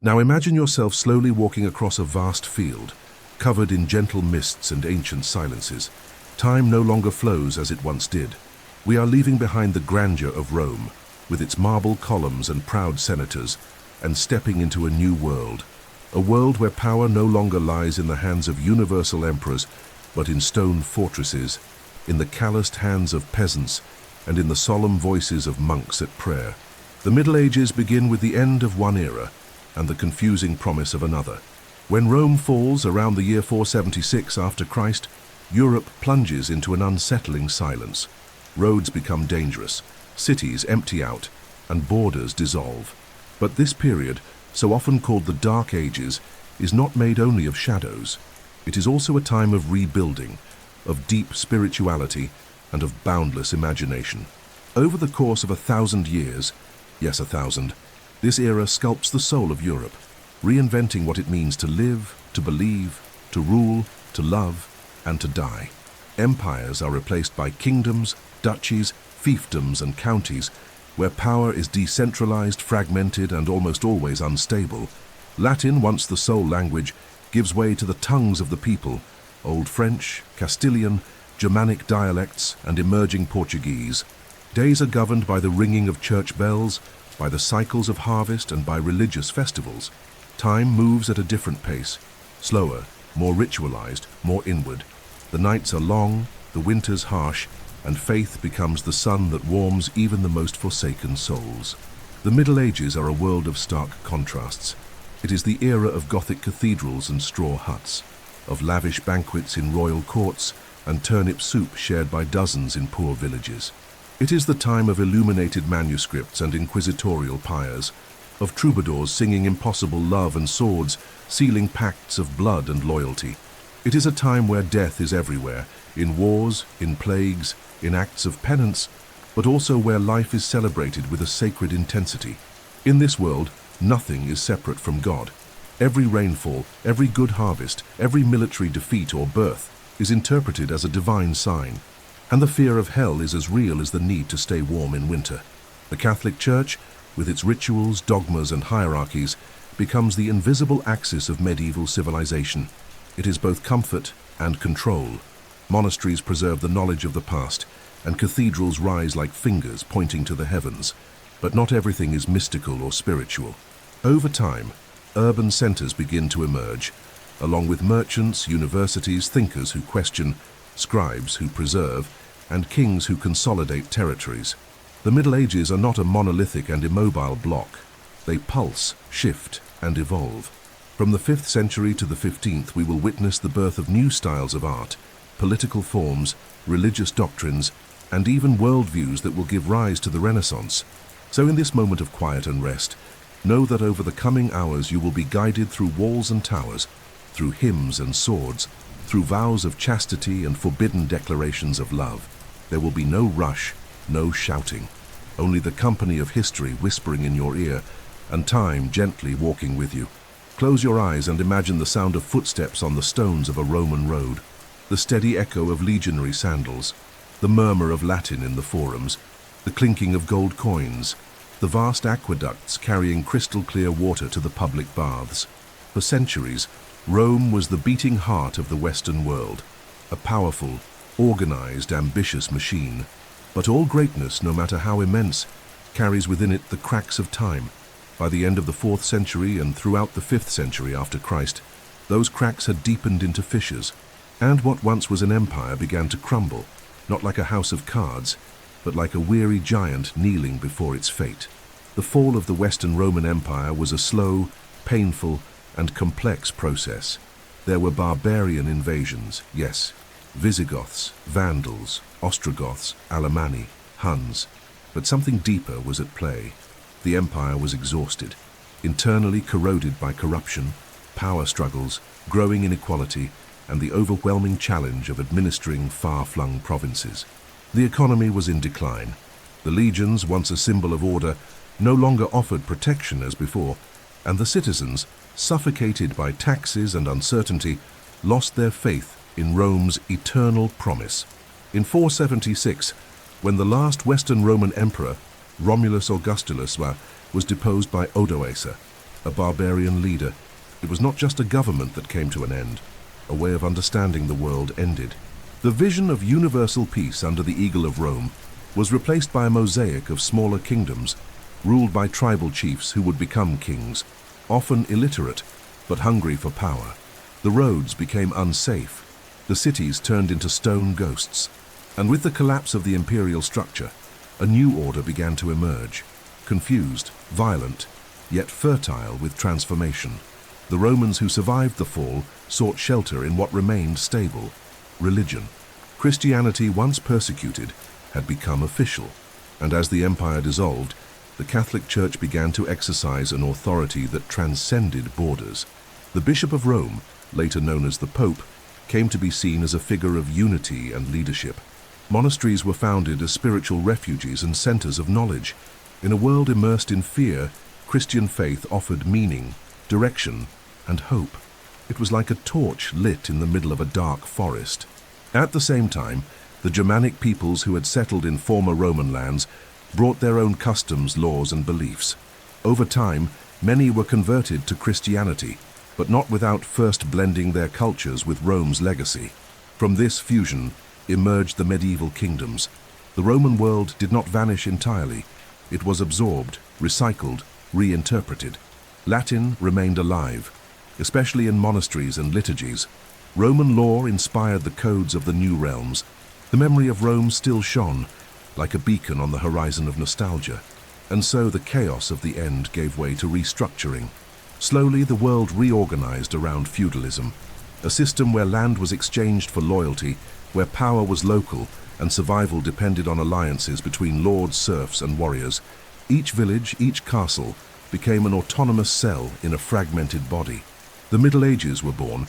Now imagine yourself slowly walking across a vast field, covered in gentle mists and ancient silences. Time no longer flows as it once did. We are leaving behind the grandeur of Rome, with its marble columns and proud senators, and stepping into a new world. A world where power no longer lies in the hands of universal emperors, but in stone fortresses, in the calloused hands of peasants, and in the solemn voices of monks at prayer. The Middle Ages begin with the end of one era, and the confusing promise of another. When Rome falls around the year 476 after Christ, Europe plunges into an unsettling silence. Roads become dangerous, cities empty out, and borders dissolve. But this period, so often called the Dark Ages, is not made only of shadows. It is also a time of rebuilding, of deep spirituality, and of boundless imagination. Over the course of 1,000 years, yes, 1,000, this era sculpts the soul of Europe, reinventing what it means to live, to believe, to rule, to love, and to die. Empires are replaced by kingdoms, duchies, fiefdoms, and counties, where power is decentralized, fragmented, and almost always unstable. Latin, once the sole language, gives way to the tongues of the people, Old French, Castilian, Germanic dialects, and emerging Portuguese. Days are governed by the ringing of church bells, by the cycles of harvest, and by religious festivals. Time moves at a different pace, slower, more ritualized, more inward. The nights are long, the winters harsh, and faith becomes the sun that warms even the most forsaken souls. The Middle Ages are a world of stark contrasts. It is the era of Gothic cathedrals and straw huts, of lavish banquets in royal courts and turnip soup shared by dozens in poor villages. It is the time of illuminated manuscripts and inquisitorial pyres, of troubadours singing impossible love and swords, sealing pacts of blood and loyalty. It is a time where death is everywhere, in wars, in plagues, in acts of penance, but also where life is celebrated with a sacred intensity. In this world, nothing is separate from God. Every rainfall, every good harvest, every military defeat or birth is interpreted as a divine sign, and the fear of hell is as real as the need to stay warm in winter. The Catholic Church, with its rituals, dogmas, and hierarchies, becomes the invisible axis of medieval civilization. It is both comfort and control. Monasteries preserve the knowledge of the past, and cathedrals rise like fingers pointing to the heavens. But not everything is mystical or spiritual. Over time, urban centers begin to emerge, along with merchants, universities, thinkers who question, scribes who preserve, and kings who consolidate territories. The Middle Ages are not a monolithic and immobile block. They pulse, shift, and evolve. From the 5th century to the 15th, we will witness the birth of new styles of art, political forms, religious doctrines, and even worldviews that will give rise to the Renaissance. So in this moment of quiet and rest, know that over the coming hours you will be guided through walls and towers, through hymns and swords, through vows of chastity and forbidden declarations of love. There will be no rush, no shouting, only the company of history whispering in your ear, and time gently walking with you. Close your eyes and imagine the sound of footsteps on the stones of a Roman road, the steady echo of legionary sandals, the murmur of Latin in the forums, the clinking of gold coins, the vast aqueducts carrying crystal-clear water to the public baths. For centuries, Rome was the beating heart of the Western world, a powerful, organized, ambitious machine. But all greatness, no matter how immense, carries within it the cracks of time. By the end of the 4th century and throughout the 5th century after Christ, those cracks had deepened into fissures, and what once was an empire began to crumble, not like a house of cards, but like a weary giant kneeling before its fate. The fall of the Western Roman Empire was a slow, painful, and complex process. There were barbarian invasions, yes, Visigoths, Vandals, Ostrogoths, Alemanni, Huns, but something deeper was at play. The empire was exhausted, internally corroded by corruption, power struggles, growing inequality, and the overwhelming challenge of administering far-flung provinces. The economy was in decline. The legions, once a symbol of order, no longer offered protection as before, and the citizens, suffocated by taxes and uncertainty, lost their faith in Rome's eternal promise. In 476, when the last Western Roman emperor, Romulus Augustulus, was deposed by Odoacer, a barbarian leader. It was not just a government that came to an end. A way of understanding the world ended. The vision of universal peace under the eagle of Rome was replaced by a mosaic of smaller kingdoms, ruled by tribal chiefs who would become kings, often illiterate, but hungry for power. The roads became unsafe. The cities turned into stone ghosts. And with the collapse of the imperial structure, a new order began to emerge, confused, violent, yet fertile with transformation. The Romans who survived the fall sought shelter in what remained stable: religion. Christianity, once persecuted, had become official, and as the empire dissolved, the Catholic Church began to exercise an authority that transcended borders. The Bishop of Rome, later known as the Pope, came to be seen as a figure of unity and leadership. Monasteries were founded as spiritual refuges and centers of knowledge. In a world immersed in fear, Christian faith offered meaning, direction, and hope. It was like a torch lit in the middle of a dark forest. At the same time, the Germanic peoples who had settled in former Roman lands brought their own customs, laws, and beliefs. Over time, many were converted to Christianity, but not without first blending their cultures with Rome's legacy. From this fusion emerged the medieval kingdoms. The Roman world did not vanish entirely. It was absorbed, recycled, reinterpreted. Latin remained alive, especially in monasteries and liturgies. Roman law inspired the codes of the new realms. The memory of Rome still shone, like a beacon on the horizon of nostalgia. And so the chaos of the end gave way to restructuring. Slowly, the world reorganized around feudalism, a system where land was exchanged for loyalty, where power was local and survival depended on alliances between lords, serfs, and warriors. Each village, each castle, became an autonomous cell in a fragmented body. The Middle Ages were born,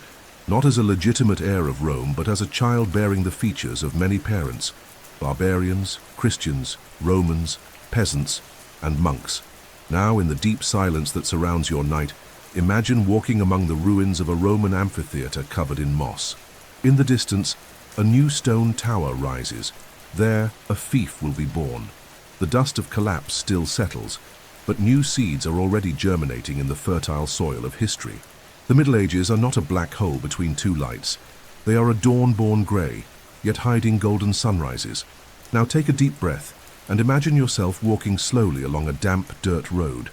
not as a legitimate heir of Rome, but as a child bearing the features of many parents: barbarians, Christians, Romans, peasants, and monks. Now, in the deep silence that surrounds your night, imagine walking among the ruins of a Roman amphitheater covered in moss. In the distance, a new stone tower rises. There, a fief will be born. The dust of collapse still settles, but new seeds are already germinating in the fertile soil of history. The Middle Ages are not a black hole between two lights. They are a dawn-born grey, yet hiding golden sunrises. Now take a deep breath and imagine yourself walking slowly along a damp dirt road.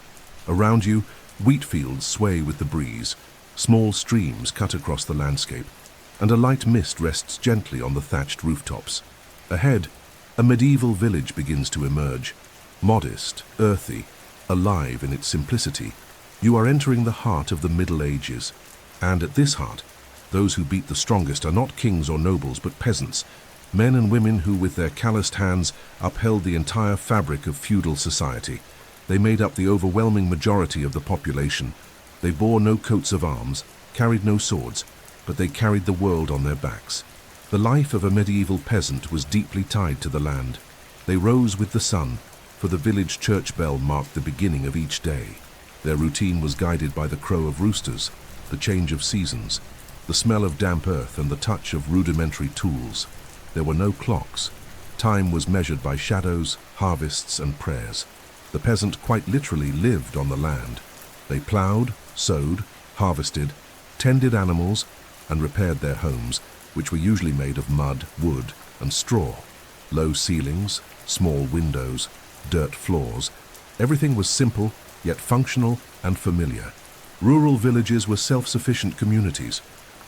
Around you, wheat fields sway with the breeze, small streams cut across the landscape, and a light mist rests gently on the thatched rooftops. Ahead, a medieval village begins to emerge, modest, earthy, alive in its simplicity. You are entering the heart of the Middle Ages, and at this heart, those who beat the strongest are not kings or nobles but peasants, men and women who with their calloused hands upheld the entire fabric of feudal society. They made up the overwhelming majority of the population. They bore no coats of arms, carried no swords, but they carried the world on their backs. The life of a medieval peasant was deeply tied to the land. They rose with the sun, for the village church bell marked the beginning of each day. Their routine was guided by the crow of roosters, the change of seasons, the smell of damp earth, and the touch of rudimentary tools. There were no clocks. Time was measured by shadows, harvests, and prayers. The peasant quite literally lived on the land. They ploughed, sowed, harvested, tended animals, and repaired their homes, which were usually made of mud, wood, and straw. Low ceilings, small windows, dirt floors. Everything was simple, yet functional and familiar. Rural villages were self-sufficient communities.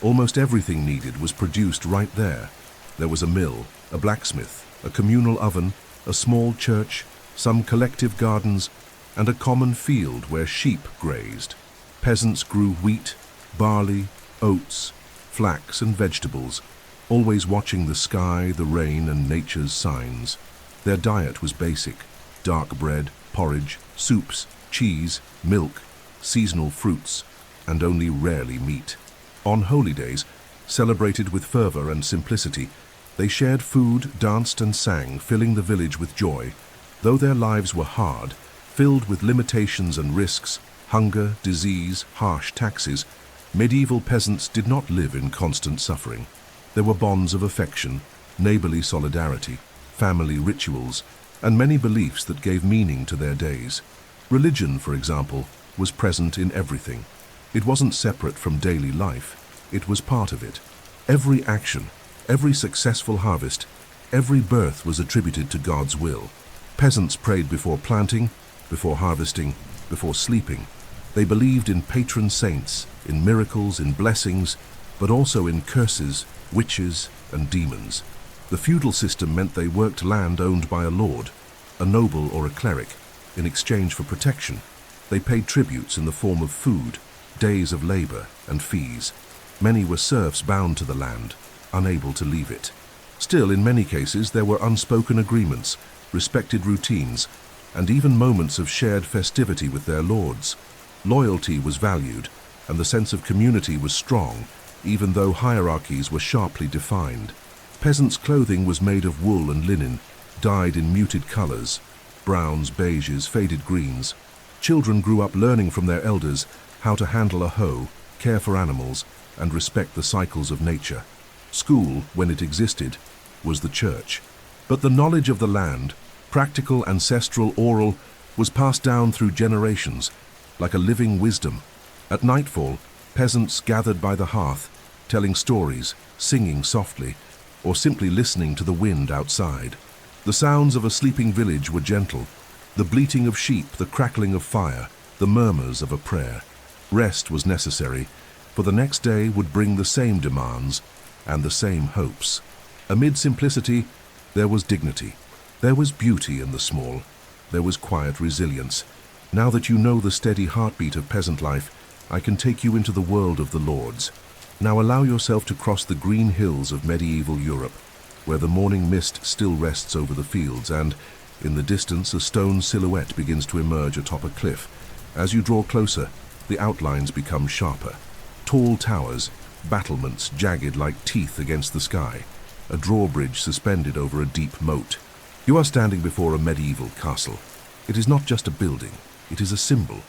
Almost everything needed was produced right there. There was a mill, a blacksmith, a communal oven, a small church, some collective gardens, and a common field where sheep grazed. Peasants grew wheat, barley, oats, flax, and vegetables, always watching the sky, the rain, and nature's signs. Their diet was basic: dark bread, porridge, soups, cheese, milk, seasonal fruits, and only rarely meat. On holy days, celebrated with fervor and simplicity, they shared food, danced, and sang, filling the village with joy. Though their lives were hard, filled with limitations and risks, hunger, disease, harsh taxes, medieval peasants did not live in constant suffering. There were bonds of affection, neighborly solidarity, family rituals, and many beliefs that gave meaning to their days. Religion, for example, was present in everything. It wasn't separate from daily life, it was part of it. Every action, every successful harvest, every birth was attributed to God's will. Peasants prayed before planting, before harvesting, before sleeping. They believed in patron saints, in miracles, in blessings, but also in curses, witches, and demons. The feudal system meant they worked land owned by a lord, a noble or a cleric, in exchange for protection. They paid tributes in the form of food, days of labor, and fees. Many were serfs bound to the land, unable to leave it. Still, in many cases, there were unspoken agreements, respected routines, and even moments of shared festivity with their lords. Loyalty was valued, and the sense of community was strong, even though hierarchies were sharply defined. Peasants' clothing was made of wool and linen, dyed in muted colors, browns, beiges, faded greens. Children grew up learning from their elders how to handle a hoe, care for animals, and respect the cycles of nature. School, when it existed, was the church. But the knowledge of the land, practical, ancestral, oral, was passed down through generations, like a living wisdom. At nightfall, peasants gathered by the hearth, telling stories, singing softly, or simply listening to the wind outside. The sounds of a sleeping village were gentle, the bleating of sheep, the crackling of fire, the murmurs of a prayer. Rest was necessary, for the next day would bring the same demands and the same hopes. Amid simplicity, there was dignity. There was beauty in the small. There was quiet resilience. Now that you know the steady heartbeat of peasant life, I can take you into the world of the lords. Now allow yourself to cross the green hills of medieval Europe, where the morning mist still rests over the fields and, in the distance, a stone silhouette begins to emerge atop a cliff. As you draw closer, the outlines become sharper. Tall towers, battlements jagged like teeth against the sky, a drawbridge suspended over a deep moat. You are standing before a medieval castle. It is not just a building, it is a symbol,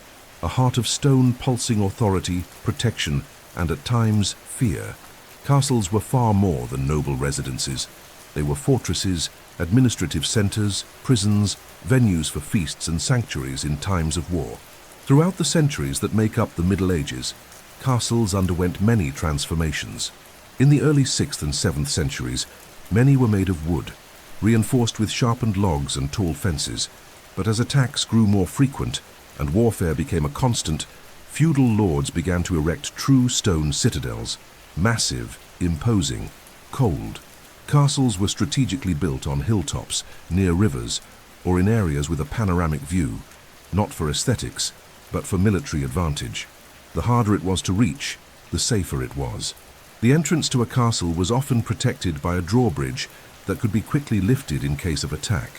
a heart of stone pulsing authority, protection, and at times fear. Castles were far more than noble residences. They were fortresses, administrative centers, prisons, venues for feasts and sanctuaries in times of war. Throughout the centuries that make up the Middle Ages, castles underwent many transformations. In the early 6th and 7th centuries, many were made of wood, reinforced with sharpened logs and tall fences. But as attacks grew more frequent and warfare became a constant, feudal lords began to erect true stone citadels, massive, imposing, cold. Castles were strategically built on hilltops, near rivers, or in areas with a panoramic view, not for aesthetics, but for military advantage. The harder it was to reach, the safer it was. The entrance to a castle was often protected by a drawbridge that could be quickly lifted in case of attack.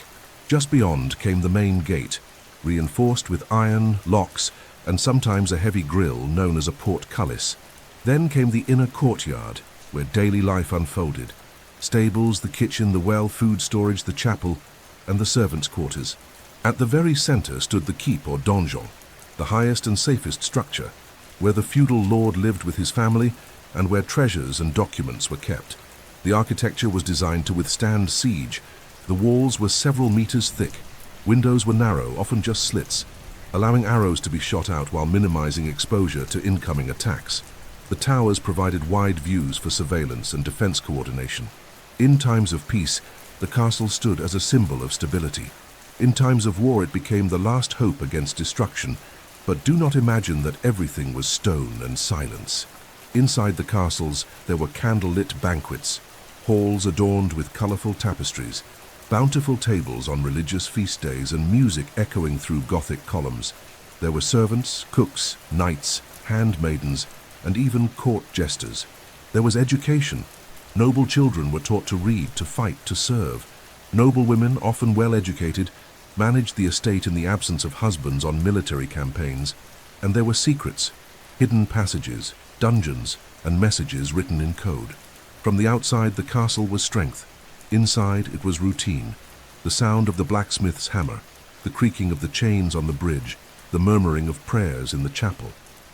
Just beyond came the main gate, reinforced with iron, locks, and sometimes a heavy grille known as a portcullis. Then came the inner courtyard, where daily life unfolded. Stables, the kitchen, the well, food storage, the chapel, and the servants' quarters. At the very center stood the keep or donjon, the highest and safest structure, where the feudal lord lived with his family and where treasures and documents were kept. The architecture was designed to withstand siege. The walls were several meters thick. Windows were narrow, often just slits, allowing arrows to be shot out while minimizing exposure to incoming attacks. The towers provided wide views for surveillance and defense coordination. In times of peace, the castle stood as a symbol of stability. In times of war, it became the last hope against destruction. But do not imagine that everything was stone and silence. Inside the castles, there were candle-lit banquets, halls adorned with colorful tapestries, bountiful tables on religious feast days, and music echoing through Gothic columns. There were servants, cooks, knights, handmaidens, and even court jesters. There was education. Noble children were taught to read, to fight, to serve. Noble women, often well-educated, managed the estate in the absence of husbands on military campaigns. And there were secrets, hidden passages, dungeons, and messages written in code. From the outside, the castle was strength. Inside, it was routine. The sound of the blacksmith's hammer, the creaking of the chains on the bridge, the murmuring of prayers in the chapel.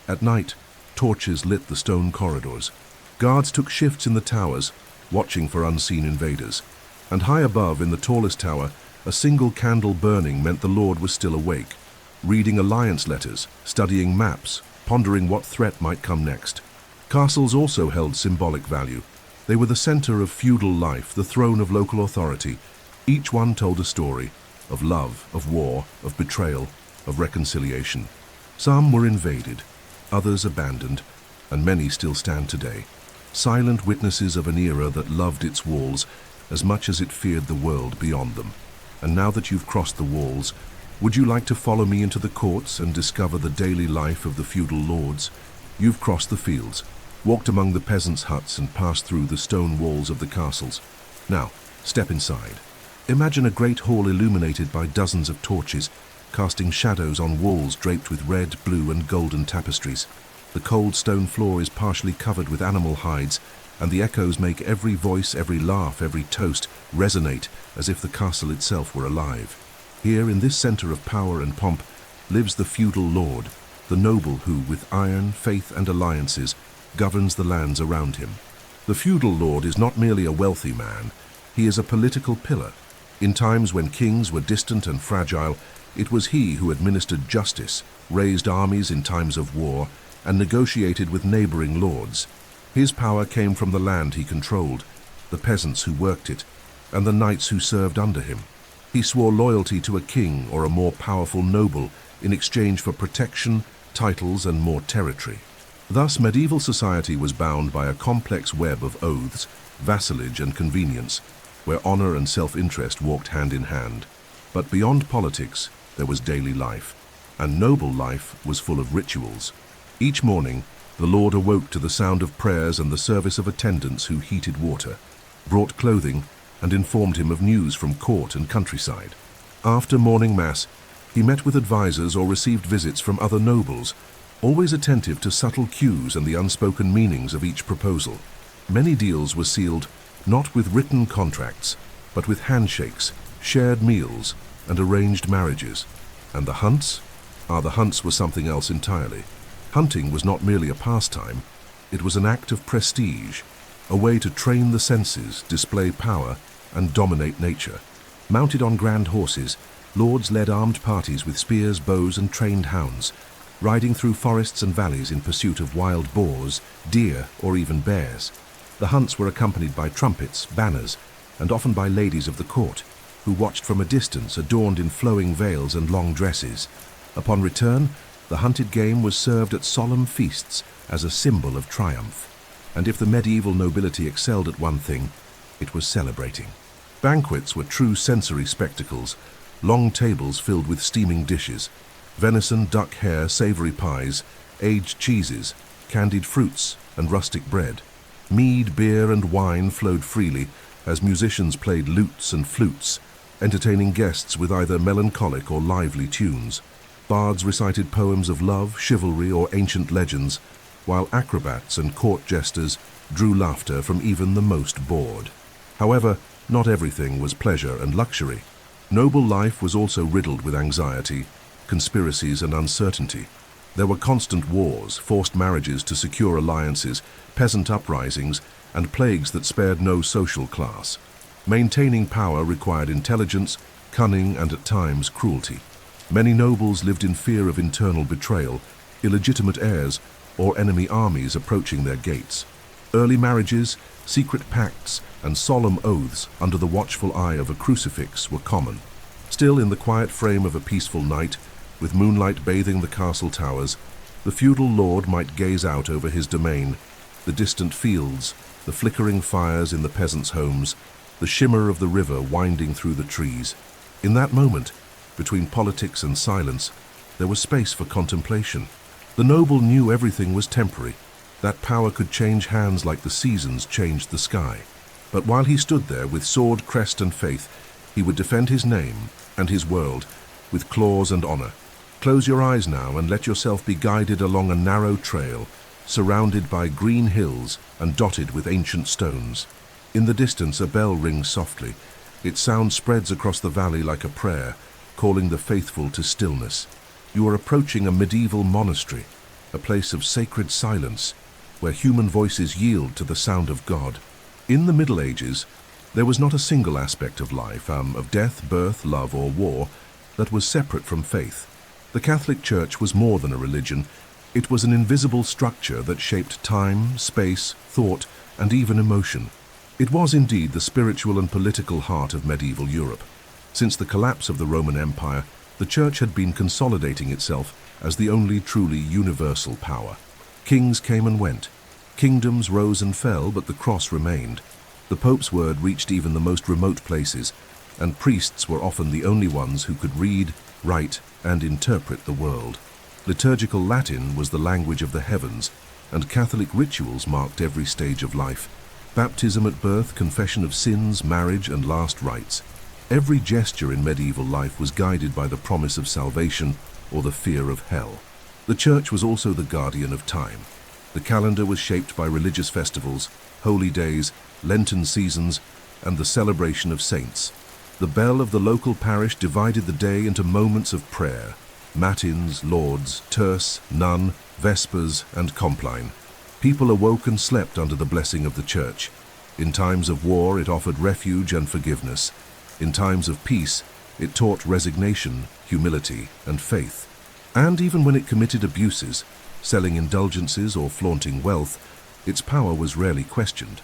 At night, torches lit the stone corridors. Guards took shifts in the towers, watching for unseen invaders. And high above, in the tallest tower, a single candle burning meant the lord was still awake. reading alliance letters, studying maps, pondering what threat might come next. Castles also held symbolic value. They were the center of feudal life, the throne of local authority. Each one told a story of love, of war, of betrayal, of reconciliation. Some were invaded, others abandoned, and many still stand today, silent witnesses of an era that loved its walls as much as it feared the world beyond them. And now that you've crossed the walls, would you like to follow me into the courts and discover the daily life of the feudal lords? You've crossed the fields, walked among the peasants' huts, and passed through the stone walls of the castles. Now, step inside. Imagine a great hall illuminated by dozens of torches, casting shadows on walls draped with red, blue, and golden tapestries. The cold stone floor is partially covered with animal hides, and the echoes make every voice, every laugh, every toast resonate as if the castle itself were alive. Here, in this center of power and pomp, lives the feudal lord, the noble who, with iron, faith, and alliances, governs the lands around him. The feudal lord is not merely a wealthy man, he is a political pillar. In times when kings were distant and fragile, it was he who administered justice, raised armies in times of war, and negotiated with neighboring lords. His power came from the land he controlled, the peasants who worked it, and the knights who served under him. He swore loyalty to a king or a more powerful noble in exchange for protection, titles, and more territory. Thus, medieval society was bound by a complex web of oaths, vassalage, and convenience, where honor and self-interest walked hand in hand. But beyond politics, there was daily life, and noble life was full of rituals. Each morning, the lord awoke to the sound of prayers and the service of attendants who heated water, brought clothing, and informed him of news from court and countryside. After morning mass, he met with advisors or received visits from other nobles, always attentive to subtle cues and the unspoken meanings of each proposal. Many deals were sealed not with written contracts, but with handshakes, shared meals, and arranged marriages. And the hunts? The hunts were something else entirely. Hunting was not merely a pastime, it was an act of prestige, a way to train the senses, display power, and dominate nature. Mounted on grand horses, lords led armed parties with spears, bows, and trained hounds, riding through forests and valleys in pursuit of wild boars, deer, or even bears. The hunts were accompanied by trumpets, banners, and often by ladies of the court, who watched from a distance, adorned in flowing veils and long dresses. Upon return, the hunted game was served at solemn feasts as a symbol of triumph. And if the medieval nobility excelled at one thing, it was celebrating. Banquets were true sensory spectacles, long tables filled with steaming dishes, venison, duck, hare, savory pies, aged cheeses, candied fruits, and rustic bread. Mead, beer, and wine flowed freely as musicians played lutes and flutes, entertaining guests with either melancholic or lively tunes. Bards recited poems of love, chivalry, or ancient legends, while acrobats and court jesters drew laughter from even the most bored. However, not everything was pleasure and luxury. Noble life was also riddled with anxiety, conspiracies, and uncertainty. There were constant wars, forced marriages to secure alliances, peasant uprisings, and plagues that spared no social class. Maintaining power required intelligence, cunning, and at times cruelty. Many nobles lived in fear of internal betrayal, illegitimate heirs, or enemy armies approaching their gates. Early marriages, secret pacts, and solemn oaths under the watchful eye of a crucifix were common. Still, in the quiet frame of a peaceful night, with moonlight bathing the castle towers, the feudal lord might gaze out over his domain, the distant fields, the flickering fires in the peasants' homes, the shimmer of the river winding through the trees. In that moment, between politics and silence, there was space for contemplation. The noble knew everything was temporary, that power could change hands like the seasons changed the sky. But while he stood there with sword, crest, and faith, he would defend his name and his world with claws and honor. Close your eyes now and let yourself be guided along a narrow trail, surrounded by green hills and dotted with ancient stones. In the distance, a bell rings softly. Its sound spreads across the valley like a prayer, calling the faithful to stillness. You are approaching a medieval monastery, a place of sacred silence, where human voices yield to the sound of God. In the Middle Ages, there was not a single aspect of life, of death, birth, love, or war, that was separate from faith. The Catholic Church was more than a religion. It was an invisible structure that shaped time, space, thought, and even emotion. It was indeed the spiritual and political heart of medieval Europe. Since the collapse of the Roman Empire, the Church had been consolidating itself as the only truly universal power. Kings came and went. Kingdoms rose and fell, but the cross remained. The Pope's word reached even the most remote places, and priests were often the only ones who could read, write, and interpret the world. Liturgical Latin was the language of the heavens, and Catholic rituals marked every stage of life. Baptism at birth, confession of sins, marriage, and last rites. Every gesture in medieval life was guided by the promise of salvation or the fear of hell. The Church was also the guardian of time. The calendar was shaped by religious festivals, holy days, Lenten seasons, and the celebration of saints. The bell of the local parish divided the day into moments of prayer: matins, lauds, terce, none, vespers, and compline. People awoke and slept under the blessing of the Church. In times of war, it offered refuge and forgiveness. In times of peace, it taught resignation, humility, and faith. And even when it committed abuses, selling indulgences or flaunting wealth, its power was rarely questioned.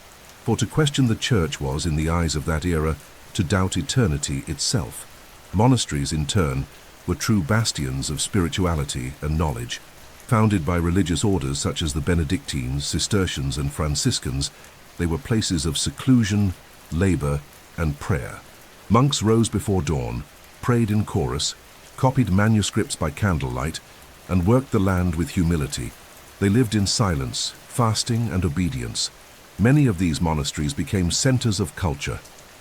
For to question the Church was, in the eyes of that era, to doubt eternity itself. Monasteries, in turn, were true bastions of spirituality and knowledge. Founded by religious orders such as the Benedictines, Cistercians, and Franciscans, they were places of seclusion, labor, and prayer. Monks rose before dawn, prayed in chorus, copied manuscripts by candlelight, and worked the land with humility. They lived in silence, fasting, and obedience. Many of these monasteries became centers of culture.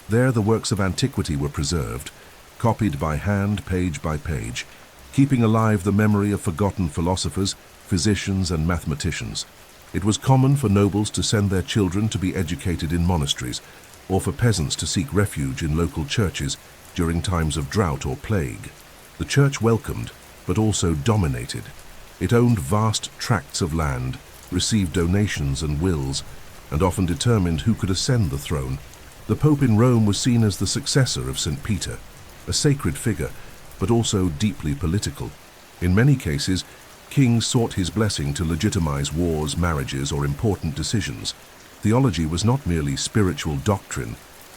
There the works of antiquity were preserved, copied by hand, page by page, keeping alive the memory of forgotten philosophers, physicians, and mathematicians. It was common for nobles to send their children to be educated in monasteries, or for peasants to seek refuge in local churches during times of drought or plague. The Church welcomed, but also dominated. It owned vast tracts of land, received donations and wills, and often determined who could ascend the throne. The Pope in Rome was seen as the successor of St. Peter, a sacred figure, but also deeply political. In many cases, kings sought his blessing to legitimize wars, marriages, or important decisions. Theology was not merely spiritual doctrine,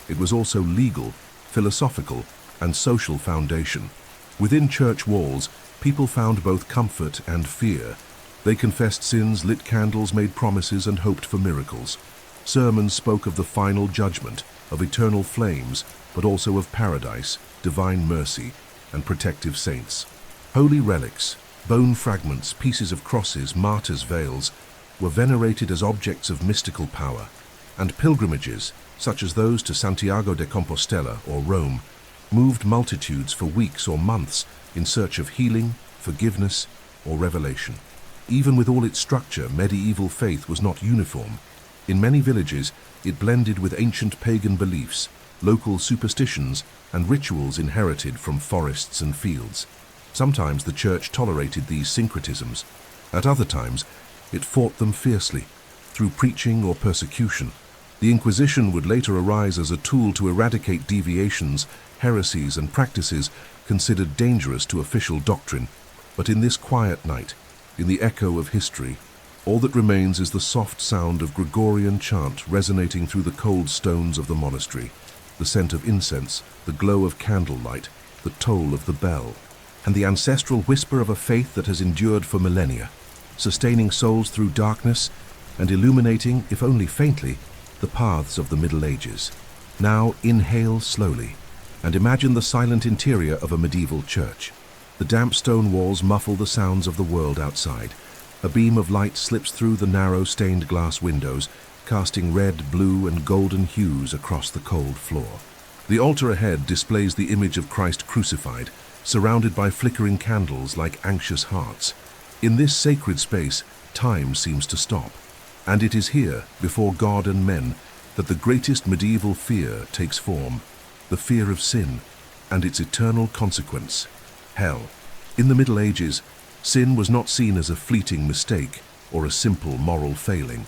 it was also legal, philosophical, and social foundation. Within church walls, people found both comfort and fear. They confessed sins, lit candles, made promises, and hoped for miracles. Sermons spoke of the final judgment, of eternal flames, but also of paradise, divine mercy, and protective saints. Holy relics, bone fragments, pieces of crosses, martyrs' veils, were venerated as objects of mystical power, and pilgrimages, such as those to Santiago de Compostela or Rome, moved multitudes for weeks or months in search of healing, forgiveness, or revelation. Even with all its structure, medieval faith was not uniform. In many villages, it blended with ancient pagan beliefs, local superstitions, and rituals inherited from forests and fields. Sometimes the Church tolerated these syncretisms. At other times, it fought them fiercely, through preaching or persecution. The Inquisition would later arise as a tool to eradicate deviations, heresies, and practices considered dangerous to official doctrine. But in this quiet night, in the echo of history, all that remains is the soft sound of Gregorian chant resonating through the cold stones of the monastery, the scent of incense, the glow of candlelight, the toll of the bell, and the ancestral whisper of a faith that has endured for millennia, sustaining souls through darkness and illuminating, if only faintly, the paths of the Middle Ages. Now inhale slowly and imagine the silent interior of a medieval church. The damp stone walls muffle the sounds of the world outside. A beam of light slips through the narrow stained glass windows, casting red, blue, and golden hues across the cold floor. The altar ahead displays the image of Christ crucified, surrounded by flickering candles like anxious hearts. In this sacred space, time seems to stop. And it is here, before God and men, that the greatest medieval fear takes form, the fear of sin and its eternal consequence, hell. In the Middle Ages, sin was not seen as a fleeting mistake or a simple moral failing.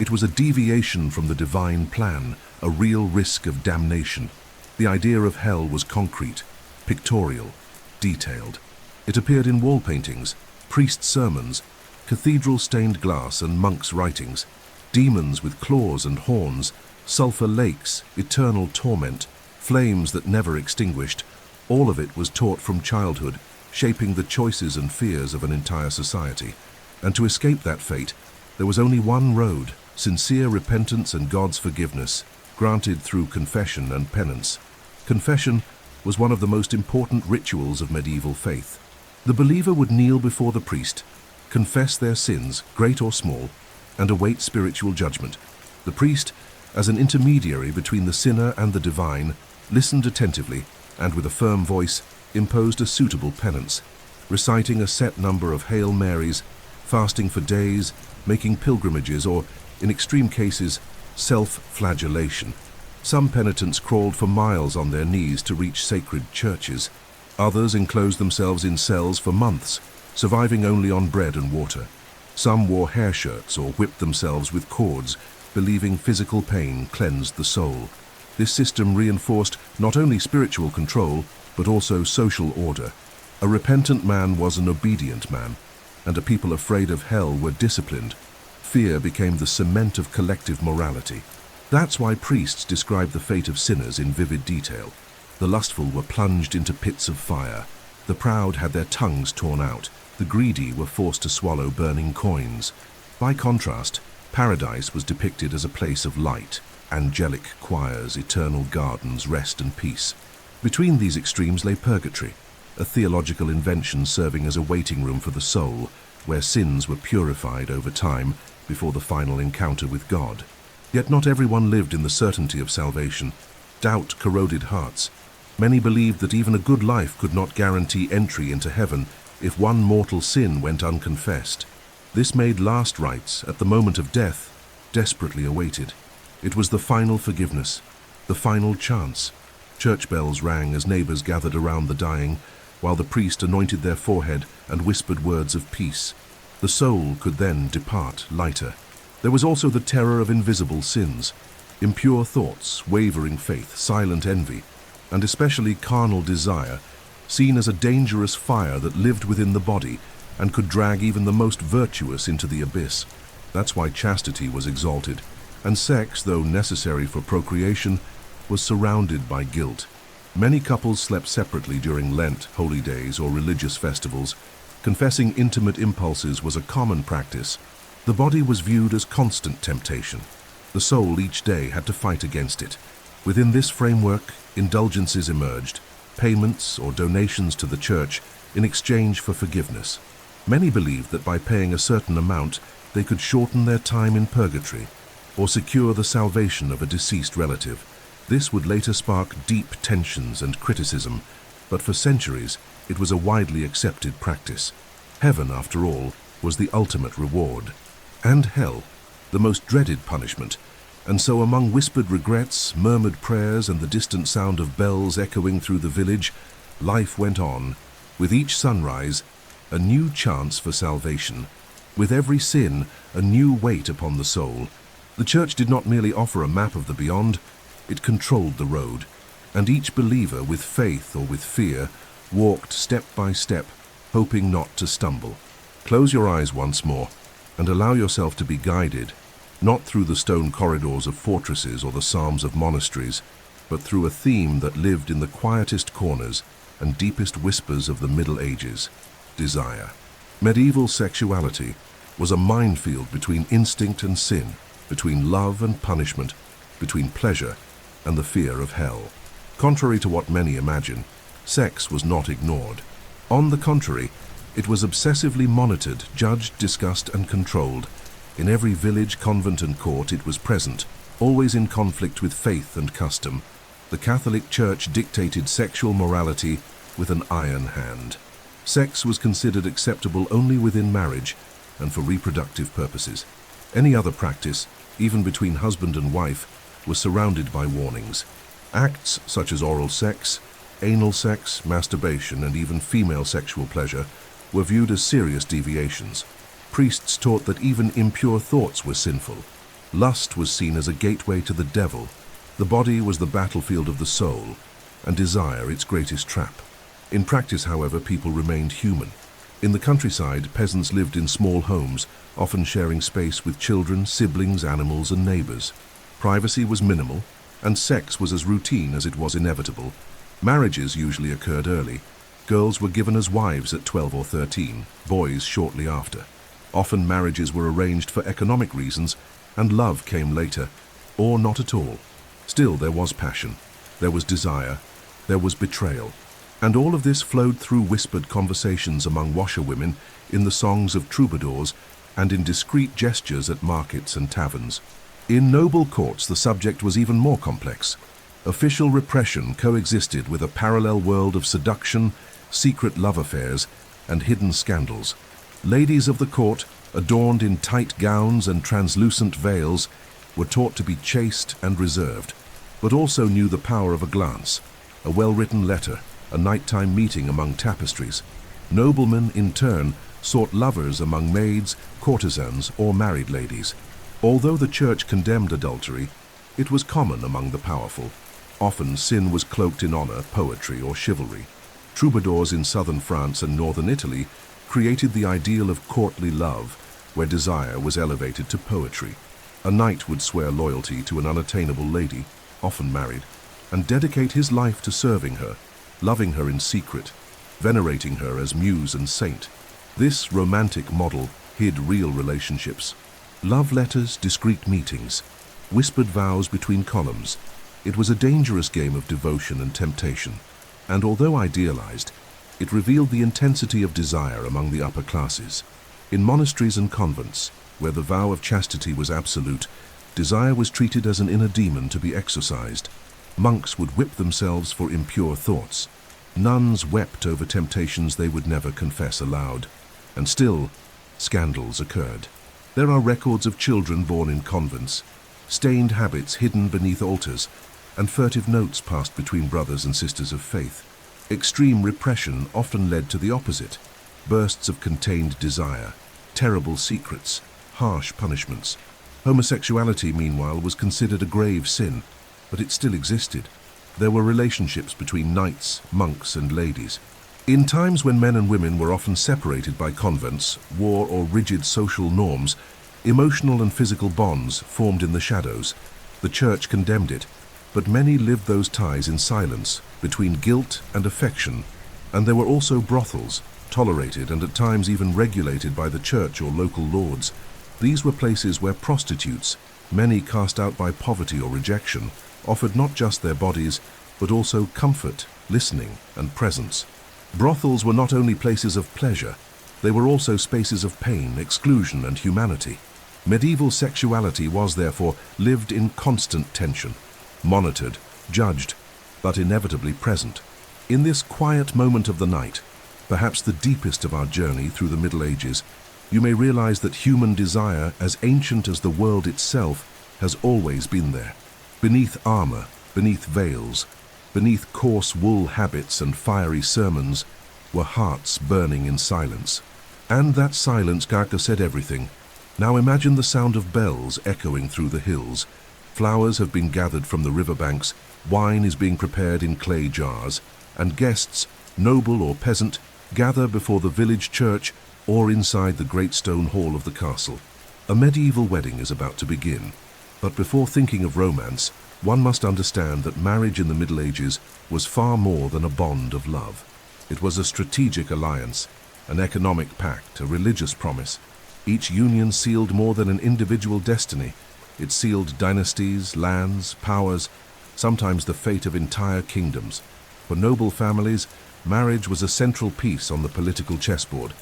It was a deviation from the divine plan, a real risk of damnation. The idea of hell was concrete, pictorial, detailed. It appeared in wall paintings, priest sermons, cathedral stained glass and monks' writings, demons with claws and horns, sulfur lakes, eternal torment, flames that never extinguished. All of it was taught from childhood, shaping the choices and fears of an entire society. And to escape that fate, there was only one road: sincere repentance and God's forgiveness, granted through confession and penance. Confession was one of the most important rituals of medieval faith. The believer would kneel before the priest, confess their sins, great or small, and await spiritual judgment. The priest, as an intermediary between the sinner and the divine, listened attentively and with a firm voice imposed a suitable penance, reciting a set number of Hail Marys, fasting for days, making pilgrimages, or, in extreme cases, self-flagellation. Some penitents crawled for miles on their knees to reach sacred churches. Others enclosed themselves in cells for months, surviving only on bread and water. Some wore hair shirts or whipped themselves with cords, believing physical pain cleansed the soul. This system reinforced not only spiritual control, but also social order. A repentant man was an obedient man, and a people afraid of hell were disciplined. Fear became the cement of collective morality. That's why priests described the fate of sinners in vivid detail. The lustful were plunged into pits of fire. The proud had their tongues torn out. The greedy were forced to swallow burning coins. By contrast, paradise was depicted as a place of light, angelic choirs, eternal gardens, rest and peace. Between these extremes lay purgatory, a theological invention serving as a waiting room for the soul, where sins were purified over time before the final encounter with God. Yet not everyone lived in the certainty of salvation. Doubt corroded hearts. Many believed that even a good life could not guarantee entry into heaven if one mortal sin went unconfessed. This made last rites, at the moment of death, desperately awaited. It was the final forgiveness, the final chance. Church bells rang as neighbors gathered around the dying, while the priest anointed their forehead and whispered words of peace. The soul could then depart lighter. There was also the terror of invisible sins, impure thoughts, wavering faith, silent envy, and especially carnal desire, seen as a dangerous fire that lived within the body and could drag even the most virtuous into the abyss. That's why chastity was exalted, and sex, though necessary for procreation, was surrounded by guilt. Many couples slept separately during Lent, holy days, or religious festivals. Confessing intimate impulses was a common practice. The body was viewed as constant temptation. The soul each day had to fight against it. Within this framework, indulgences emerged, payments or donations to the church in exchange for forgiveness. Many believed that by paying a certain amount, they could shorten their time in purgatory or secure the salvation of a deceased relative. This would later spark deep tensions and criticism, but for centuries it was a widely accepted practice. Heaven, after all, was the ultimate reward. And hell, the most dreaded punishment. And so among whispered regrets, murmured prayers, and the distant sound of bells echoing through the village, life went on. With each sunrise, a new chance for salvation. With every sin, a new weight upon the soul. The church did not merely offer a map of the beyond, it controlled the road. And each believer, with faith or with fear, walked step by step, hoping not to stumble. Close your eyes once more, and allow yourself to be guided, not through the stone corridors of fortresses or the psalms of monasteries, but through a theme that lived in the quietest corners and deepest whispers of the Middle Ages: desire. Medieval sexuality was a minefield between instinct and sin, between love and punishment, between pleasure and the fear of hell. Contrary to what many imagine, sex was not ignored. On the contrary, it was obsessively monitored, judged, discussed, and controlled. In every village, convent, and court it was present, always in conflict with faith and custom. The Catholic Church dictated sexual morality with an iron hand. Sex was considered acceptable only within marriage and for reproductive purposes. Any other practice, even between husband and wife, was surrounded by warnings. Acts such as oral sex, anal sex, masturbation, and even female sexual pleasure were viewed as serious deviations. Priests taught that even impure thoughts were sinful. Lust was seen as a gateway to the devil. The body was the battlefield of the soul, and desire its greatest trap. In practice, however, people remained human. In the countryside, peasants lived in small homes, often sharing space with children, siblings, animals, and neighbors. Privacy was minimal, and sex was as routine as it was inevitable. Marriages usually occurred early. Girls were given as wives at 12 or 13, boys shortly after. Often marriages were arranged for economic reasons, and love came later, or not at all. Still, there was passion, there was desire, there was betrayal. And all of this flowed through whispered conversations among washerwomen, in the songs of troubadours, and in discreet gestures at markets and taverns. In noble courts, the subject was even more complex. Official repression coexisted with a parallel world of seduction, secret love affairs, and hidden scandals. Ladies of the court, adorned in tight gowns and translucent veils, were taught to be chaste and reserved, but also knew the power of a glance, a well-written letter, a nighttime meeting among tapestries. Noblemen, in turn, sought lovers among maids, courtesans, or married ladies. Although the church condemned adultery, it was common among the powerful. Often sin was cloaked in honor, poetry, or chivalry. Troubadours in southern France and northern Italy created the ideal of courtly love, where desire was elevated to poetry. A knight would swear loyalty to an unattainable lady, often married, and dedicate his life to serving her, loving her in secret, venerating her as muse and saint. This romantic model hid real relationships. Love letters, discreet meetings, whispered vows between columns. It was a dangerous game of devotion and temptation, and although idealized, it revealed the intensity of desire among the upper classes. In monasteries and convents, where the vow of chastity was absolute, desire was treated as an inner demon to be exorcised. Monks would whip themselves for impure thoughts. Nuns wept over temptations they would never confess aloud. And still, scandals occurred. There are records of children born in convents, stained habits hidden beneath altars, and furtive notes passed between brothers and sisters of faith. Extreme repression often led to the opposite: bursts of contained desire, terrible secrets, harsh punishments. Homosexuality, meanwhile, was considered a grave sin, but it still existed. There were relationships between knights, monks, and ladies. In times when men and women were often separated by convents, war, or rigid social norms, emotional and physical bonds formed in the shadows. The church condemned it, but many lived those ties in silence, between guilt and affection. And there were also brothels, tolerated and at times even regulated by the church or local lords. These were places where prostitutes, many cast out by poverty or rejection, offered not just their bodies, but also comfort, listening, and presence. Brothels were not only places of pleasure, they were also spaces of pain, exclusion, and humanity. Medieval sexuality was, therefore, lived in constant tension, monitored, judged, but inevitably present. In this quiet moment of the night, perhaps the deepest of our journey through the Middle Ages, you may realize that human desire, as ancient as the world itself, has always been there. Beneath armor, beneath veils, beneath coarse wool habits and fiery sermons, were hearts burning in silence. And that silence, Garca said, everything. Now imagine the sound of bells echoing through the hills. Flowers have been gathered from the riverbanks, wine is being prepared in clay jars, and guests, noble or peasant, gather before the village church or inside the great stone hall of the castle. A medieval wedding is about to begin, but before thinking of romance, one must understand that marriage in the Middle Ages was far more than a bond of love. It was a strategic alliance, an economic pact, a religious promise. Each union sealed more than an individual destiny. It sealed dynasties, lands, powers, sometimes the fate of entire kingdoms. For noble families, marriage was a central piece on the political chessboard.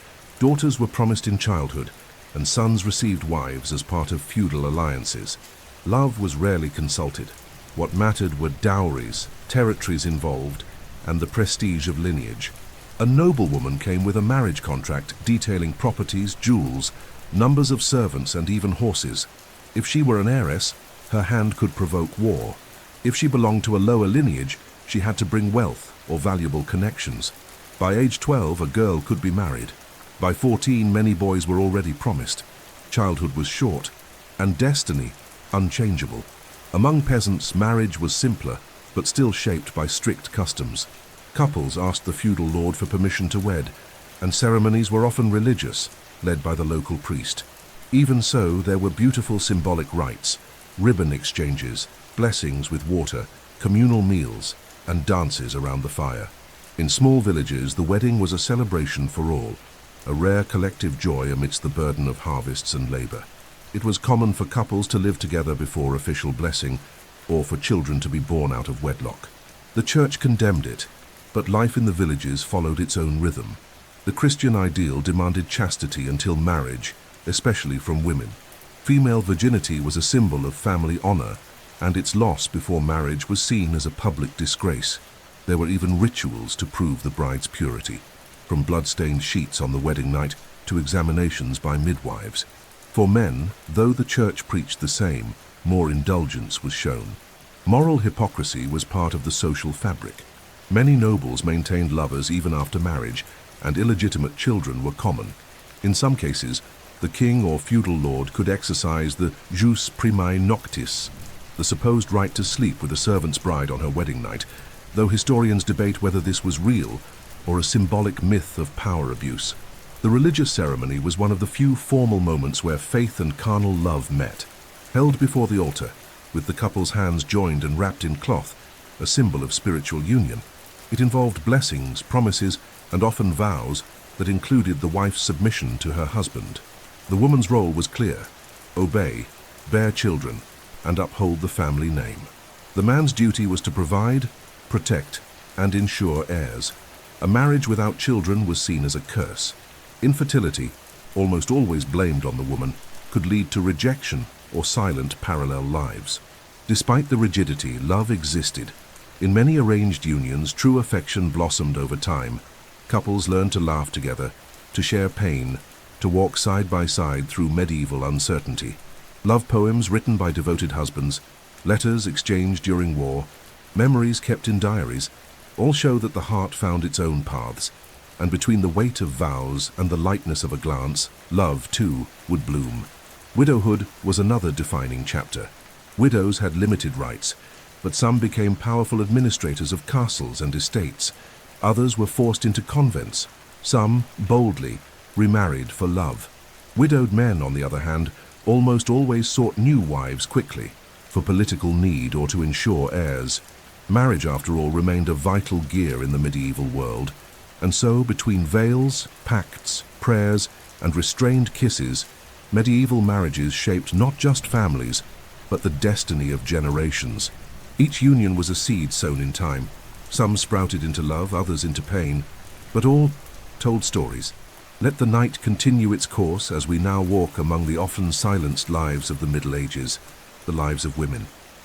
Daughters were promised in childhood, and sons received wives as part of feudal alliances. Love was rarely consulted. What mattered were dowries, territories involved, and the prestige of lineage. A noblewoman came with a marriage contract detailing properties, jewels, numbers of servants, and even horses. If she were an heiress, her hand could provoke war. If she belonged to a lower lineage, she had to bring wealth or valuable connections. By age 12, a girl could be married. By 14, many boys were already promised. Childhood was short, and destiny unchangeable. Among peasants, marriage was simpler, but still shaped by strict customs. Couples asked the feudal lord for permission to wed, and ceremonies were often religious, led by the local priest. Even so, there were beautiful symbolic rites, ribbon exchanges, blessings with water, communal meals, and dances around the fire. In small villages, the wedding was a celebration for all, a rare collective joy amidst the burden of harvests and labor. It was common for couples to live together before official blessing, or for children to be born out of wedlock. The church condemned it, but life in the villages followed its own rhythm. The Christian ideal demanded chastity until marriage, especially from women. Female virginity was a symbol of family honor, and its loss before marriage was seen as a public disgrace. There were even rituals to prove the bride's purity, from blood-stained sheets on the wedding night to examinations by midwives. For men, though the church preached the same, more indulgence was shown. Moral hypocrisy was part of the social fabric. Many nobles maintained lovers even after marriage, and illegitimate children were common. In some cases, the king or feudal lord could exercise the jus primae noctis, the supposed right to sleep with a servant's bride on her wedding night, though historians debate whether this was real or a symbolic myth of power abuse. The religious ceremony was one of the few formal moments where faith and carnal love met. Held before the altar, with the couple's hands joined and wrapped in cloth, a symbol of spiritual union. It involved blessings, promises, and often vows that included the wife's submission to her husband. The woman's role was clear: obey, bear children, and uphold the family name. The man's duty was to provide, protect, and ensure heirs. A marriage without children was seen as a curse. Infertility, almost always blamed on the woman, could lead to rejection or silent parallel lives. Despite the rigidity, love existed. In many arranged unions, true affection blossomed over time. Couples learned to laugh together, to share pain, to walk side by side through medieval uncertainty. Love poems written by devoted husbands, letters exchanged during war, memories kept in diaries, all show that the heart found its own paths, and between the weight of vows and the lightness of a glance, love, too, would bloom. Widowhood was another defining chapter. Widows had limited rights, but some became powerful administrators of castles and estates. Others were forced into convents. Some, boldly, remarried for love. Widowed men, on the other hand, almost always sought new wives quickly, for political need or to ensure heirs. Marriage, after all, remained a vital gear in the medieval world, and so, between veils, pacts, prayers, and restrained kisses, medieval marriages shaped not just families, but the destiny of generations. Each union was a seed sown in time. Some sprouted into love, others into pain, but all told stories. Let the night continue its course as we now walk among the often silenced lives of the Middle Ages, the lives of women.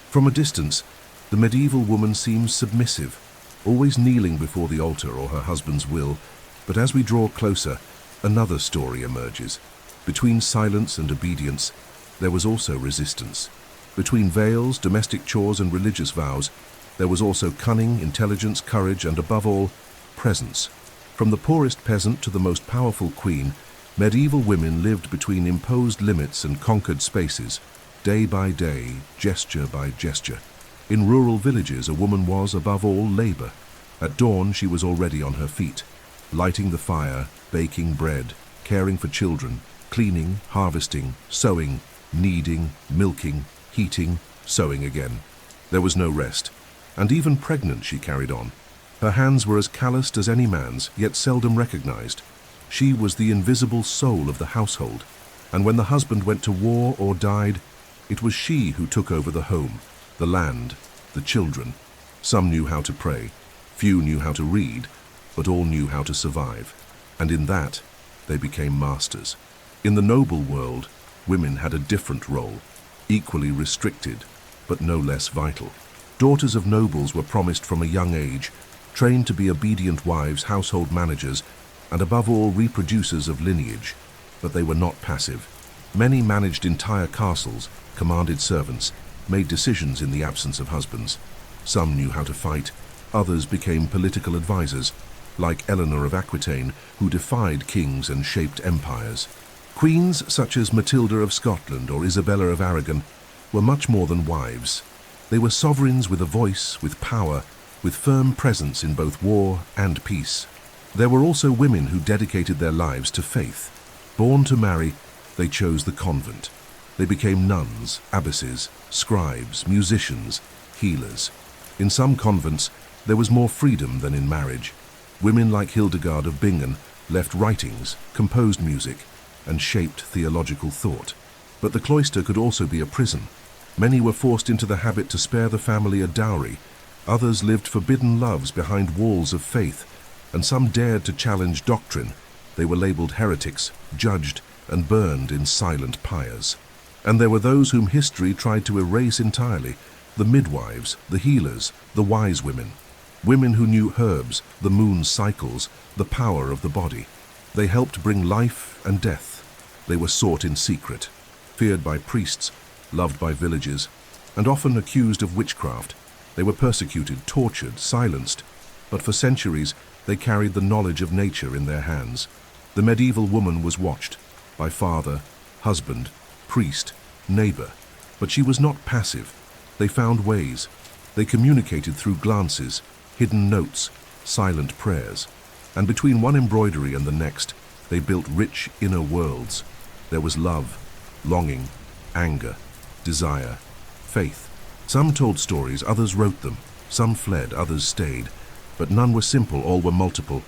From a distance, the medieval woman seems submissive, always kneeling before the altar or her husband's will, but as we draw closer, another story emerges. Between silence and obedience, there was also resistance. Between veils, domestic chores, and religious vows, there was also cunning, intelligence, courage, and above all, presence. From the poorest peasant to the most powerful queen, medieval women lived between imposed limits and conquered spaces, day by day, gesture by gesture. In rural villages, a woman was, above all, labor. At dawn, she was already on her feet, lighting the fire, baking bread, caring for children, cleaning, harvesting, sewing, kneading, milking, heating, sewing again. There was no rest, and even pregnant she carried on. Her hands were as calloused as any man's, yet seldom recognized. She was the invisible soul of the household, and when the husband went to war or died, it was she who took over the home, the land, the children. Some knew how to pray, few knew how to read, but all knew how to survive, and in that, they became masters. In the noble world, women had a different role, equally restricted, but no less vital. Daughters of nobles were promised from a young age, trained to be obedient wives, household managers, and above all, reproducers of lineage, but they were not passive. Many managed entire castles, commanded servants, made decisions in the absence of husbands. Some knew how to fight, others became political advisors, like Eleanor of Aquitaine, who defied kings and shaped empires. Queens such as Matilda of Scotland or Isabella of Aragon were much more than wives. They were sovereigns with a voice, with power, with firm presence in both war and peace. There were also women who dedicated their lives to faith. Born to marry, they chose the convent. They became nuns, abbesses, scribes, musicians, healers. In some convents, there was more freedom than in marriage. Women like Hildegard of Bingen left writings, composed music, and shaped theological thought. But the cloister could also be a prison. Many were forced into the habit to spare the family a dowry. Others lived forbidden loves behind walls of faith, and some dared to challenge doctrine. They were labeled heretics, judged, and burned in silent pyres. And there were those whom history tried to erase entirely: the midwives, the healers, the wise women. Women who knew herbs, the moon's cycles, the power of the body. They helped bring life and death. They were sought in secret, feared by priests, loved by villagers, and often accused of witchcraft. They were persecuted, tortured, silenced, but for centuries they carried the knowledge of nature in their hands. The medieval woman was watched by father, husband, priest, neighbor, but she was not passive. They found ways. They communicated through glances, hidden notes, silent prayers, and between one embroidery and the next, they built rich inner worlds. There was love, longing, anger, desire, faith. Some told stories, others wrote them. Some fled, others stayed. But none were simple, all were multiple.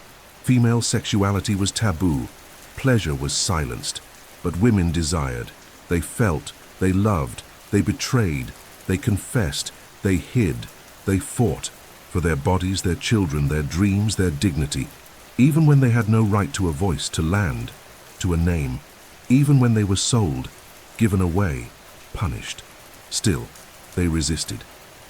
Female sexuality was taboo. Pleasure was silenced. But women desired. They felt, they loved, they betrayed, they confessed, they hid, they fought for their bodies, their children, their dreams, their dignity, even when they had no right to a voice, to land, to a name, even when they were sold, given away, punished. Still, they resisted.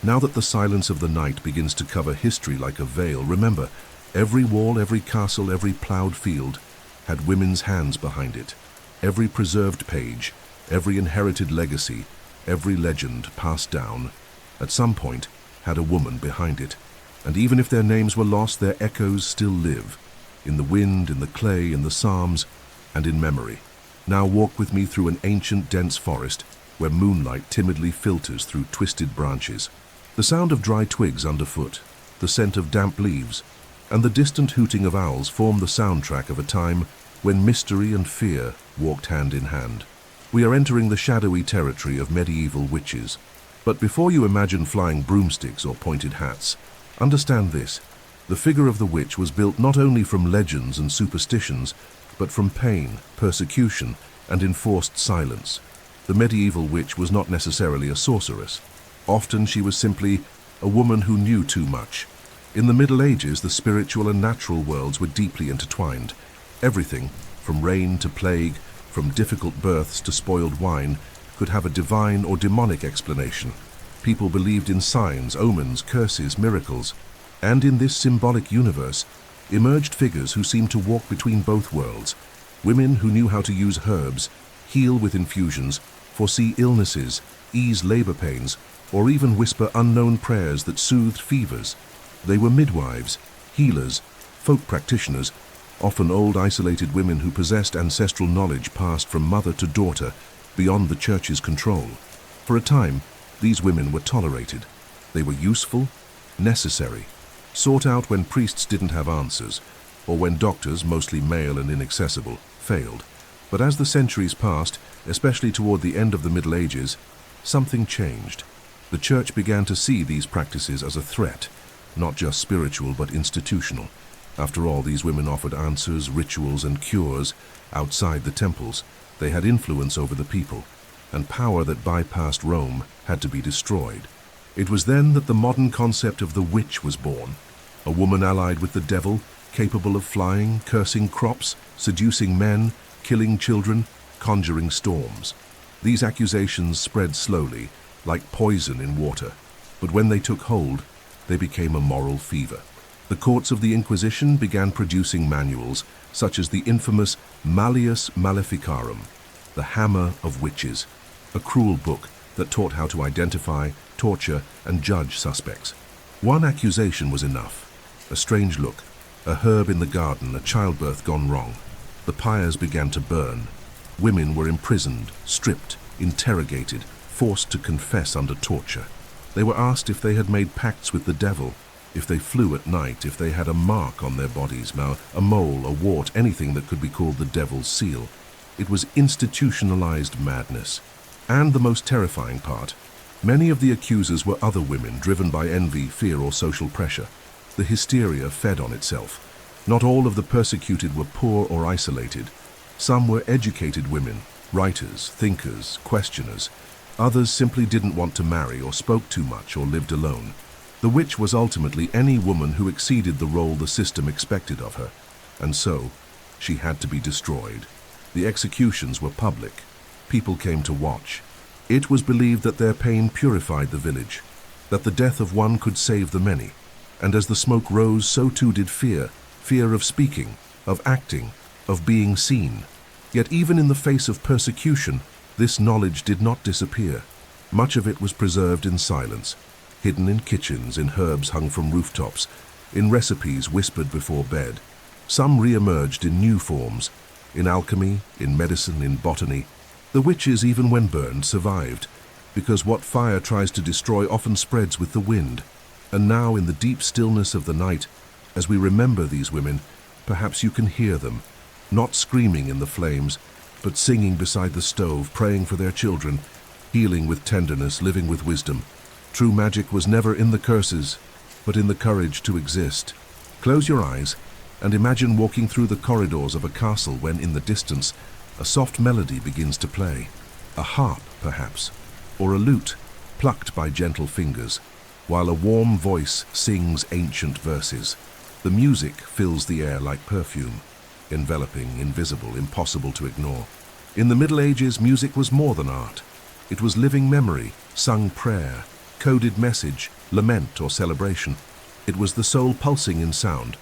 Now that the silence of the night begins to cover history like a veil, remember, every wall, every castle, every ploughed field had women's hands behind it. Every preserved page, every inherited legacy, every legend passed down, at some point, had a woman behind it. And even if their names were lost, their echoes still live, in the wind, in the clay, in the psalms, and in memory. Now walk with me through an ancient, dense forest, where moonlight timidly filters through twisted branches. The sound of dry twigs underfoot, the scent of damp leaves, and the distant hooting of owls form the soundtrack of a time when mystery and fear walked hand in hand. We are entering the shadowy territory of medieval witches. But before you imagine flying broomsticks or pointed hats, understand this: the figure of the witch was built not only from legends and superstitions, but from pain, persecution, and enforced silence. The medieval witch was not necessarily a sorceress. Often she was simply a woman who knew too much. In the Middle Ages, the spiritual and natural worlds were deeply intertwined. Everything, from rain to plague, from difficult births to spoiled wine, could have a divine or demonic explanation. People believed in signs, omens, curses, miracles. And in this symbolic universe emerged figures who seemed to walk between both worlds. Women who knew how to use herbs, heal with infusions, foresee illnesses, ease labor pains, or even whisper unknown prayers that soothed fevers. They were midwives, healers, folk practitioners, often old isolated women who possessed ancestral knowledge passed from mother to daughter, beyond the church's control. For a time, these women were tolerated. They were useful, necessary, sought out when priests didn't have answers, or when doctors, mostly male and inaccessible, failed. But as the centuries passed, especially toward the end of the Middle Ages, something changed. The church began to see these practices as a threat, not just spiritual but institutional. After all, these women offered answers, rituals, and cures outside the temples. They had influence over the people, and power that bypassed Rome had to be destroyed. It was then that the modern concept of the witch was born. A woman allied with the devil, capable of flying, cursing crops, seducing men, killing children, conjuring storms. These accusations spread slowly, like poison in water, but when they took hold, they became a moral fever. The courts of the Inquisition began producing manuals, such as the infamous Malleus Maleficarum, the Hammer of Witches, a cruel book that taught how to identify, torture, and judge suspects. One accusation was enough: a strange look, a herb in the garden, a childbirth gone wrong. The pyres began to burn. Women were imprisoned, stripped, interrogated, forced to confess under torture. They were asked if they had made pacts with the devil, if they flew at night, if they had a mark on their bodies, a mole, a wart, anything that could be called the devil's seal. It was institutionalized madness. And the most terrifying part, many of the accusers were other women driven by envy, fear, or social pressure. The hysteria fed on itself. Not all of the persecuted were poor or isolated. Some were educated women, writers, thinkers, questioners. Others simply didn't want to marry or spoke too much or lived alone. The witch was ultimately any woman who exceeded the role the system expected of her. And so, she had to be destroyed. The executions were public. People came to watch. It was believed that their pain purified the village, that the death of one could save the many. And as the smoke rose, so too did fear. Fear of speaking, of acting, of being seen. Yet even in the face of persecution, this knowledge did not disappear. Much of it was preserved in silence, hidden in kitchens, in herbs hung from rooftops, in recipes whispered before bed. Some re-emerged in new forms, in alchemy, in medicine, in botany. The witches, even when burned, survived, because what fire tries to destroy often spreads with the wind. And now, in the deep stillness of the night, as we remember these women, perhaps you can hear them, not screaming in the flames, but singing beside the stove, praying for their children, healing with tenderness, living with wisdom. True magic was never in the curses, but in the courage to exist. Close your eyes and imagine walking through the corridors of a castle when, in the distance, a soft melody begins to play. A harp, perhaps, or a lute, plucked by gentle fingers, while a warm voice sings ancient verses. The music fills the air like perfume, enveloping, invisible, impossible to ignore. In the Middle Ages, music was more than art. It was living memory, sung prayer, coded message, lament, or celebration. It was the soul pulsing in sound,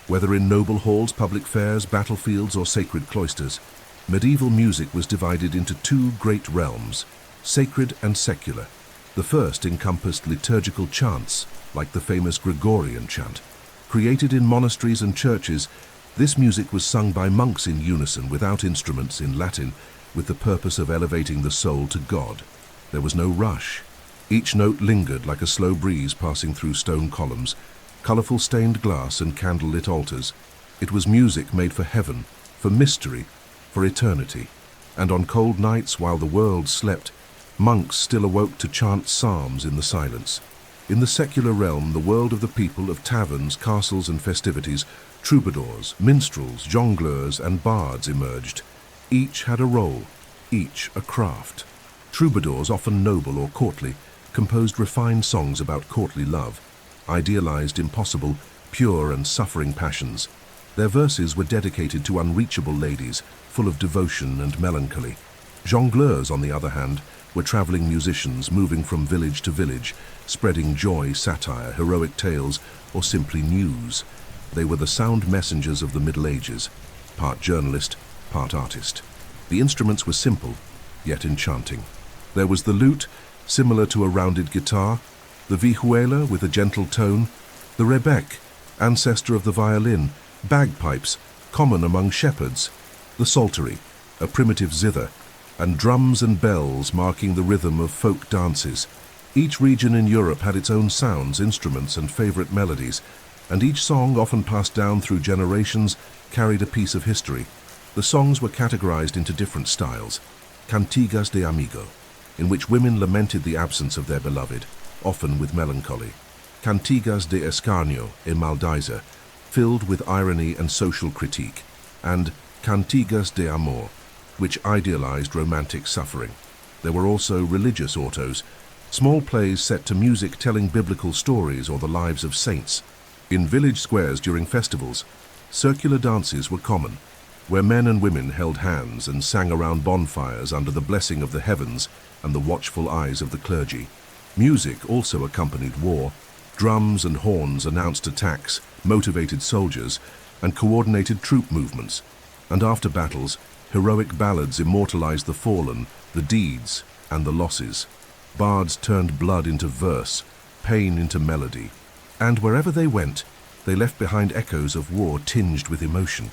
whether in noble halls, public fairs, battlefields, or sacred cloisters. Medieval music was divided into two great realms, sacred and secular. The first encompassed liturgical chants, like the famous Gregorian chant. Created in monasteries and churches, this music was sung by monks in unison, without instruments, in Latin, with the purpose of elevating the soul to God. There was no rush. Each note lingered like a slow breeze passing through stone columns, colorful stained glass and candlelit altars. It was music made for heaven, for mystery, for eternity. And on cold nights, while the world slept, monks still awoke to chant psalms in the silence. In the secular realm, the world of the people, of taverns, castles, and festivities, troubadours, minstrels, jongleurs, and bards emerged. Each had a role, each a craft. Troubadours, often noble or courtly, composed refined songs about courtly love, idealized impossible, pure and suffering passions. Their verses were dedicated to unreachable ladies, full of devotion and melancholy. Jongleurs, on the other hand, were traveling musicians moving from village to village, spreading joy, satire, heroic tales, or simply news. They were the sound messengers of the Middle Ages, part journalist, part artist. The instruments were simple, yet enchanting. There was the lute, similar to a rounded guitar, the vihuela with a gentle tone, the rebec, ancestor of the violin, bagpipes, common among shepherds, the psaltery, a primitive zither, and drums and bells marking the rhythm of folk dances. Each region in Europe had its own sounds, instruments, and favorite melodies, and each song, often passed down through generations, carried a piece of history. The songs were categorized into different styles. Cantigas de amigo, in which women lamented the absence of their beloved, often with melancholy. Cantigas de escarnio e maldisa, filled with irony and social critique, and Cantigas de amor, which idealized romantic suffering. There were also religious autos, small plays set to music telling biblical stories or the lives of saints. In village squares during festivals, circular dances were common, where men and women held hands and sang around bonfires under the blessing of the heavens and the watchful eyes of the clergy. Music also accompanied war. Drums and horns announced attacks, motivated soldiers, and coordinated troop movements. And after battles, heroic ballads immortalized the fallen, the deeds, and the losses. Bards turned blood into verse, pain into melody. And wherever they went, they left behind echoes of war tinged with emotion.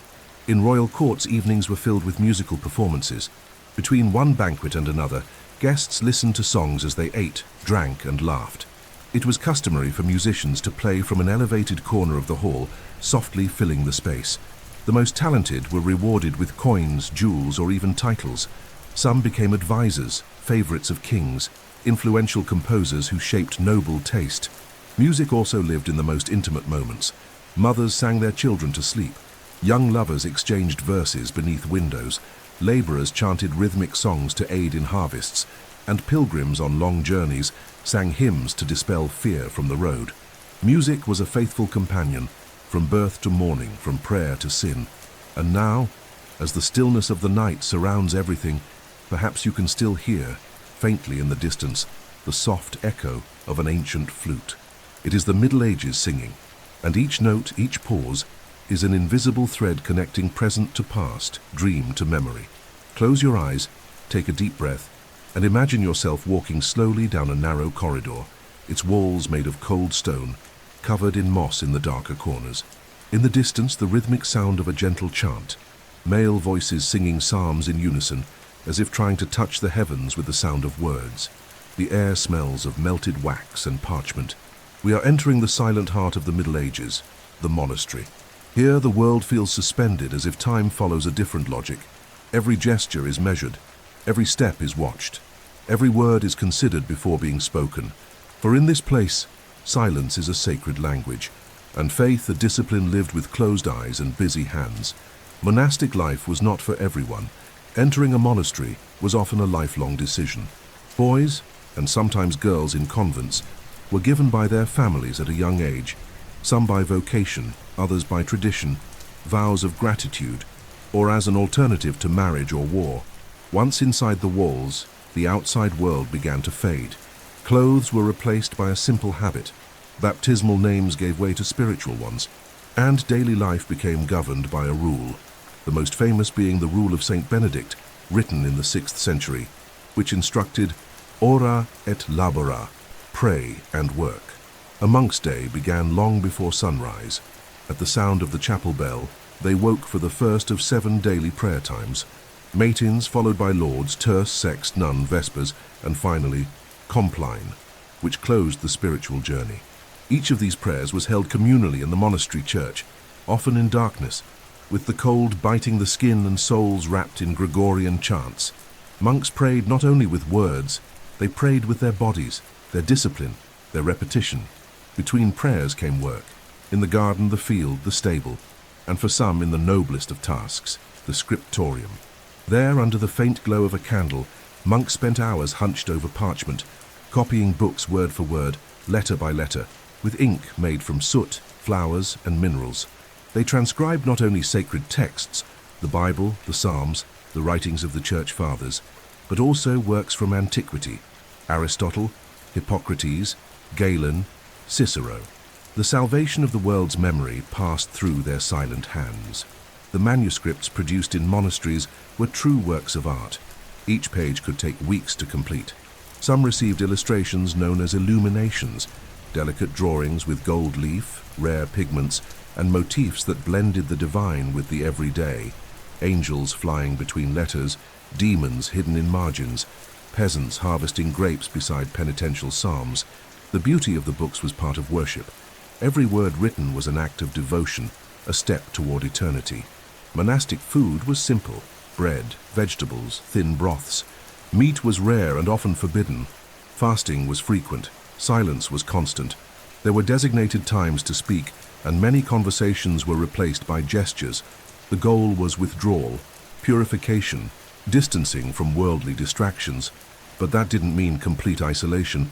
In royal courts, evenings were filled with musical performances. Between one banquet and another, guests listened to songs as they ate, drank, and laughed. It was customary for musicians to play from an elevated corner of the hall, softly filling the space. The most talented were rewarded with coins, jewels, or even titles. Some became advisors, favorites of kings, influential composers who shaped noble taste. Music also lived in the most intimate moments. Mothers sang their children to sleep. Young lovers exchanged verses beneath windows. Laborers chanted rhythmic songs to aid in harvests, and pilgrims on long journeys sang hymns to dispel fear from the road. Music was a faithful companion, from birth to mourning, from prayer to sin. And now, as the stillness of the night surrounds everything, perhaps you can still hear, faintly in the distance, the soft echo of an ancient flute. It is the Middle Ages singing, and each note, each pause, is an invisible thread connecting present to past, dream to memory. Close your eyes, take a deep breath, and imagine yourself walking slowly down a narrow corridor, its walls made of cold stone, covered in moss in the darker corners. In the distance, the rhythmic sound of a gentle chant, male voices singing psalms in unison, as if trying to touch the heavens with the sound of words. The air smells of melted wax and parchment. We are entering the silent heart of the Middle Ages, the monastery. Here the world feels suspended, as if time follows a different logic. Every gesture is measured, every step is watched, every word is considered before being spoken. For in this place, silence is a sacred language, and faith a discipline lived with closed eyes and busy hands. Monastic life was not for everyone. Entering a monastery was often a lifelong decision. Boys, and sometimes girls in convents, were given by their families at a young age, some by vocation, others by tradition, vows of gratitude, or as an alternative to marriage or war. Once inside the walls, the outside world began to fade. Clothes were replaced by a simple habit, baptismal names gave way to spiritual ones, and daily life became governed by a rule, the most famous being the Rule of Saint Benedict, written in the 6th century, which instructed ora et labora, pray and work. A monk's day began long before sunrise. At the sound of the chapel bell, they woke for the first of 7 daily prayer times. Matins followed by lauds, terce, sext, nun, vespers, and finally, compline, which closed the spiritual journey. Each of these prayers was held communally in the monastery church, often in darkness, with the cold biting the skin and souls wrapped in Gregorian chants. Monks prayed not only with words, they prayed with their bodies, their discipline, their repetition. Between prayers came work, in the garden, the field, the stable, and for some in the noblest of tasks, the scriptorium. There, under the faint glow of a candle, monks spent hours hunched over parchment, copying books word for word, letter by letter, with ink made from soot, flowers, and minerals. They transcribed not only sacred texts, the Bible, the Psalms, the writings of the Church Fathers, but also works from antiquity, Aristotle, Hippocrates, Galen, Cicero. The salvation of the world's memory passed through their silent hands. The manuscripts produced in monasteries were true works of art. Each page could take weeks to complete. Some received illustrations known as illuminations, delicate drawings with gold leaf, rare pigments, and motifs that blended the divine with the everyday. Angels flying between letters, demons hidden in margins, peasants harvesting grapes beside penitential psalms. The beauty of the books was part of worship. Every word written was an act of devotion, a step toward eternity. Monastic food was simple: bread, vegetables, thin broths. Meat was rare and often forbidden. Fasting was frequent. Silence was constant. There were designated times to speak, and many conversations were replaced by gestures. The goal was withdrawal, purification, distancing from worldly distractions. But that didn't mean complete isolation.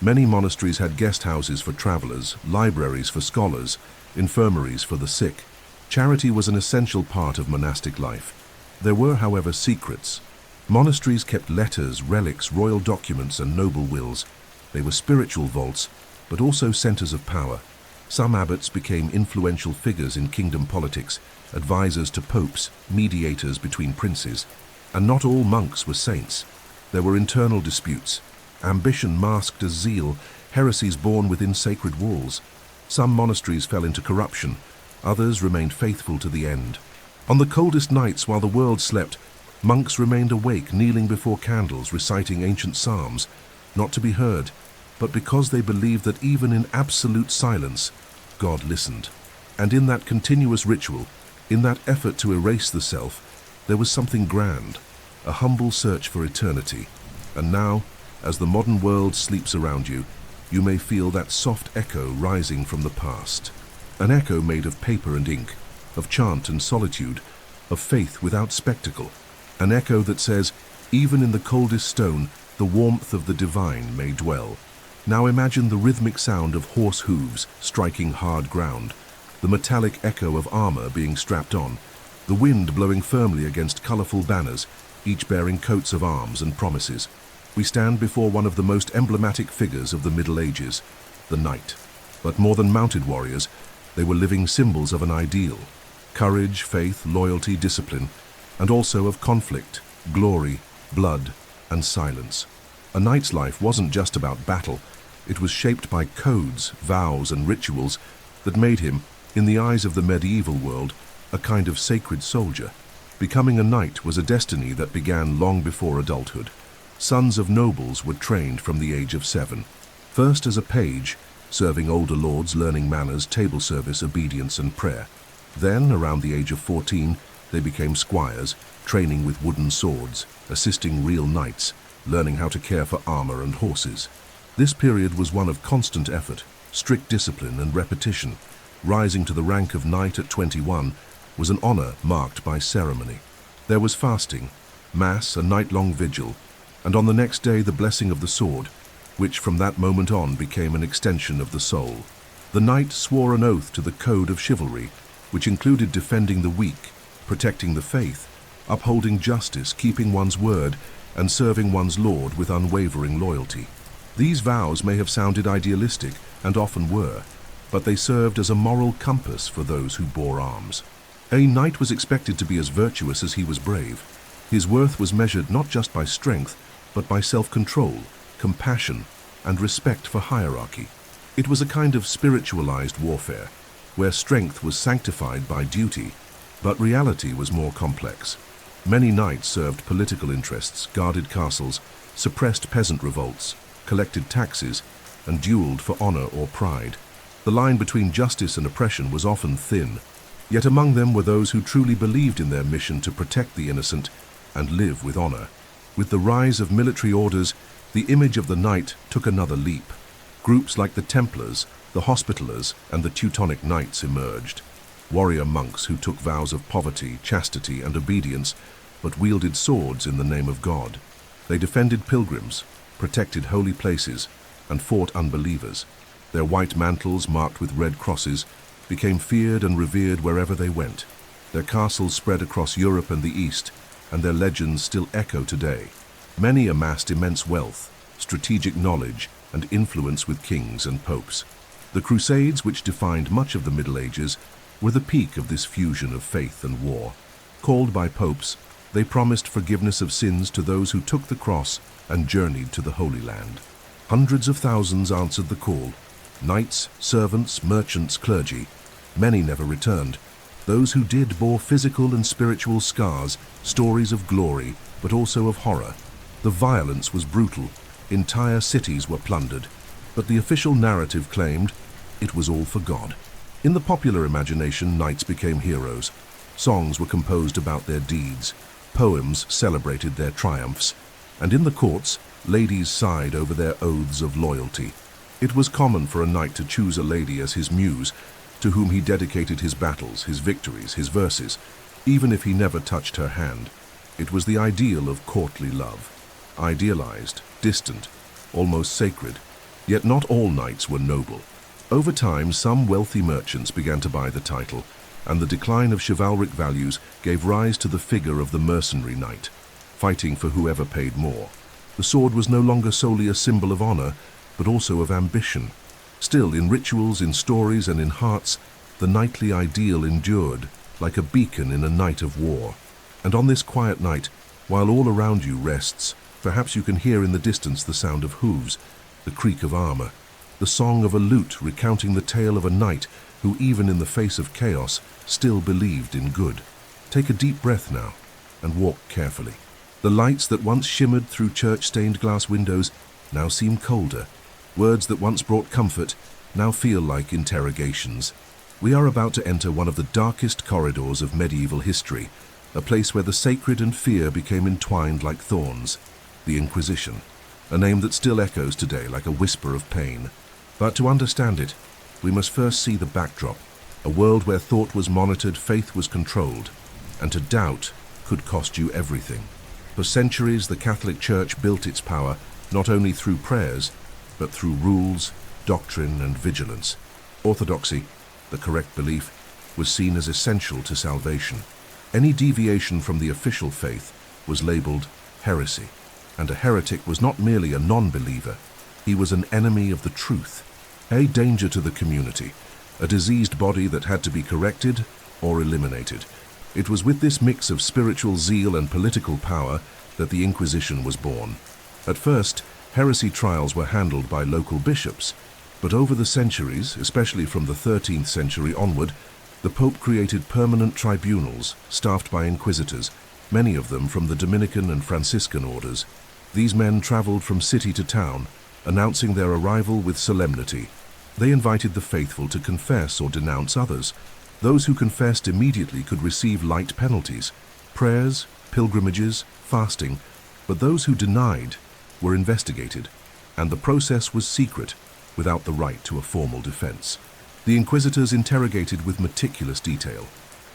Many monasteries had guest houses for travelers, libraries for scholars, infirmaries for the sick. Charity was an essential part of monastic life. There were, however, secrets. Monasteries kept letters, relics, royal documents, and noble wills. They were spiritual vaults, but also centers of power. Some abbots became influential figures in kingdom politics, advisors to popes, mediators between princes. And not all monks were saints. There were internal disputes, ambition masked as zeal, heresies born within sacred walls. Some monasteries fell into corruption, others remained faithful to the end. On the coldest nights while the world slept, monks remained awake, kneeling before candles, reciting ancient psalms, not to be heard, but because they believed that even in absolute silence, God listened. And in that continuous ritual, in that effort to erase the self, there was something grand, a humble search for eternity. And now, as the modern world sleeps around you, you may feel that soft echo rising from the past. An echo made of paper and ink, of chant and solitude, of faith without spectacle. An echo that says, even in the coldest stone, the warmth of the divine may dwell. Now imagine the rhythmic sound of horse hooves striking hard ground, the metallic echo of armor being strapped on, the wind blowing firmly against colorful banners, each bearing coats of arms and promises. We stand before one of the most emblematic figures of the Middle Ages, the knight. But more than mounted warriors, they were living symbols of an ideal: courage, faith, loyalty, discipline, and also of conflict, glory, blood, and silence. A knight's life wasn't just about battle. It was shaped by codes, vows, and rituals that made him, in the eyes of the medieval world, a kind of sacred soldier. Becoming a knight was a destiny that began long before adulthood. Sons of nobles were trained from the age of 7. First as a page, serving older lords, learning manners, table service, obedience, and prayer. Then, around the age of 14, they became squires, training with wooden swords, assisting real knights, learning how to care for armor and horses. This period was one of constant effort, strict discipline, and repetition. Rising to the rank of knight at 21 was an honor marked by ceremony. There was fasting, mass, a night-long vigil, and on the next day the blessing of the sword, which from that moment on became an extension of the soul. The knight swore an oath to the code of chivalry, which included defending the weak, protecting the faith, upholding justice, keeping one's word, and serving one's lord with unwavering loyalty. These vows may have sounded idealistic, and often were, but they served as a moral compass for those who bore arms. A knight was expected to be as virtuous as he was brave. His worth was measured not just by strength, but by self-control, compassion, and respect for hierarchy. It was a kind of spiritualized warfare, where strength was sanctified by duty, but reality was more complex. Many knights served political interests, guarded castles, suppressed peasant revolts, collected taxes, and dueled for honor or pride. The line between justice and oppression was often thin, yet among them were those who truly believed in their mission to protect the innocent and live with honor. With the rise of military orders, the image of the knight took another leap. Groups like the Templars, the Hospitallers, and the Teutonic Knights emerged. Warrior monks who took vows of poverty, chastity, and obedience, but wielded swords in the name of God. They defended pilgrims, protected holy places, and fought unbelievers. Their white mantles, marked with red crosses, became feared and revered wherever they went. Their castles spread across Europe and the East, and their legends still echo today. Many amassed immense wealth, strategic knowledge, and influence with kings and popes. The Crusades, which defined much of the Middle Ages, were the peak of this fusion of faith and war. Called by popes, they promised forgiveness of sins to those who took the cross and journeyed to the Holy Land. Hundreds of thousands answered the call. Knights, servants, merchants, clergy. Many never returned. Those who did bore physical and spiritual scars, stories of glory, but also of horror. The violence was brutal. Entire cities were plundered. But the official narrative claimed it was all for God. In the popular imagination, knights became heroes. Songs were composed about their deeds. Poems celebrated their triumphs. And in the courts, ladies sighed over their oaths of loyalty. It was common for a knight to choose a lady as his muse, to whom he dedicated his battles, his victories, his verses, even if he never touched her hand. It was the ideal of courtly love. Idealized, distant, almost sacred. Yet not all knights were noble. Over time, some wealthy merchants began to buy the title, and the decline of chivalric values gave rise to the figure of the mercenary knight, fighting for whoever paid more. The sword was no longer solely a symbol of honor, but also of ambition. Still, in rituals, in stories, and in hearts, the knightly ideal endured, like a beacon in a night of war. And on this quiet night, while all around you rests, perhaps you can hear in the distance the sound of hooves, the creak of armor, the song of a lute recounting the tale of a knight who, even in the face of chaos, still believed in good. Take a deep breath now, and walk carefully. The lights that once shimmered through church-stained glass windows now seem colder, Words that once brought comfort now feel like interrogations. We are about to enter one of the darkest corridors of medieval history, a place where the sacred and fear became entwined like thorns. The Inquisition, a name that still echoes today like a whisper of pain. But to understand it, we must first see the backdrop, a world where thought was monitored, faith was controlled, and to doubt could cost you everything. For centuries, the Catholic Church built its power not only through prayers, but through rules, doctrine, and vigilance. Orthodoxy, the correct belief, was seen as essential to salvation. Any deviation from the official faith was labeled heresy, and a heretic was not merely a non-believer, he was an enemy of the truth, a danger to the community, a diseased body that had to be corrected or eliminated. It was with this mix of spiritual zeal and political power that the Inquisition was born. At first, heresy trials were handled by local bishops, but over the centuries, especially from the 13th century onward, the Pope created permanent tribunals staffed by inquisitors, many of them from the Dominican and Franciscan orders. These men traveled from city to town, announcing their arrival with solemnity. They invited the faithful to confess or denounce others. Those who confessed immediately could receive light penalties, prayers, pilgrimages, fasting, but those who denied were investigated, and the process was secret, without the right to a formal defense. The inquisitors interrogated with meticulous detail.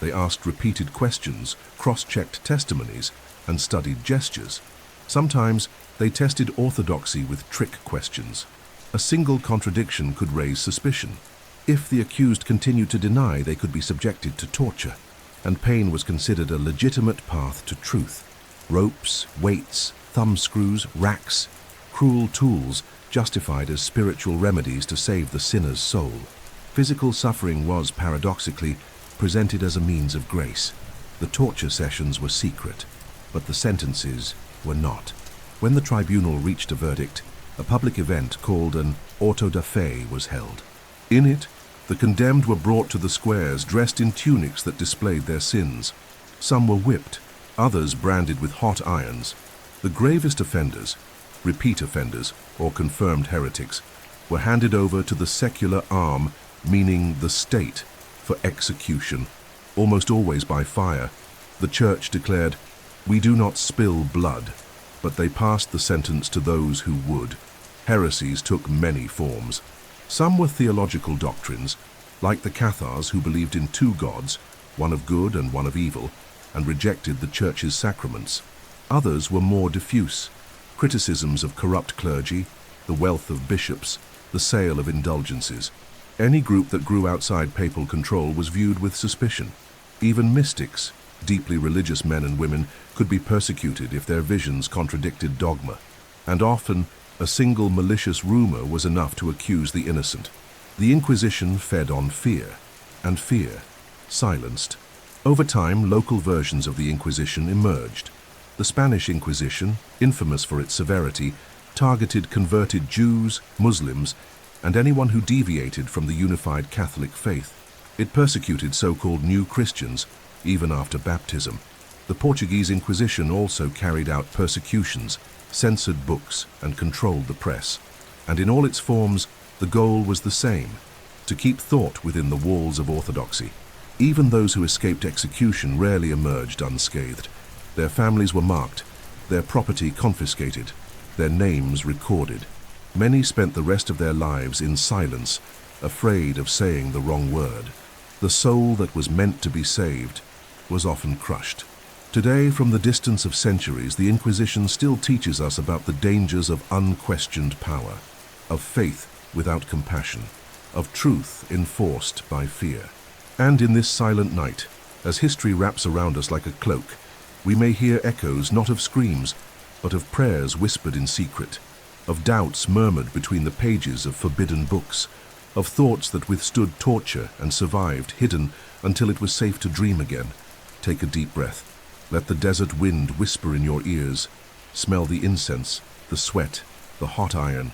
They asked repeated questions, cross-checked testimonies, and studied gestures. Sometimes they tested orthodoxy with trick questions. A single contradiction could raise suspicion. If the accused continued to deny, they could be subjected to torture, and pain was considered a legitimate path to truth. Ropes, weights, thumbscrews, racks, cruel tools justified as spiritual remedies to save the sinner's soul. Physical suffering was, paradoxically, presented as a means of grace. The torture sessions were secret, but the sentences were not. When the tribunal reached a verdict, a public event called an auto da fe was held. In it, the condemned were brought to the squares dressed in tunics that displayed their sins. Some were whipped, others branded with hot irons. The gravest offenders, repeat offenders, or confirmed heretics, were handed over to the secular arm, meaning the state, for execution, almost always by fire. The church declared, "We do not spill blood," but they passed the sentence to those who would. Heresies took many forms. Some were theological doctrines, like the Cathars, who believed in two gods, one of good and one of evil, and rejected the church's sacraments. Others were more diffuse, criticisms of corrupt clergy, the wealth of bishops, the sale of indulgences. Any group that grew outside papal control was viewed with suspicion. Even mystics, deeply religious men and women, could be persecuted if their visions contradicted dogma, and often a single malicious rumor was enough to accuse the innocent. The Inquisition fed on fear, and fear silenced. Over time, local versions of the Inquisition emerged. The Spanish Inquisition, infamous for its severity, targeted converted Jews, Muslims, and anyone who deviated from the unified Catholic faith. It persecuted so-called new Christians, even after baptism. The Portuguese Inquisition also carried out persecutions, censored books, and controlled the press. And in all its forms, the goal was the same: to keep thought within the walls of orthodoxy. Even those who escaped execution rarely emerged unscathed. Their families were marked, their property confiscated, their names recorded. Many spent the rest of their lives in silence, afraid of saying the wrong word. The soul that was meant to be saved was often crushed. Today, from the distance of centuries, the Inquisition still teaches us about the dangers of unquestioned power, of faith without compassion, of truth enforced by fear. And in this silent night, as history wraps around us like a cloak, we may hear echoes not of screams, but of prayers whispered in secret, of doubts murmured between the pages of forbidden books, of thoughts that withstood torture and survived, hidden until it was safe to dream again. Take a deep breath. Let the desert wind whisper in your ears. Smell the incense, the sweat, the hot iron.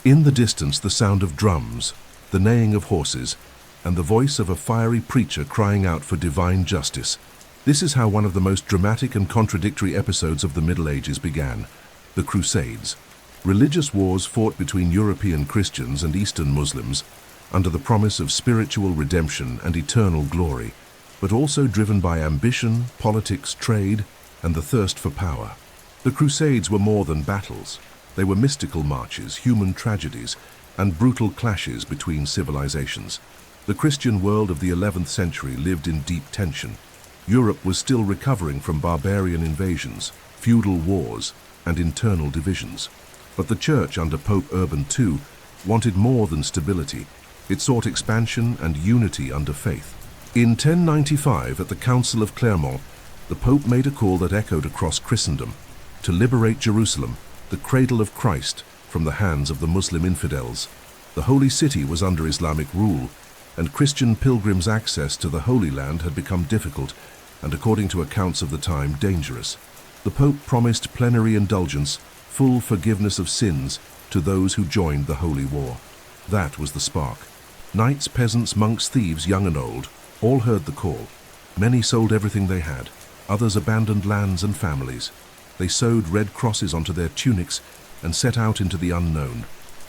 In the distance, the sound of drums, the neighing of horses, and the voice of a fiery preacher crying out for divine justice. This is how one of the most dramatic and contradictory episodes of the Middle Ages began: the Crusades. Religious wars fought between European Christians and Eastern Muslims under the promise of spiritual redemption and eternal glory, but also driven by ambition, politics, trade, and the thirst for power. The Crusades were more than battles. They were mystical marches, human tragedies, and brutal clashes between civilizations. The Christian world of the 11th century lived in deep tension. Europe was still recovering from barbarian invasions, feudal wars, and internal divisions. But the Church under Pope Urban II wanted more than stability. It sought expansion and unity under faith. In 1095, at the Council of Clermont, the Pope made a call that echoed across Christendom to liberate Jerusalem, the cradle of Christ, from the hands of the Muslim infidels. The Holy City was under Islamic rule, and Christian pilgrims' access to the Holy Land had become difficult and, according to accounts of the time, dangerous. The Pope promised plenary indulgence, full forgiveness of sins to those who joined the Holy War. That was the spark. Knights, peasants, monks, thieves, young and old, all heard the call. Many sold everything they had. Others abandoned lands and families. They sewed red crosses onto their tunics and set out into the unknown,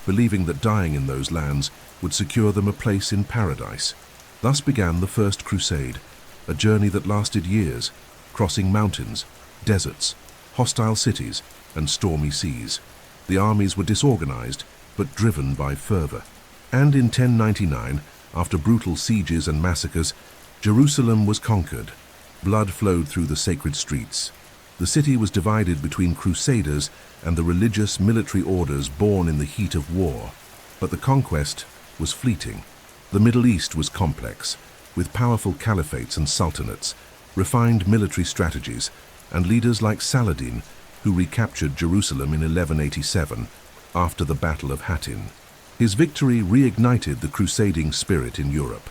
believing that dying in those lands would secure them a place in paradise. Thus began the First Crusade, a journey that lasted years, crossing mountains, deserts, hostile cities, and stormy seas. The armies were disorganized, but driven by fervor. And in 1099, after brutal sieges and massacres, Jerusalem was conquered. Blood flowed through the sacred streets. The city was divided between crusaders and the religious military orders born in the heat of war. But the conquest was fleeting. The Middle East was complex, with powerful caliphates and sultanates, refined military strategies, and leaders like Saladin, who recaptured Jerusalem in 1187 after the Battle of Hattin. His victory reignited the crusading spirit in Europe.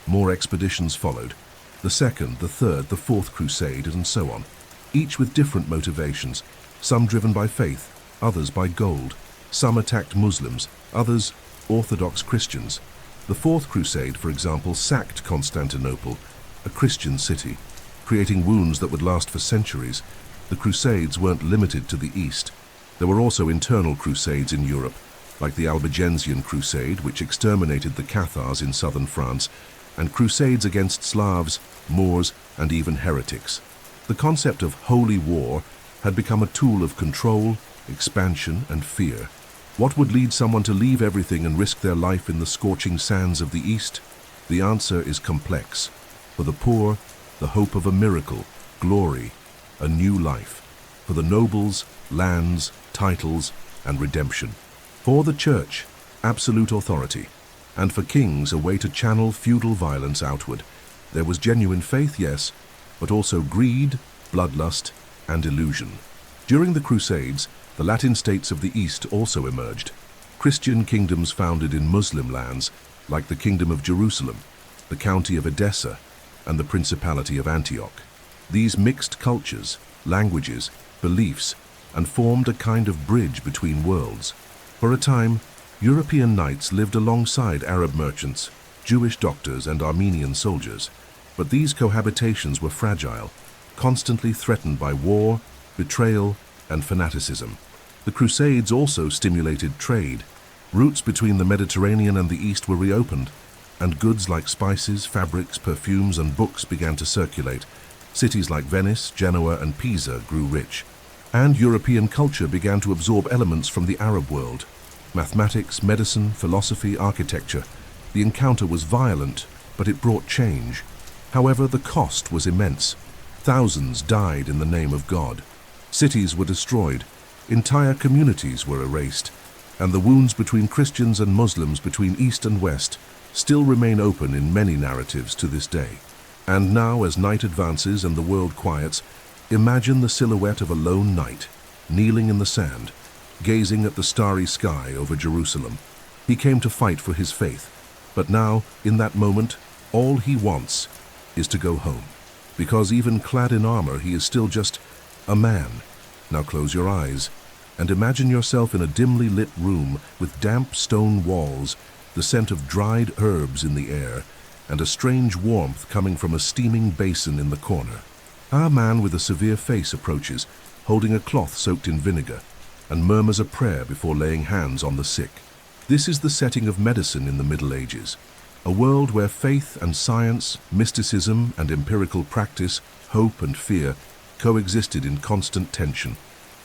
More expeditions followed, the Second, the Third, the Fourth Crusade, and so on, each with different motivations, some driven by faith, others by gold. Some attacked Muslims, others Orthodox Christians. The Fourth Crusade, for example, sacked Constantinople, a Christian city, creating wounds that would last for centuries. The Crusades weren't limited to the East. There were also internal crusades in Europe, like the Albigensian Crusade, which exterminated the Cathars in southern France, and crusades against Slavs, Moors, and even heretics. The concept of holy war had become a tool of control, expansion, and fear. What would lead someone to leave everything and risk their life in the scorching sands of the East? The answer is complex. For the poor, the hope of a miracle, glory, a new life. For the nobles, lands, titles, and redemption. For the Church, absolute authority. And for kings, a way to channel feudal violence outward. There was genuine faith, yes, but also greed, bloodlust, and illusion. During the Crusades, the Latin states of the East also emerged. Christian kingdoms founded in Muslim lands, like the Kingdom of Jerusalem, the County of Edessa, and the Principality of Antioch. These mixed cultures, languages, beliefs, and formed a kind of bridge between worlds. For a time, European knights lived alongside Arab merchants, Jewish doctors, and Armenian soldiers. But these cohabitations were fragile, constantly threatened by war, betrayal, and fanaticism. The Crusades also stimulated trade. Routes between the Mediterranean and the East were reopened, and goods like spices, fabrics, perfumes, and books began to circulate. Cities like Venice, Genoa, and Pisa grew rich. And European culture began to absorb elements from the Arab world. Mathematics, medicine, philosophy, architecture. The encounter was violent, but it brought change. However, the cost was immense. Thousands died in the name of God. Cities were destroyed. Entire communities were erased. And the wounds between Christians and Muslims, between East and West, still remain open in many narratives to this day. And now, as night advances and the world quiets, imagine the silhouette of a lone knight, kneeling in the sand, gazing at the starry sky over Jerusalem. He came to fight for his faith, but now, in that moment, all he wants is to go home. Because even clad in armor, he is still just a man. Now close your eyes and imagine yourself in a dimly lit room with damp stone walls, the scent of dried herbs in the air, and a strange warmth coming from a steaming basin in the corner. A man with a severe face approaches, holding a cloth soaked in vinegar. and murmurs a prayer before laying hands on the sick. This is the setting of medicine in the Middle Ages, a world where faith and science, mysticism and empirical practice, hope and fear coexisted in constant tension.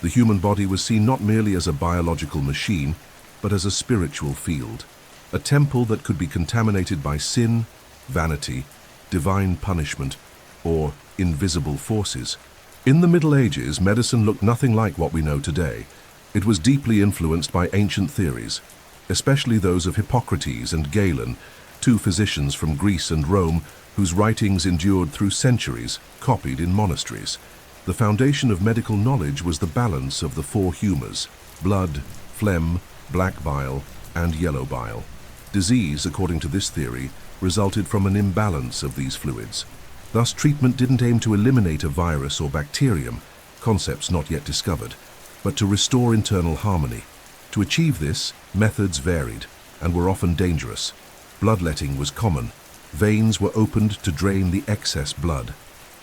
The human body was seen not merely as a biological machine, but as a spiritual field, a temple that could be contaminated by sin, vanity, divine punishment, or invisible forces. In the Middle Ages, medicine looked nothing like what we know today. It was deeply influenced by ancient theories, especially those of Hippocrates and Galen, two physicians from Greece and Rome whose writings endured through centuries, copied in monasteries. The foundation of medical knowledge was the balance of the four humours: blood, phlegm, black bile, and yellow bile. Disease, according to this theory, resulted from an imbalance of these fluids. Thus, treatment didn't aim to eliminate a virus or bacterium, concepts not yet discovered, but to restore internal harmony. To achieve this, methods varied and were often dangerous. Bloodletting was common. Veins were opened to drain the excess blood.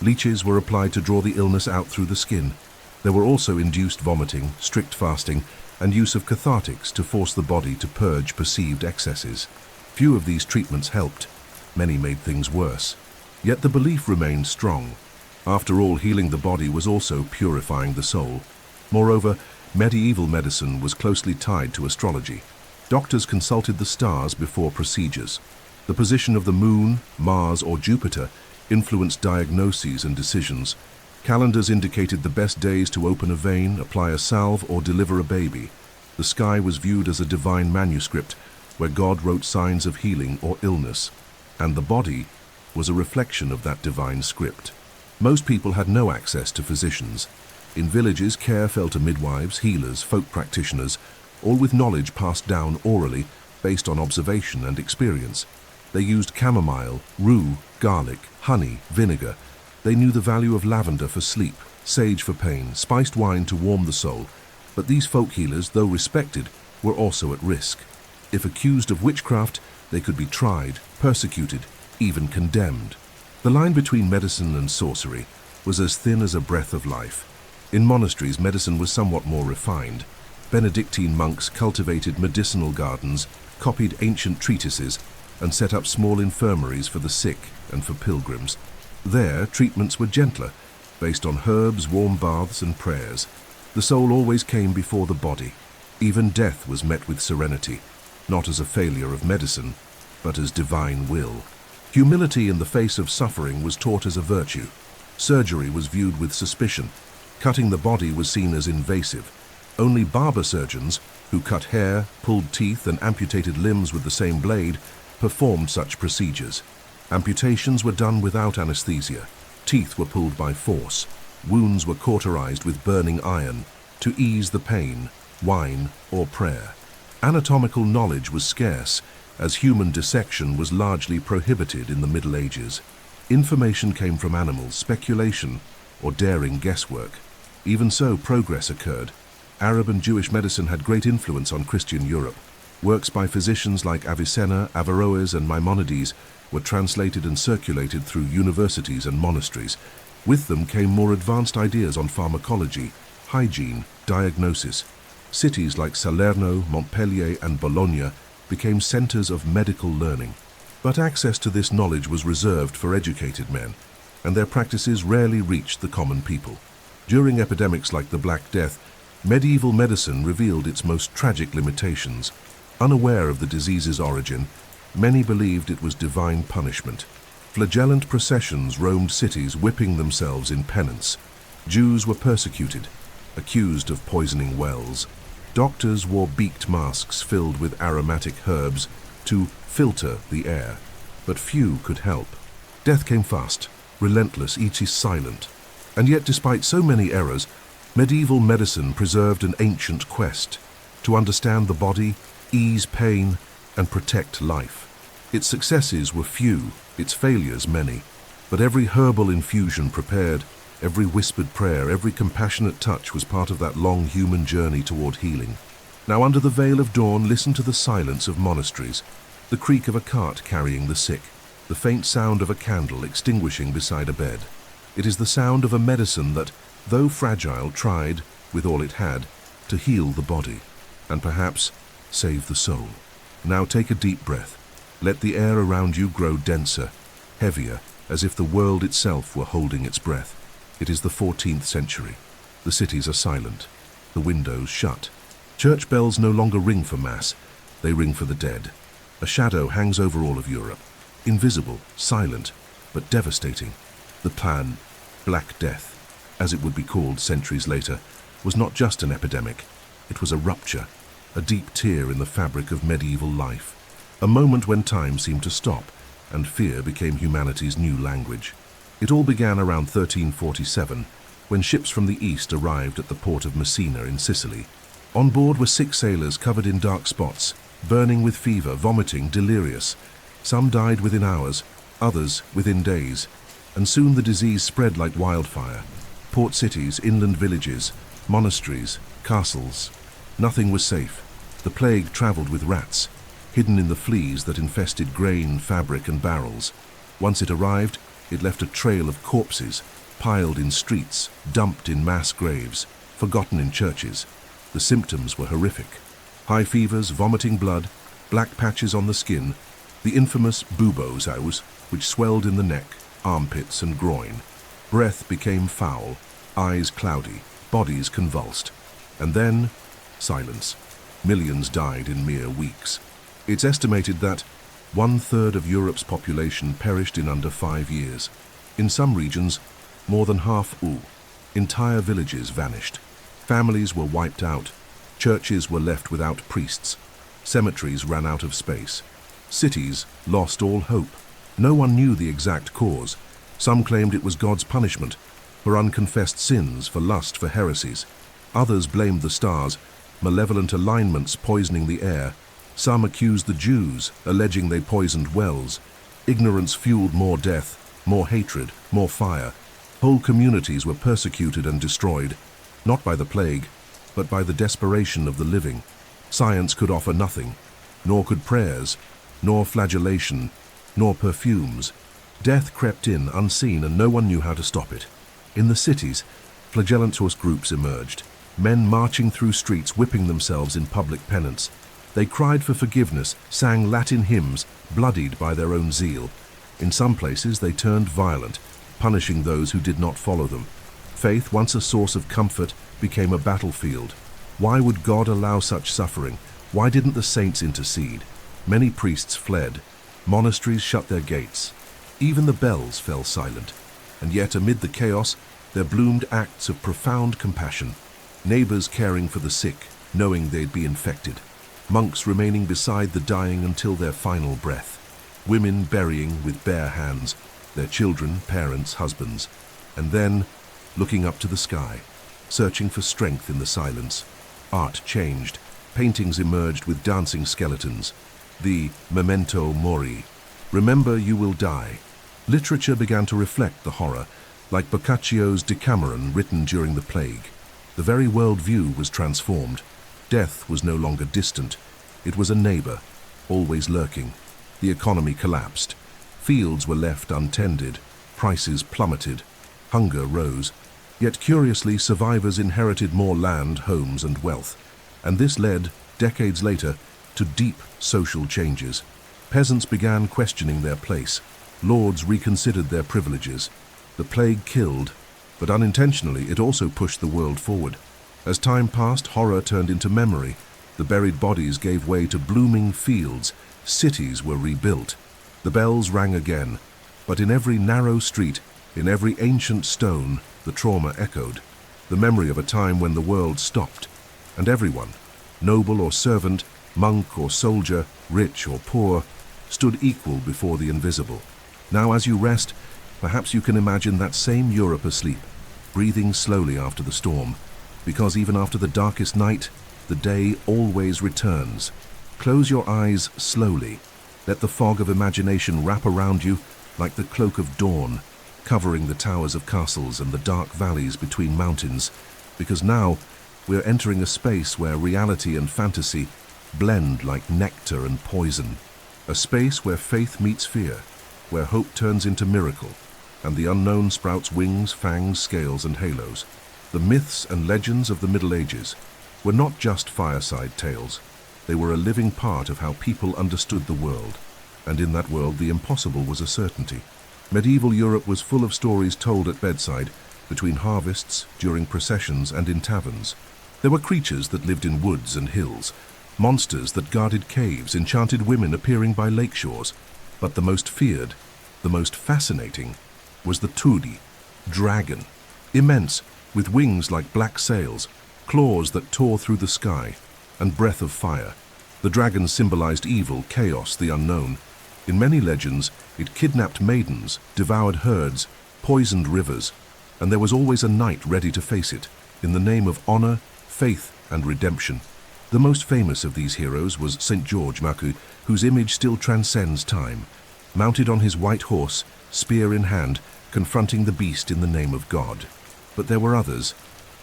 Leeches were applied to draw the illness out through the skin. There were also induced vomiting, strict fasting, and use of cathartics to force the body to purge perceived excesses. Few of these treatments helped. Many made things worse. Yet the belief remained strong. After all, healing the body was also purifying the soul. Moreover, medieval medicine was closely tied to astrology. Doctors consulted the stars before procedures. The position of the moon, Mars, or Jupiter influenced diagnoses and decisions. Calendars indicated the best days to open a vein, apply a salve, or deliver a baby. The sky was viewed as a divine manuscript where God wrote signs of healing or illness, and the body was a reflection of that divine script. Most people had no access to physicians. In villages, care fell to midwives, healers, folk practitioners, all with knowledge passed down orally based on observation and experience. They used chamomile, rue, garlic, honey, vinegar. They knew the value of lavender for sleep, sage for pain, spiced wine to warm the soul. But these folk healers, though respected, were also at risk. If accused of witchcraft, they could be tried, persecuted, even condemned. The line between medicine and sorcery was as thin as a breath of life. In monasteries, medicine was somewhat more refined. Benedictine monks cultivated medicinal gardens, copied ancient treatises, and set up small infirmaries for the sick and for pilgrims. There, treatments were gentler, based on herbs, warm baths, and prayers. The soul always came before the body. Even death was met with serenity, not as a failure of medicine, but as divine will. Humility in the face of suffering was taught as a virtue. Surgery was viewed with suspicion. Cutting the body was seen as invasive. Only barber surgeons, who cut hair, pulled teeth, and amputated limbs with the same blade, performed such procedures. Amputations were done without anesthesia. Teeth were pulled by force. Wounds were cauterized with burning iron to ease the pain, wine, or prayer. Anatomical knowledge was scarce, as human dissection was largely prohibited in the Middle Ages. Information came from animals, speculation, or daring guesswork. Even so, progress occurred. Arab and Jewish medicine had great influence on Christian Europe. Works by physicians like Avicenna, Averroes, and Maimonides were translated and circulated through universities and monasteries. With them came more advanced ideas on pharmacology, hygiene, diagnosis. Cities like Salerno, Montpellier, and Bologna became centers of medical learning. But access to this knowledge was reserved for educated men, and their practices rarely reached the common people. During epidemics like the Black Death, medieval medicine revealed its most tragic limitations. Unaware of the disease's origin, many believed it was divine punishment. Flagellant processions roamed cities, whipping themselves in penance. Jews were persecuted, accused of poisoning wells. Doctors wore beaked masks filled with aromatic herbs to filter the air, but few could help. Death came fast, relentless, each is silent. And yet, despite so many errors, medieval medicine preserved an ancient quest to understand the body, ease pain, and protect life. Its successes were few, its failures many, but every herbal infusion prepared, every whispered prayer, every compassionate touch was part of that long human journey toward healing. Now, under the veil of dawn, listen to the silence of monasteries, the creak of a cart carrying the sick, the faint sound of a candle extinguishing beside a bed. It is the sound of a medicine that, though fragile, tried, with all it had, to heal the body, and perhaps save the soul. Now take a deep breath. Let the air around you grow denser, heavier, as if the world itself were holding its breath. It is the 14th century. The cities are silent, the windows shut. Church bells no longer ring for mass, they ring for the dead. A shadow hangs over all of Europe, invisible, silent, but devastating. The plan, Black Death, as it would be called centuries later, was not just an epidemic. It was a rupture, a deep tear in the fabric of medieval life. A moment when time seemed to stop, and fear became humanity's new language. It all began around 1347, when ships from the east arrived at the port of Messina in Sicily. On board were 6 sailors covered in dark spots, burning with fever, vomiting, delirious. Some died within hours, others within days, and soon the disease spread like wildfire. Port cities, inland villages, monasteries, castles. Nothing was safe. The plague traveled with rats, hidden in the fleas that infested grain, fabric, and barrels. Once it arrived, it left a trail of corpses, piled in streets, dumped in mass graves, forgotten in churches. The symptoms were horrific. High fevers, vomiting blood, black patches on the skin, the infamous buboes, which swelled in the neck, armpits, and groin. Breath became foul, eyes cloudy, bodies convulsed. And then, silence. Millions died in mere weeks. It's estimated that 1/3 of Europe's population perished in under 5 years. In some regions, more than half. Entire villages vanished. Families were wiped out. Churches were left without priests. Cemeteries ran out of space. Cities lost all hope. No one knew the exact cause. Some claimed it was God's punishment for unconfessed sins, for lust, for heresies. Others blamed the stars, malevolent alignments poisoning the air. Some accused the Jews, alleging they poisoned wells. Ignorance fueled more death, more hatred, more fire. Whole communities were persecuted and destroyed, not by the plague, but by the desperation of the living. Science could offer nothing, nor could prayers, nor flagellation, nor perfumes. Death crept in unseen, and no one knew how to stop it. In the cities, flagellantus groups emerged, men marching through streets, whipping themselves in public penance. They cried for forgiveness, sang Latin hymns, bloodied by their own zeal. In some places they turned violent, punishing those who did not follow them. Faith, once a source of comfort, became a battlefield. Why would God allow such suffering? Why didn't the saints intercede? Many priests fled. Monasteries shut their gates. Even the bells fell silent. And yet, amid the chaos, there bloomed acts of profound compassion. Neighbors caring for the sick, knowing they'd be infected. Monks remaining beside the dying until their final breath. Women burying with bare hands their children, parents, husbands. And then, looking up to the sky, searching for strength in the silence. Art changed. Paintings emerged with dancing skeletons. The memento mori. Remember you will die. Literature began to reflect the horror, like Boccaccio's Decameron written during the plague. The very worldview was transformed. Death was no longer distant. It was a neighbor, always lurking. The economy collapsed. Fields were left untended. Prices plummeted. Hunger rose. Yet curiously, survivors inherited more land, homes, and wealth. And this led, decades later, to deep social changes. Peasants began questioning their place. Lords reconsidered their privileges. The plague killed, but unintentionally it also pushed the world forward. As time passed, horror turned into memory. The buried bodies gave way to blooming fields. Cities were rebuilt. The bells rang again, but in every narrow street, in every ancient stone, the trauma echoed. The memory of a time when the world stopped, and everyone, noble or servant, monk or soldier, rich or poor, stood equal before the invisible. Now as you rest, perhaps you can imagine that same Europe asleep, breathing slowly after the storm, because even after the darkest night, the day always returns. Close your eyes slowly. Let the fog of imagination wrap around you like the cloak of dawn, covering the towers of castles and the dark valleys between mountains, because now we're entering a space where reality and fantasy blend like nectar and poison, a space where faith meets fear, where hope turns into miracle, and the unknown sprouts wings, fangs, scales, and halos. The myths and legends of the Middle Ages, were not just fireside tales. They were a living part of how people understood the world, and in that world the impossible was a certainty. Medieval Europe was full of stories told at bedside, between harvests, during processions, and in taverns. There were creatures that lived in woods and hills, monsters that guarded caves, enchanted women appearing by lake shores. But the most feared, the most fascinating, was the Tudi, dragon. Immense, with wings like black sails, claws that tore through the sky, and breath of fire. The dragon symbolized evil, chaos, the unknown. In many legends, it kidnapped maidens, devoured herds, poisoned rivers, and there was always a knight ready to face it, in the name of honor, faith, and redemption. The most famous of these heroes was St. George Maku, whose image still transcends time, mounted on his white horse, spear in hand, confronting the beast in the name of God. But there were others,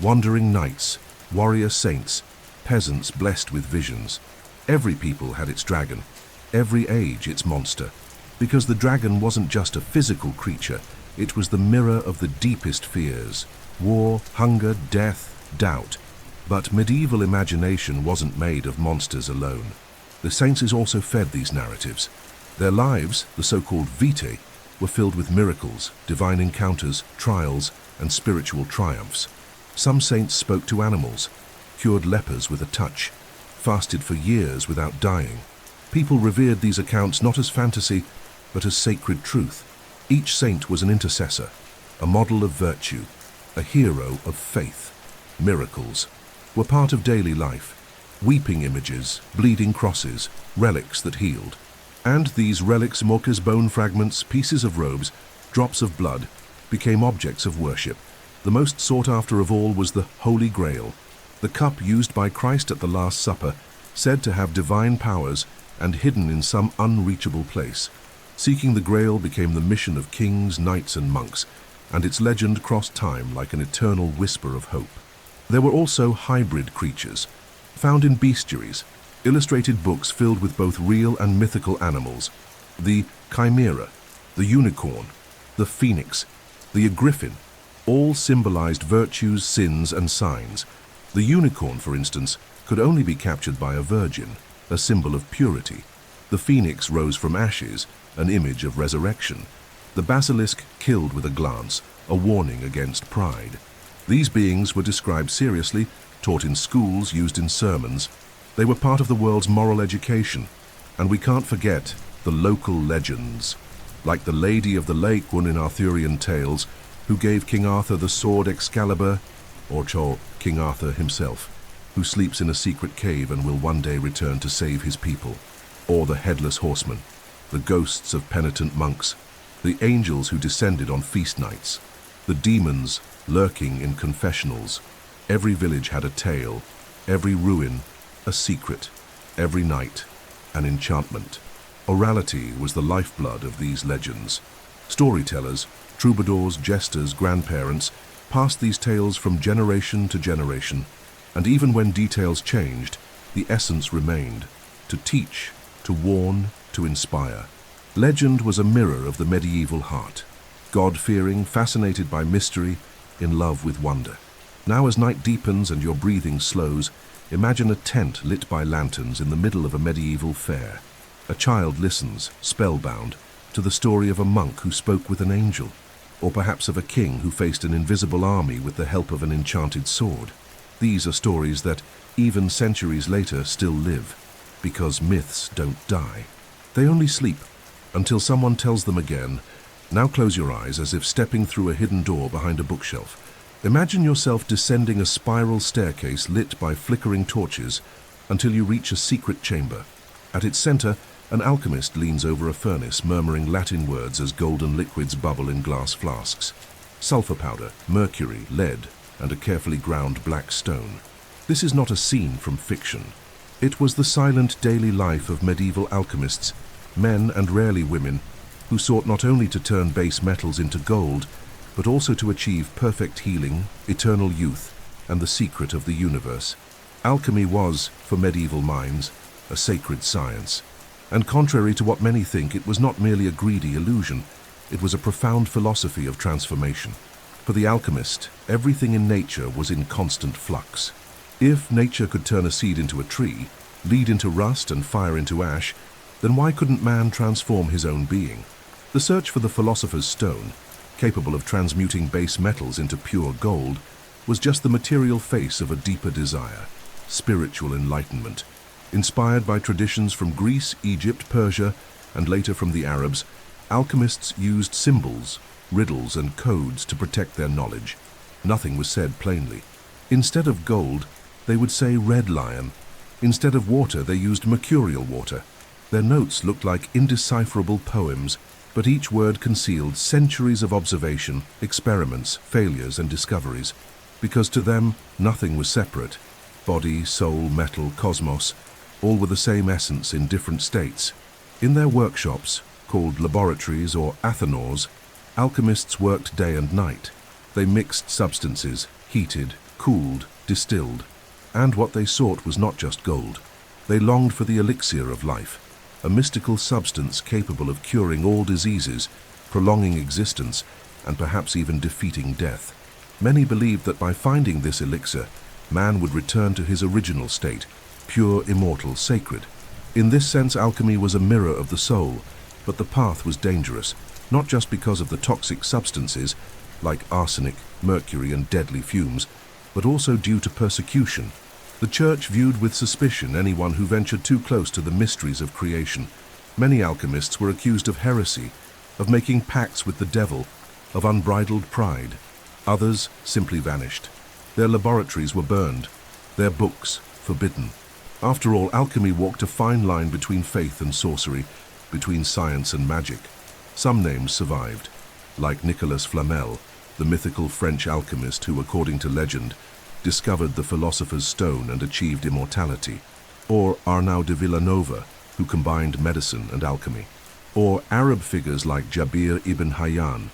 wandering knights, warrior saints, peasants blessed with visions. Every people had its dragon, every age its monster, because the dragon wasn't just a physical creature, it was the mirror of the deepest fears: war, hunger, death, doubt. But medieval imagination wasn't made of monsters alone. The saints also fed these narratives. Their lives, the so-called vitae, were filled with miracles, divine encounters, trials, and spiritual triumphs. Some saints spoke to animals, cured lepers with a touch, fasted for years without dying. People revered these accounts not as fantasy, but as sacred truth. Each saint was an intercessor, a model of virtue, a hero of faith. Miracles were part of daily life, weeping images, bleeding crosses, relics that healed. And these relics, mochas, bone fragments, pieces of robes, drops of blood, became objects of worship. The most sought after of all was the Holy Grail, the cup used by Christ at the Last Supper, said to have divine powers and hidden in some unreachable place. Seeking the Grail became the mission of kings, knights, and monks, and its legend crossed time like an eternal whisper of hope. There were also hybrid creatures, found in bestiaries, illustrated books filled with both real and mythical animals. The chimera, the unicorn, the phoenix, the griffin, all symbolized virtues, sins, and signs. The unicorn, for instance, could only be captured by a virgin, a symbol of purity. The phoenix rose from ashes, an image of resurrection. The basilisk killed with a glance, a warning against pride. These beings were described seriously, taught in schools, used in sermons. They were part of the world's moral education. And we can't forget the local legends, like the Lady of the Lake, one in Arthurian tales, who gave King Arthur the sword Excalibur, or King Arthur himself, who sleeps in a secret cave and will one day return to save his people. Or the Headless Horseman, the ghosts of penitent monks, the angels who descended on feast nights, the demons lurking in confessionals. Every village had a tale, every ruin a secret, every night an enchantment. Orality was the lifeblood of these legends. Storytellers, troubadours, jesters, grandparents passed these tales from generation to generation, and even when details changed, the essence remained: to teach, to warn, to inspire. Legend was a mirror of the medieval heart, God-fearing, fascinated by mystery, in love with wonder. Now as night deepens and your breathing slows, imagine a tent lit by lanterns in the middle of a medieval fair. A child listens, spellbound, to the story of a monk who spoke with an angel, or perhaps of a king who faced an invisible army with the help of an enchanted sword. These are stories that, even centuries later, still live, because myths don't die. They only sleep, until someone tells them again. Now close your eyes as if stepping through a hidden door behind a bookshelf. Imagine yourself descending a spiral staircase lit by flickering torches until you reach a secret chamber. At its center, an alchemist leans over a furnace, murmuring Latin words as golden liquids bubble in glass flasks. Sulfur powder, mercury, lead, and a carefully ground black stone. This is not a scene from fiction. It was the silent daily life of medieval alchemists, men and rarely women, who sought not only to turn base metals into gold, but also to achieve perfect healing, eternal youth, and the secret of the universe. Alchemy was, for medieval minds, a sacred science. And contrary to what many think, it was not merely a greedy illusion. It was a profound philosophy of transformation. For the alchemist, everything in nature was in constant flux. If nature could turn a seed into a tree, lead into rust and fire into ash, then why couldn't man transform his own being? The search for the philosopher's stone, capable of transmuting base metals into pure gold, was just the material face of a deeper desire, spiritual enlightenment. Inspired by traditions from Greece, Egypt, Persia, and later from the Arabs, alchemists used symbols, riddles, and codes to protect their knowledge. Nothing was said plainly. Instead of gold, they would say red lion. Instead of water, they used mercurial water. Their notes looked like indecipherable poems, but each word concealed centuries of observation, experiments, failures, and discoveries. Because to them, nothing was separate. Body, soul, metal, cosmos, all were the same essence in different states. In their workshops, called laboratories or athanors, alchemists worked day and night. They mixed substances, heated, cooled, distilled. And what they sought was not just gold. They longed for the elixir of life, a mystical substance capable of curing all diseases, prolonging existence, and perhaps even defeating death. Many believed that by finding this elixir, man would return to his original state, pure, immortal, sacred. In this sense, alchemy was a mirror of the soul, but the path was dangerous, not just because of the toxic substances, like arsenic, mercury, and deadly fumes, but also due to persecution. The church viewed with suspicion anyone who ventured too close to the mysteries of creation. Many alchemists were accused of heresy, of making pacts with the devil, of unbridled pride. Others simply vanished. Their laboratories were burned, their books forbidden. After all, alchemy walked a fine line between faith and sorcery, between science and magic. Some names survived, like Nicolas Flamel, the mythical French alchemist who, according to legend, discovered the philosopher's stone and achieved immortality, or Arnaud de Villanova, who combined medicine and alchemy, or Arab figures like Jabir ibn Hayyan,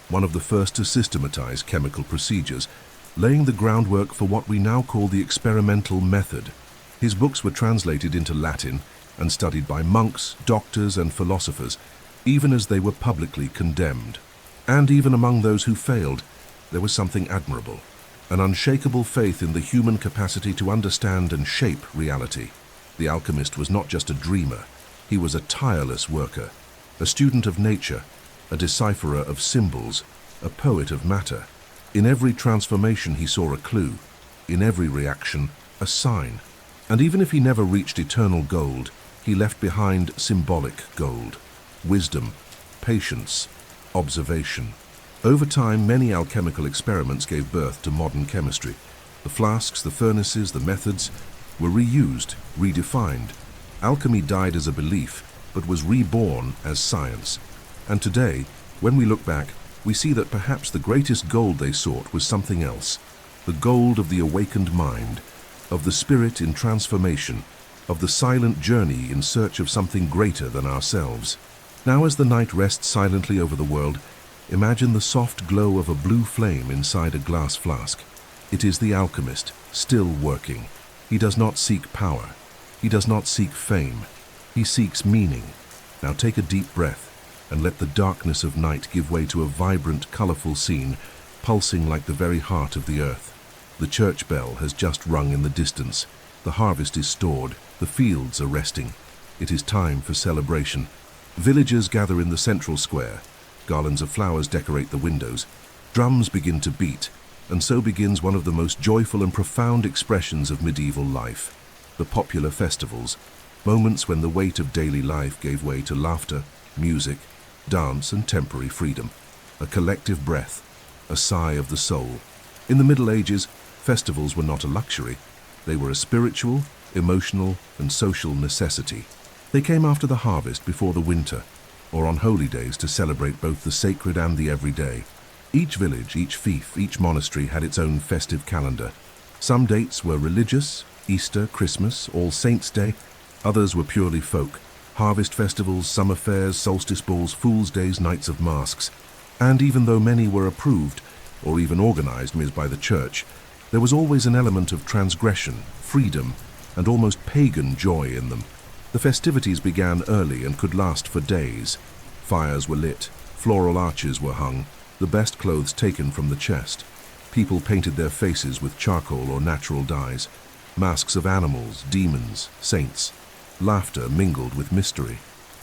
one of the first to systematize chemical procedures, laying the groundwork for what we now call the experimental method. His books were translated into Latin and studied by monks, doctors, and philosophers, even as they were publicly condemned. And even among those who failed, there was something admirable, an unshakable faith in the human capacity to understand and shape reality. The alchemist was not just a dreamer, he was a tireless worker, a student of nature, a decipherer of symbols, a poet of matter. In every transformation he saw a clue, in every reaction, a sign. And even if he never reached eternal gold, he left behind symbolic gold, wisdom, patience, observation. Over time, many alchemical experiments gave birth to modern chemistry. The flasks, the furnaces, the methods were reused, redefined. Alchemy died as a belief, but was reborn as science. And today, when we look back, we see that perhaps the greatest gold they sought was something else. The gold of the awakened mind, of the spirit in transformation, of the silent journey in search of something greater than ourselves. Now, as the night rests silently over the world, imagine the soft glow of a blue flame inside a glass flask. It is the alchemist, still working. He does not seek power. He does not seek fame. He seeks meaning. Now take a deep breath and let the darkness of night give way to a vibrant, colorful scene, pulsing like the very heart of the earth. The church bell has just rung in the distance. The harvest is stored. The fields are resting. It is time for celebration. Villagers gather in the central square. Garlands of flowers decorate the windows. Drums begin to beat, and so begins one of the most joyful and profound expressions of medieval life. The popular festivals, moments when the weight of daily life gave way to laughter, music, dance, and temporary freedom. A collective breath, a sigh of the soul. In the Middle Ages, festivals were not a luxury. They were a spiritual, emotional, and social necessity. They came after the harvest, before the winter, or on holy days to celebrate both the sacred and the everyday. Each village, each fief, each monastery had its own festive calendar. Some dates were religious, Easter, Christmas, All Saints' Day. Others were purely folk, harvest festivals, summer fairs, solstice balls, fool's days, nights of masks. And even though many were approved, or even organized by the church, there was always an element of transgression, freedom, and almost pagan joy in them. The festivities began early and could last for days. Fires were lit, floral arches were hung, the best clothes taken from the chest. People painted their faces with charcoal or natural dyes. masks of animals, demons, saints. Laughter mingled with mystery.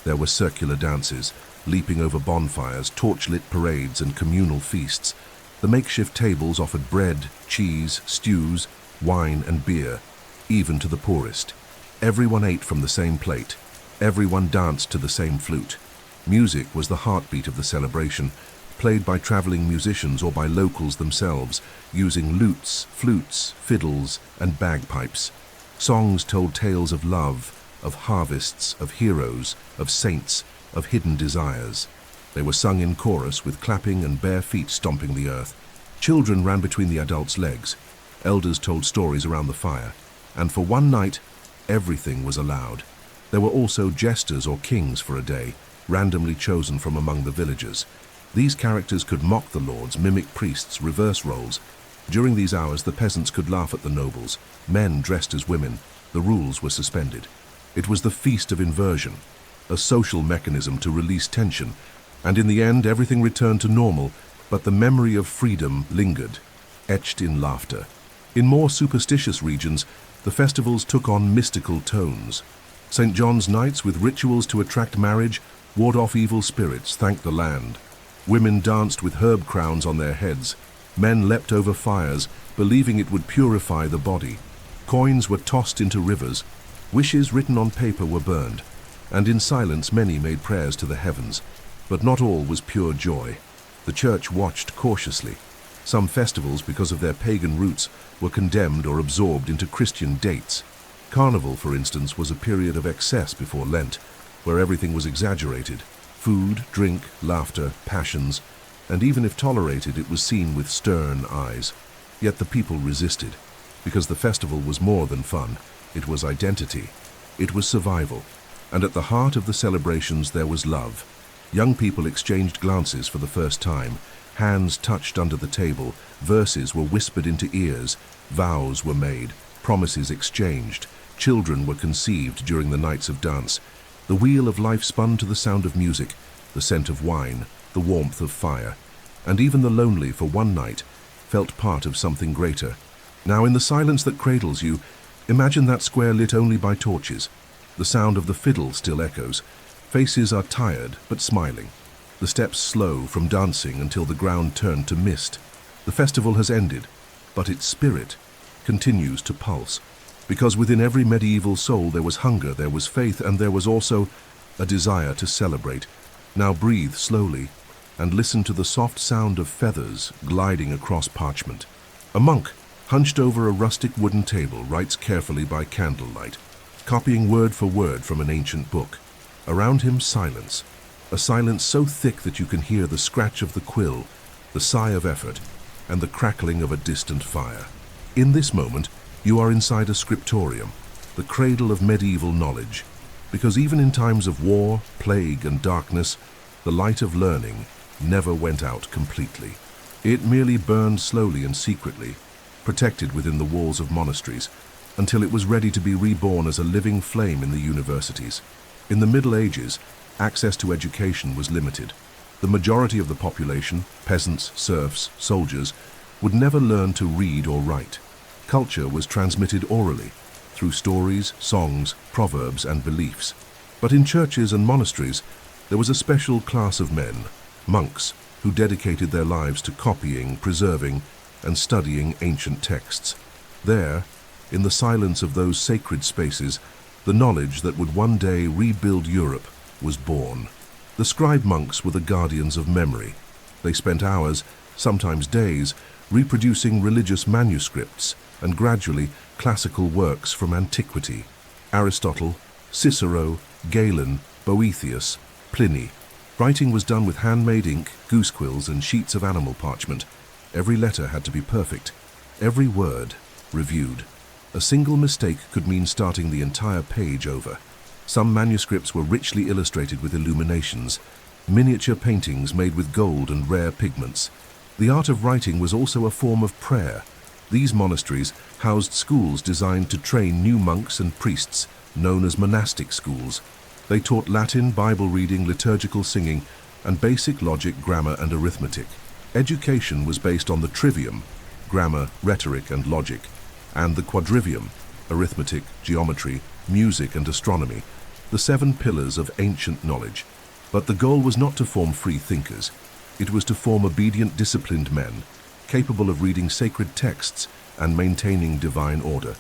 There were circular dances, leaping over bonfires, torchlit parades, and communal feasts. The makeshift tables offered bread, cheese, stews, wine, and beer, even to the poorest. Everyone ate from the same plate. Everyone danced to the same flute. Music was the heartbeat of the celebration, played by traveling musicians or by locals themselves, using lutes, flutes, fiddles, and bagpipes. Songs told tales of love, of harvests, of heroes, of saints, of hidden desires. They were sung in chorus with clapping and bare feet stomping the earth. Children ran between the adults' legs. Elders told stories around the fire. And for one night, everything was allowed. There were also jesters or kings for a day, randomly chosen from among the villagers. These characters could mock the lords, mimic priests, reverse roles. During these hours, the peasants could laugh at the nobles. Men dressed as women. The rules were suspended. It was the feast of inversion, a social mechanism to release tension, and in the end everything returned to normal, but the memory of freedom lingered, etched in laughter. In more superstitious regions, the festivals took on mystical tones. St. John's nights, with rituals to attract marriage, ward off evil spirits, thanked the land. Women danced with herb crowns on their heads. Men leapt over fires, believing it would purify the body. Coins were tossed into rivers. Wishes written on paper were burned, and in silence many made prayers to the heavens. But not all was pure joy. The church watched cautiously. Some festivals, because of their pagan roots, were condemned or absorbed into Christian dates. Carnival, for instance, was a period of excess before Lent, where everything was exaggerated. Food, drink, laughter, passions, and even if tolerated, it was seen with stern eyes. Yet the people resisted, because the festival was more than fun. It was identity. It was survival. And at the heart of the celebrations there was love. Young people exchanged glances for the first time. Hands touched under the table. Verses were whispered into ears. Vows were made. Promises exchanged. Children were conceived during the nights of dance. The wheel of life spun to the sound of music, the scent of wine, the warmth of fire. And even the lonely, for one night, felt part of something greater. Now, in the silence that cradles you, imagine that square lit only by torches. The sound of the fiddle still echoes. Faces are tired, but smiling. The steps slow from dancing until the ground turned to mist. The festival has ended, but its spirit continues to pulse. Because within every medieval soul there was hunger, there was faith, and there was also a desire to celebrate. Now breathe slowly and listen to the soft sound of feathers gliding across parchment. A monk, hunched over a rustic wooden table, writes carefully by candlelight, copying word for word from an ancient book. Around him, silence. A silence so thick that you can hear the scratch of the quill, the sigh of effort, and the crackling of a distant fire. In this moment, you are inside a scriptorium, the cradle of medieval knowledge, because even in times of war, plague, and darkness, the light of learning never went out completely. It merely burned slowly and secretly, protected within the walls of monasteries, until it was ready to be reborn as a living flame in the universities. In the Middle Ages, access to education was limited. The majority of the population, peasants, serfs, soldiers, would never learn to read or write. Culture was transmitted orally, through stories, songs, proverbs, and beliefs. But in churches and monasteries, there was a special class of men, monks, who dedicated their lives to copying, preserving, and studying ancient texts. There, in the silence of those sacred spaces, the knowledge that would one day rebuild Europe was born. The scribe monks were the guardians of memory. They spent hours, sometimes days, reproducing religious manuscripts and gradually classical works from antiquity. Aristotle, Cicero, Galen, Boethius, Pliny. Writing was done with handmade ink, goose quills, and sheets of animal parchment. Every letter had to be perfect, every word reviewed. A single mistake could mean starting the entire page over. Some manuscripts were richly illustrated with illuminations, miniature paintings made with gold and rare pigments. The art of writing was also a form of prayer. These monasteries housed schools designed to train new monks and priests, known as monastic schools. They taught Latin, Bible reading, liturgical singing, and basic logic, grammar, and arithmetic. Education was based on the trivium, grammar, rhetoric, and logic, and the quadrivium, arithmetic, geometry, music and astronomy, the 7 pillars of ancient knowledge. But the goal was not to form free thinkers. It was to form obedient, disciplined men, capable of reading sacred texts and maintaining divine order.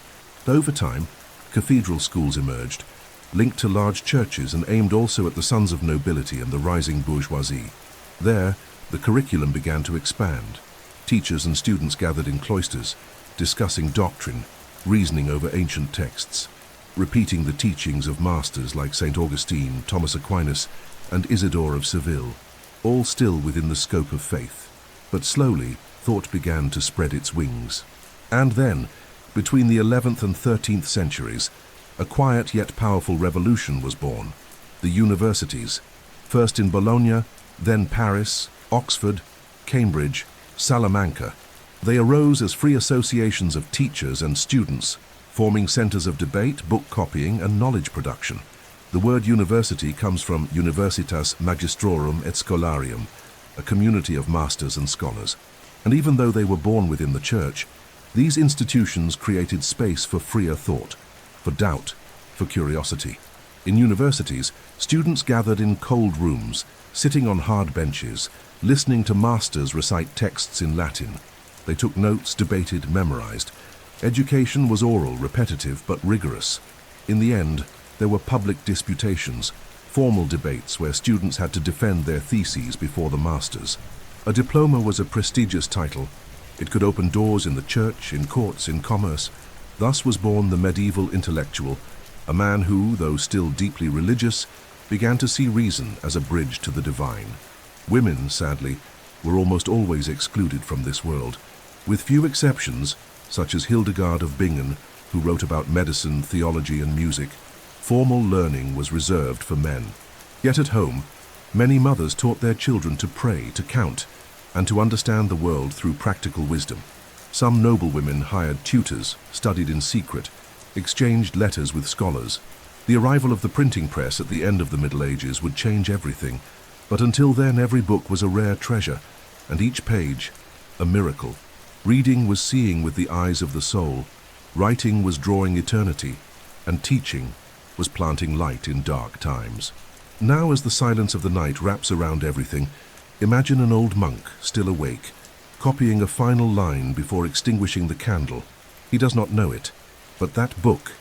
Over time, cathedral schools emerged, linked to large churches and aimed also at the sons of nobility and the rising bourgeoisie. There, the curriculum began to expand. Teachers and students gathered in cloisters, discussing doctrine, reasoning over ancient texts, repeating the teachings of masters like St. Augustine, Thomas Aquinas, and Isidore of Seville, all still within the scope of faith. But slowly, thought began to spread its wings. And then, between the 11th and 13th centuries, a quiet yet powerful revolution was born. The universities, first in Bologna, then Paris, Oxford, Cambridge, Salamanca. They arose as free associations of teachers and students, forming centers of debate, book copying, and knowledge production. The word university comes from Universitas Magistrorum et Scholarium, a community of masters and scholars. And even though they were born within the church, these institutions created space for freer thought, for doubt, for curiosity. In universities, students gathered in cold rooms, sitting on hard benches, listening to masters recite texts in Latin. They took notes, debated, memorized. Education was oral, repetitive, but rigorous. In the end, there were public disputations, formal debates where students had to defend their theses before the masters. A diploma was a prestigious title. It could open doors in the church, in courts, in commerce. Thus was born the medieval intellectual, a man who, though still deeply religious, began to see reason as a bridge to the divine. Women, sadly, were almost always excluded from this world, with few exceptions, such as Hildegard of Bingen, who wrote about medicine, theology, and music. Formal learning was reserved for men. Yet at home, many mothers taught their children to pray, to count, and to understand the world through practical wisdom. Some noblewomen hired tutors, studied in secret, exchanged letters with scholars. The arrival of the printing press at the end of the Middle Ages would change everything, but until then every book was a rare treasure, and each page a miracle. Reading was seeing with the eyes of the soul, writing was drawing eternity, and teaching was planting light in dark times. Now, as the silence of the night wraps around everything, imagine an old monk still awake, copying a final line before extinguishing the candle. He does not know it, but that book,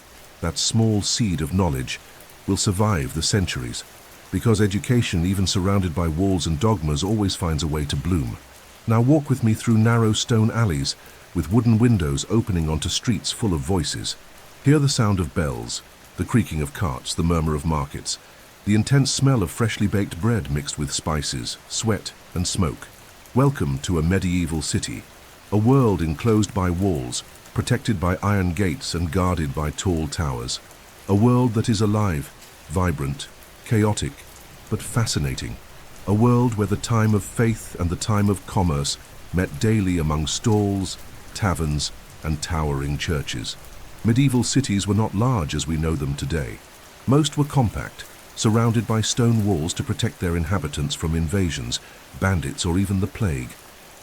that small seed of knowledge, will survive the centuries, because education, even surrounded by walls and dogmas, always finds a way to bloom. Now walk with me through narrow stone alleys, with wooden windows opening onto streets full of voices. Hear the sound of bells, the creaking of carts, the murmur of markets, the intense smell of freshly baked bread mixed with spices, sweat, and smoke. Welcome to a medieval city, a world enclosed by walls, protected by iron gates and guarded by tall towers. A world that is alive, vibrant, chaotic, but fascinating. A world where the time of faith and the time of commerce met daily among stalls, taverns, and towering churches. Medieval cities were not large as we know them today. Most were compact, surrounded by stone walls to protect their inhabitants from invasions, bandits, or even the plague.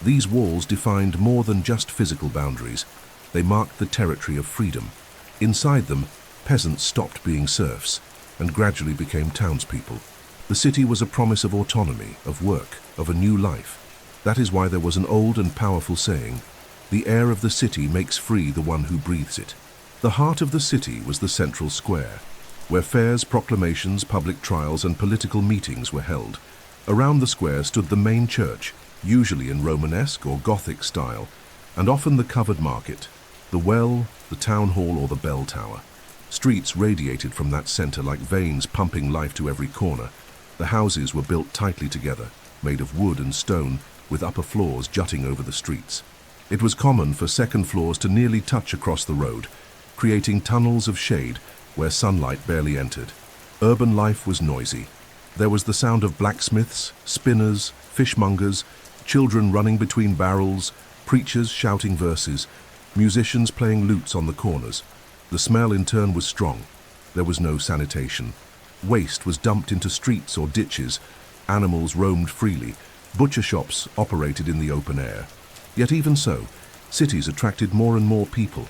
These walls defined more than just physical boundaries. They marked the territory of freedom. Inside them, peasants stopped being serfs and gradually became townspeople. The city was a promise of autonomy, of work, of a new life. That is why there was an old and powerful saying, "The air of the city makes free the one who breathes it." The heart of the city was the central square, where fairs, proclamations, public trials, and political meetings were held. Around the square stood the main church, usually in Romanesque or Gothic style, and often the covered market, the well, the town hall, or the bell tower. Streets radiated from that center like veins pumping life to every corner. The houses were built tightly together, made of wood and stone, with upper floors jutting over the streets. It was common for second floors to nearly touch across the road, creating tunnels of shade where sunlight barely entered. Urban life was noisy. There was the sound of blacksmiths, spinners, fishmongers, children running between barrels, preachers shouting verses, musicians playing lutes on the corners. The smell in turn was strong. There was no sanitation. Waste was dumped into streets or ditches. Animals roamed freely. Butcher shops operated in the open air. Yet even so, cities attracted more and more people.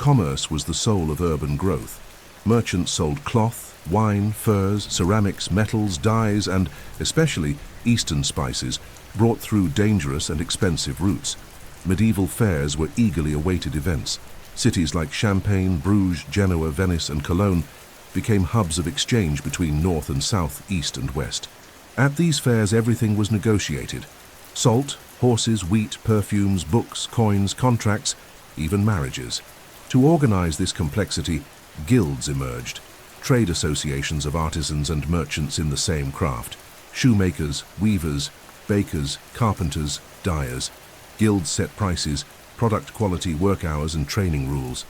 Commerce was the soul of urban growth. Merchants sold cloth, wine, furs, ceramics, metals, dyes, and, especially, Eastern spices, brought through dangerous and expensive routes. Medieval fairs were eagerly awaited events. Cities like Champagne, Bruges, Genoa, Venice, and Cologne became hubs of exchange between north and south, east and west. At these fairs, everything was negotiated. Salt, horses, wheat, perfumes, books, coins, contracts, even marriages. To organize this complexity, guilds emerged, trade associations of artisans and merchants in the same craft. Shoemakers, weavers, bakers, carpenters, dyers. Guilds set prices, product quality, work hours, and training rules.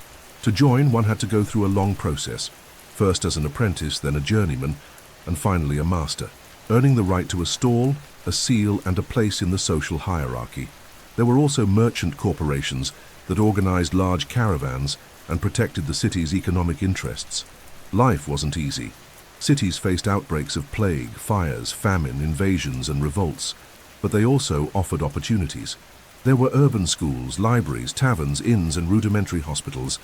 To join, one had to go through a long process, first as an apprentice, then a journeyman, and finally a master, earning the right to a stall, a seal, and a place in the social hierarchy. There were also merchant corporations that organized large caravans and protected the city's economic interests. Life wasn't easy. Cities faced outbreaks of plague, fires, famine, invasions, and revolts, but they also offered opportunities. There were urban schools, libraries, taverns, inns, and rudimentary hospitals,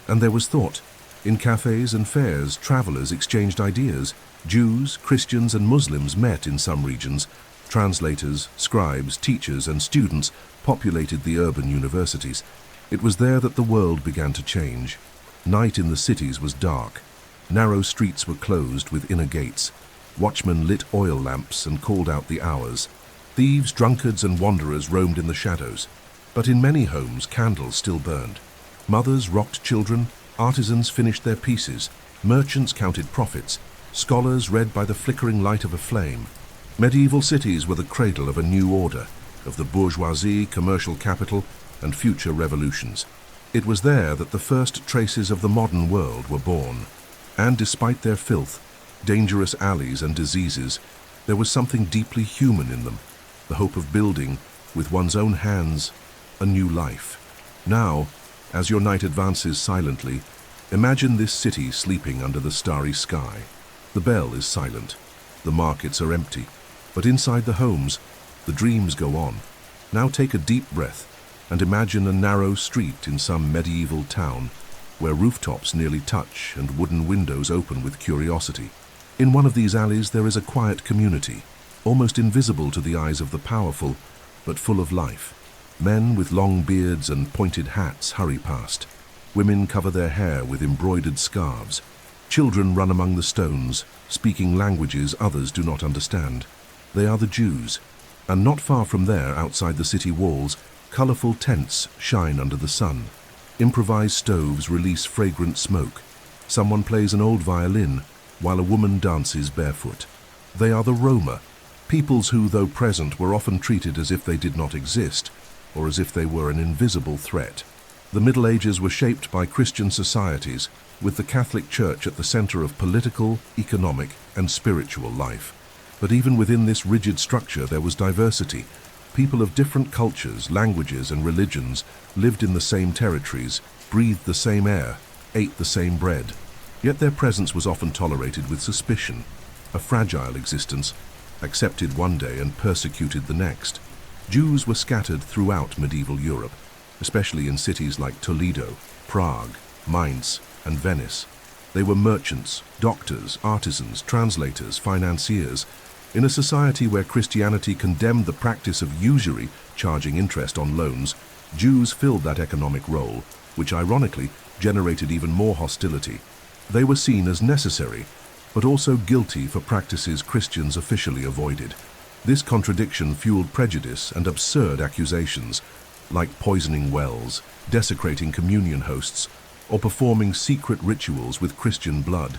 and there was thought. In cafes and fairs, travelers exchanged ideas. Jews, Christians, and Muslims met in some regions. Translators, scribes, teachers, and students populated the urban universities. It was there that the world began to change. Night in the cities was dark. Narrow streets were closed with inner gates. Watchmen lit oil lamps and called out the hours. Thieves, drunkards, and wanderers roamed in the shadows. But in many homes, candles still burned. Mothers rocked children, artisans finished their pieces, merchants counted profits, scholars read by the flickering light of a flame. Medieval cities were the cradle of a new order, of the bourgeoisie, commercial capital, and future revolutions. It was there that the first traces of the modern world were born. And despite their filth, dangerous alleys, and diseases, there was something deeply human in them, the hope of building, with one's own hands, a new life. Now, as your night advances silently, imagine this city sleeping under the starry sky. The bell is silent, the markets are empty, but inside the homes, the dreams go on. Now take a deep breath and imagine a narrow street in some medieval town where rooftops nearly touch and wooden windows open with curiosity. In one of these alleys there is a quiet community, almost invisible to the eyes of the powerful, but full of life. Men with long beards and pointed hats hurry past. Women cover their hair with embroidered scarves. Children run among the stones, speaking languages others do not understand. They are the Jews, and not far from there, outside the city walls, colorful tents shine under the sun. Improvised stoves release fragrant smoke. Someone plays an old violin, while a woman dances barefoot. They are the Roma, peoples who, though present, were often treated as if they did not exist, or as if they were an invisible threat. The Middle Ages were shaped by Christian societies, with the Catholic Church at the center of political, economic, and spiritual life. But even within this rigid structure there was diversity. People of different cultures, languages, and religions lived in the same territories, breathed the same air, ate the same bread. Yet their presence was often tolerated with suspicion, a fragile existence, accepted one day and persecuted the next. Jews were scattered throughout medieval Europe, especially in cities like Toledo, Prague, Mainz, and Venice. They were merchants, doctors, artisans, translators, financiers. In a society where Christianity condemned the practice of usury, charging interest on loans, Jews filled that economic role, which ironically generated even more hostility. They were seen as necessary, but also guilty for practices Christians officially avoided. This contradiction fueled prejudice and absurd accusations, like poisoning wells, desecrating communion hosts, or performing secret rituals with Christian blood.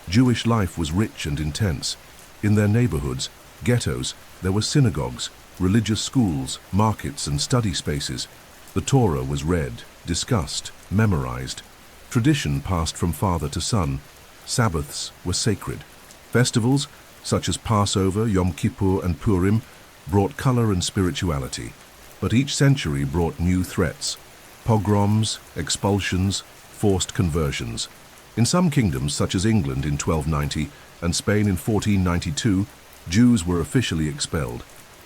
Jewish life was rich and intense. In their neighborhoods, ghettos, there were synagogues, religious schools, markets, and study spaces. The Torah was read, discussed, memorized. Tradition passed from father to son. Sabbaths were sacred. Festivals, such as Passover, Yom Kippur, and Purim, brought color and spirituality. But each century brought new threats: pogroms, expulsions, forced conversions. In some kingdoms, such as England in 1290 and Spain in 1492, Jews were officially expelled.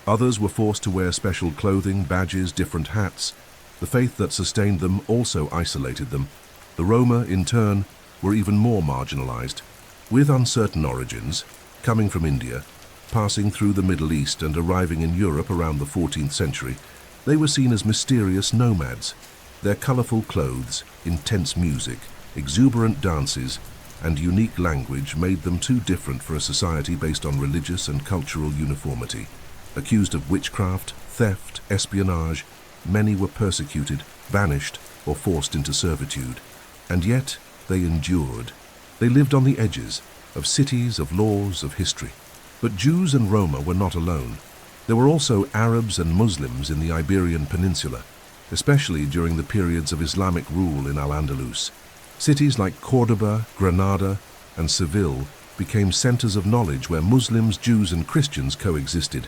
Others were forced to wear special clothing, badges, different hats. The faith that sustained them also isolated them. The Roma, in turn, were even more marginalized, with uncertain origins, coming from India, passing through the Middle East and arriving in Europe around the 14th century. They were seen as mysterious nomads. Their colorful clothes, intense music, exuberant dances, and unique language made them too different for a society based on religious and cultural uniformity. Accused of witchcraft, theft, espionage, many were persecuted, banished, or forced into servitude. And yet, they endured. They lived on the edges of cities, of laws, of history. But Jews and Roma were not alone. There were also Arabs and Muslims in the Iberian Peninsula, especially during the periods of Islamic rule in Al-Andalus. Cities like Córdoba, Granada, and Seville became centers of knowledge where Muslims, Jews, and Christians coexisted,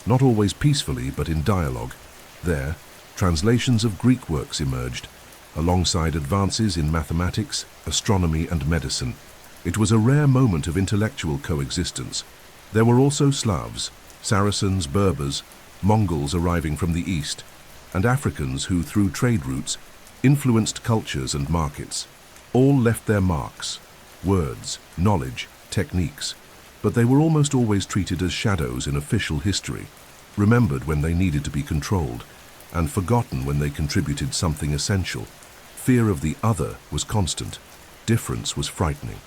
not always peacefully but in dialogue. There, translations of Greek works emerged, alongside advances in mathematics, astronomy, and medicine. It was a rare moment of intellectual coexistence. There were also Slavs, Saracens, Berbers, Mongols arriving from the east, and Africans who, through trade routes, influenced cultures and markets. All left their marks, words, knowledge, techniques, but they were almost always treated as shadows in official history, remembered when they needed to be controlled, and forgotten when they contributed something essential. Fear of the other was constant. Difference was frightening.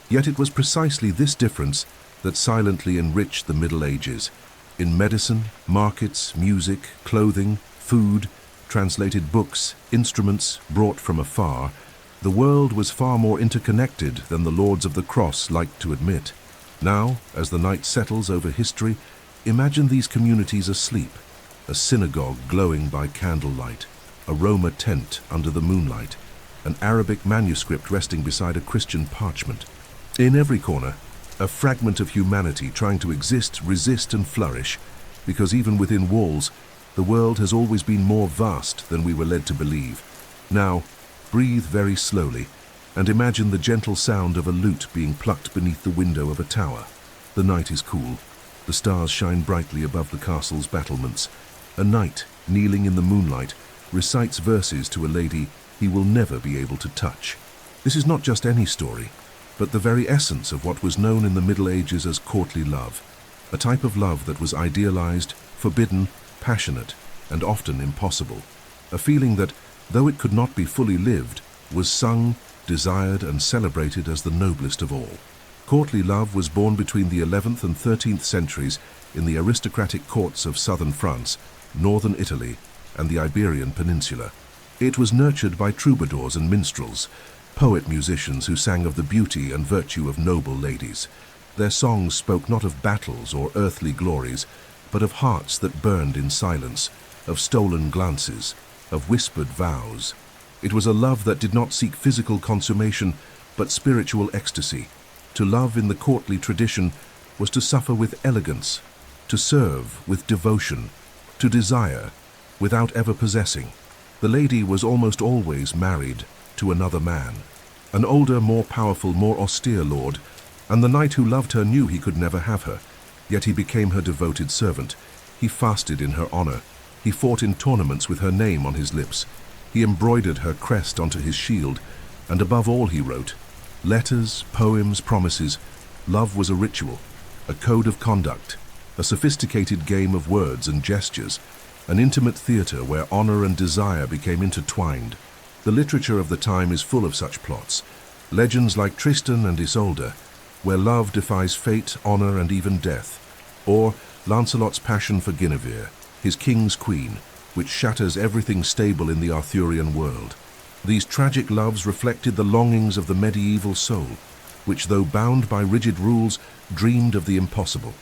Yet it was precisely this difference that silently enriched the Middle Ages. In medicine, markets, music, clothing, food, translated books, instruments brought from afar, the world was far more interconnected than the Lords of the Cross liked to admit. Now, as the night settles over history, imagine these communities asleep, a synagogue glowing by candlelight, a Roma tent under the moonlight, an Arabic manuscript resting beside a Christian parchment. In every corner, a fragment of humanity trying to exist, resist, and flourish, because even within walls, the world has always been more vast than we were led to believe. Now, breathe very slowly and imagine the gentle sound of a lute being plucked beneath the window of a tower. The night is cool. The stars shine brightly above the castle's battlements. A knight, kneeling in the moonlight, recites verses to a lady he will never be able to touch. This is not just any story, but the very essence of what was known in the Middle Ages as courtly love, a type of love that was idealized, forbidden, passionate, and often impossible. A feeling that, though it could not be fully lived, was sung, desired, and celebrated as the noblest of all. Courtly love was born between the 11th and 13th centuries in the aristocratic courts of southern France, northern Italy, and the Iberian Peninsula. It was nurtured by troubadours and minstrels, poet-musicians who sang of the beauty and virtue of noble ladies. Their songs spoke not of battles or earthly glories, but of hearts that burned in silence, of stolen glances, of whispered vows. It was a love that did not seek physical consummation, but spiritual ecstasy. To love in the courtly tradition was to suffer with elegance, to serve with devotion, to desire without ever possessing. The lady was almost always married to another man, an older, more powerful, more austere lord, and the knight who loved her knew he could never have her, yet he became her devoted servant. He fasted in her honor. He fought in tournaments with her name on his lips. He embroidered her crest onto his shield, and above all he wrote letters, poems, promises. Love was a ritual, a code of conduct, a sophisticated game of words and gestures, an intimate theater where honor and desire became intertwined. The literature of the time is full of such plots, legends like Tristan and Isolde, where love defies fate, honor, and even death, or Lancelot's passion for Guinevere, his king's queen, which shatters everything stable in the Arthurian world. These tragic loves reflected the longings of the medieval soul, which, though bound by rigid rules, dreamed of the impossible.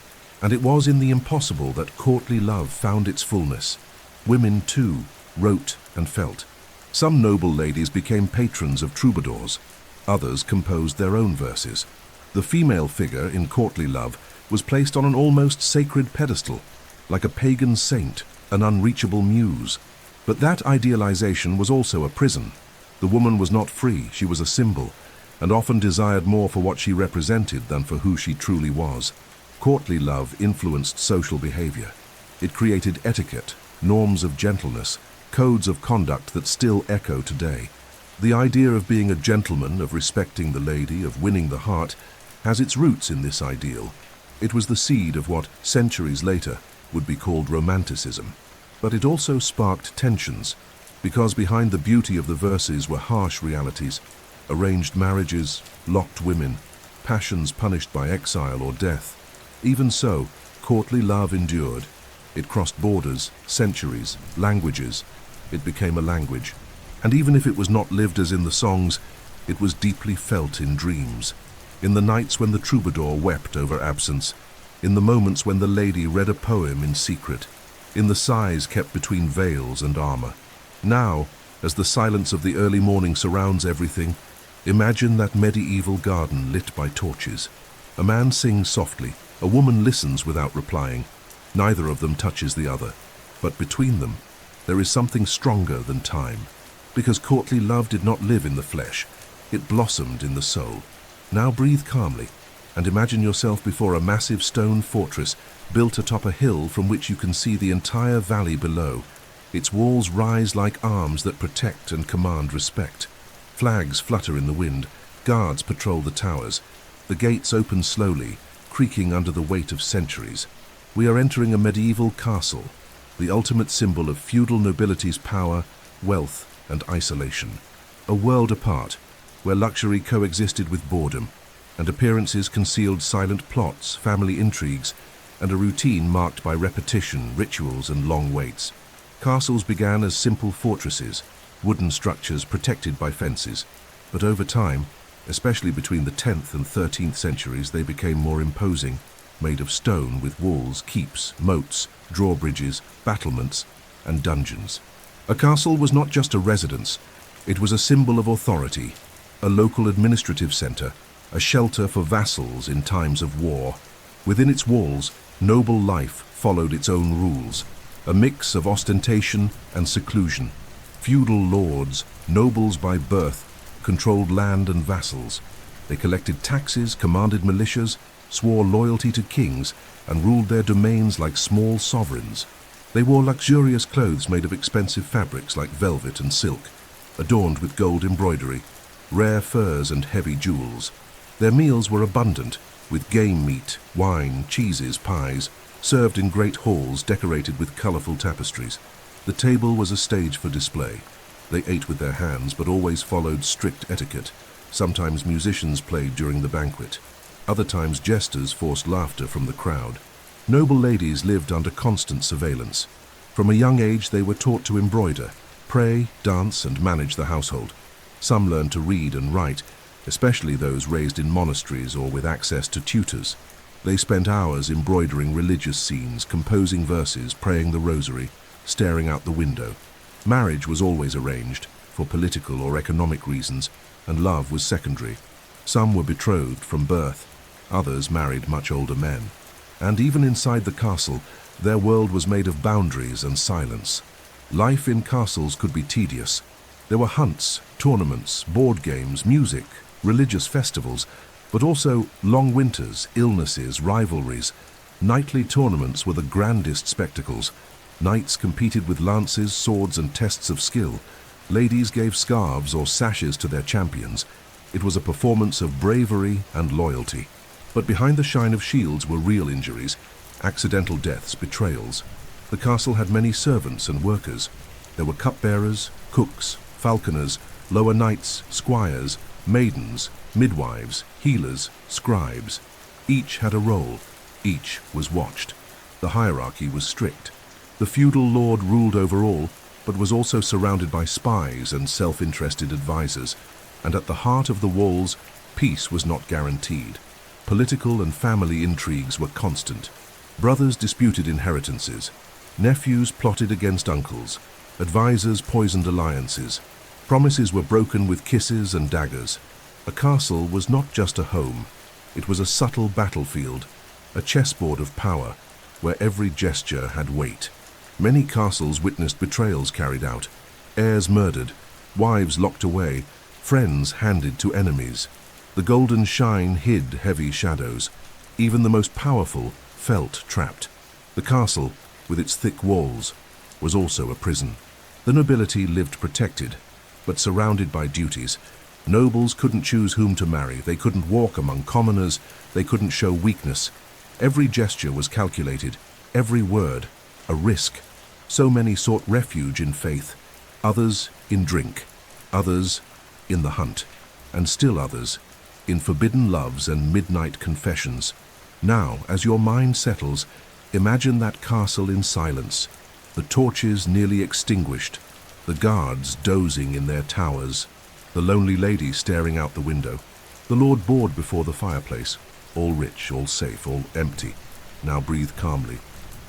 And it was in the impossible that courtly love found its fullness. Women, too, wrote and felt. Some noble ladies became patrons of troubadours. Others composed their own verses. The female figure in courtly love was placed on an almost sacred pedestal, like a pagan saint, an unreachable muse. But that idealization was also a prison. The woman was not free, she was a symbol, and often desired more for what she represented than for who she truly was. Courtly love influenced social behavior. It created etiquette, norms of gentleness, codes of conduct that still echo today. The idea of being a gentleman, of respecting the lady, of winning the heart, has its roots in this ideal. It was the seed of what, centuries later, would be called Romanticism. But it also sparked tensions, because behind the beauty of the verses were harsh realities: arranged marriages, locked women, passions punished by exile or death. Even so, courtly love endured. It crossed borders, centuries, languages. It became a language. And even if it was not lived as in the songs, it was deeply felt in dreams. In the nights when the troubadour wept over absence, in the moments when the lady read a poem in secret, in the sighs kept between veils and armor. Now, as the silence of the early morning surrounds everything, imagine that medieval garden lit by torches. A man sings softly, a woman listens without replying. Neither of them touches the other, but between them, there is something stronger than time. Because courtly love did not live in the flesh, it blossomed in the soul. Now breathe calmly, and imagine yourself before a massive stone fortress built atop a hill from which you can see the entire valley below. Its walls rise like arms that protect and command respect. Flags flutter in the wind, guards patrol the towers. The gates open slowly, creaking under the weight of centuries. We are entering a medieval castle, the ultimate symbol of feudal nobility's power, wealth, and isolation. A world apart, where luxury coexisted with boredom, and appearances concealed silent plots, family intrigues, and a routine marked by repetition, rituals, and long waits. Castles began as simple fortresses, wooden structures protected by fences, but over time, especially between the 10th and 13th centuries, they became more imposing, made of stone with walls, keeps, moats, drawbridges, battlements, and dungeons. A castle was not just a residence, it was a symbol of authority, a local administrative center, a shelter for vassals in times of war. Within its walls, noble life followed its own rules, a mix of ostentation and seclusion. Feudal lords, nobles by birth, controlled land and vassals. They collected taxes, commanded militias, swore loyalty to kings, and ruled their domains like small sovereigns. They wore luxurious clothes made of expensive fabrics like velvet and silk, adorned with gold embroidery, rare furs and heavy jewels. Their meals were abundant, with game meat, wine, cheeses, pies, served in great halls decorated with colorful tapestries. The table was a stage for display. They ate with their hands, but always followed strict etiquette. Sometimes musicians played during the banquet. Other times jesters forced laughter from the crowd. Noble ladies lived under constant surveillance. From a young age they were taught to embroider, pray, dance, and manage the household. Some learned to read and write, especially those raised in monasteries or with access to tutors. They spent hours embroidering religious scenes, composing verses, praying the rosary, staring out the window. Marriage was always arranged, for political or economic reasons, and love was secondary. Some were betrothed from birth, others married much older men. And even inside the castle, their world was made of boundaries and silence. Life in castles could be tedious. There were hunts, tournaments, board games, music, religious festivals, but also long winters, illnesses, rivalries. Nightly tournaments were the grandest spectacles. Knights competed with lances, swords, and tests of skill. Ladies gave scarves or sashes to their champions. It was a performance of bravery and loyalty. But behind the shine of shields were real injuries, accidental deaths, betrayals. The castle had many servants and workers. There were cupbearers, cooks, falconers, lower knights, squires, maidens, midwives, healers, scribes. Each had a role. Each was watched. The hierarchy was strict. The feudal lord ruled over all, but was also surrounded by spies and self-interested advisors. And at the heart of the walls, peace was not guaranteed. Political and family intrigues were constant. Brothers disputed inheritances. Nephews plotted against uncles. Advisors poisoned alliances. Promises were broken with kisses and daggers. A castle was not just a home. It was a subtle battlefield, a chessboard of power, where every gesture had weight. Many castles witnessed betrayals carried out, heirs murdered, wives locked away, friends handed to enemies. The golden shine hid heavy shadows. Even the most powerful felt trapped. The castle, with its thick walls, was also a prison. The nobility lived protected. but surrounded by duties. Nobles couldn't choose whom to marry, they couldn't walk among commoners, they couldn't show weakness. Every gesture was calculated, every word a risk. So many sought refuge in faith, others in drink, others in the hunt, and still others in forbidden loves and midnight confessions. Now, as your mind settles, imagine that castle in silence, the torches nearly extinguished, the guards dozing in their towers, the lonely lady staring out the window, the lord bored before the fireplace, all rich, all safe, all empty. Now breathe calmly,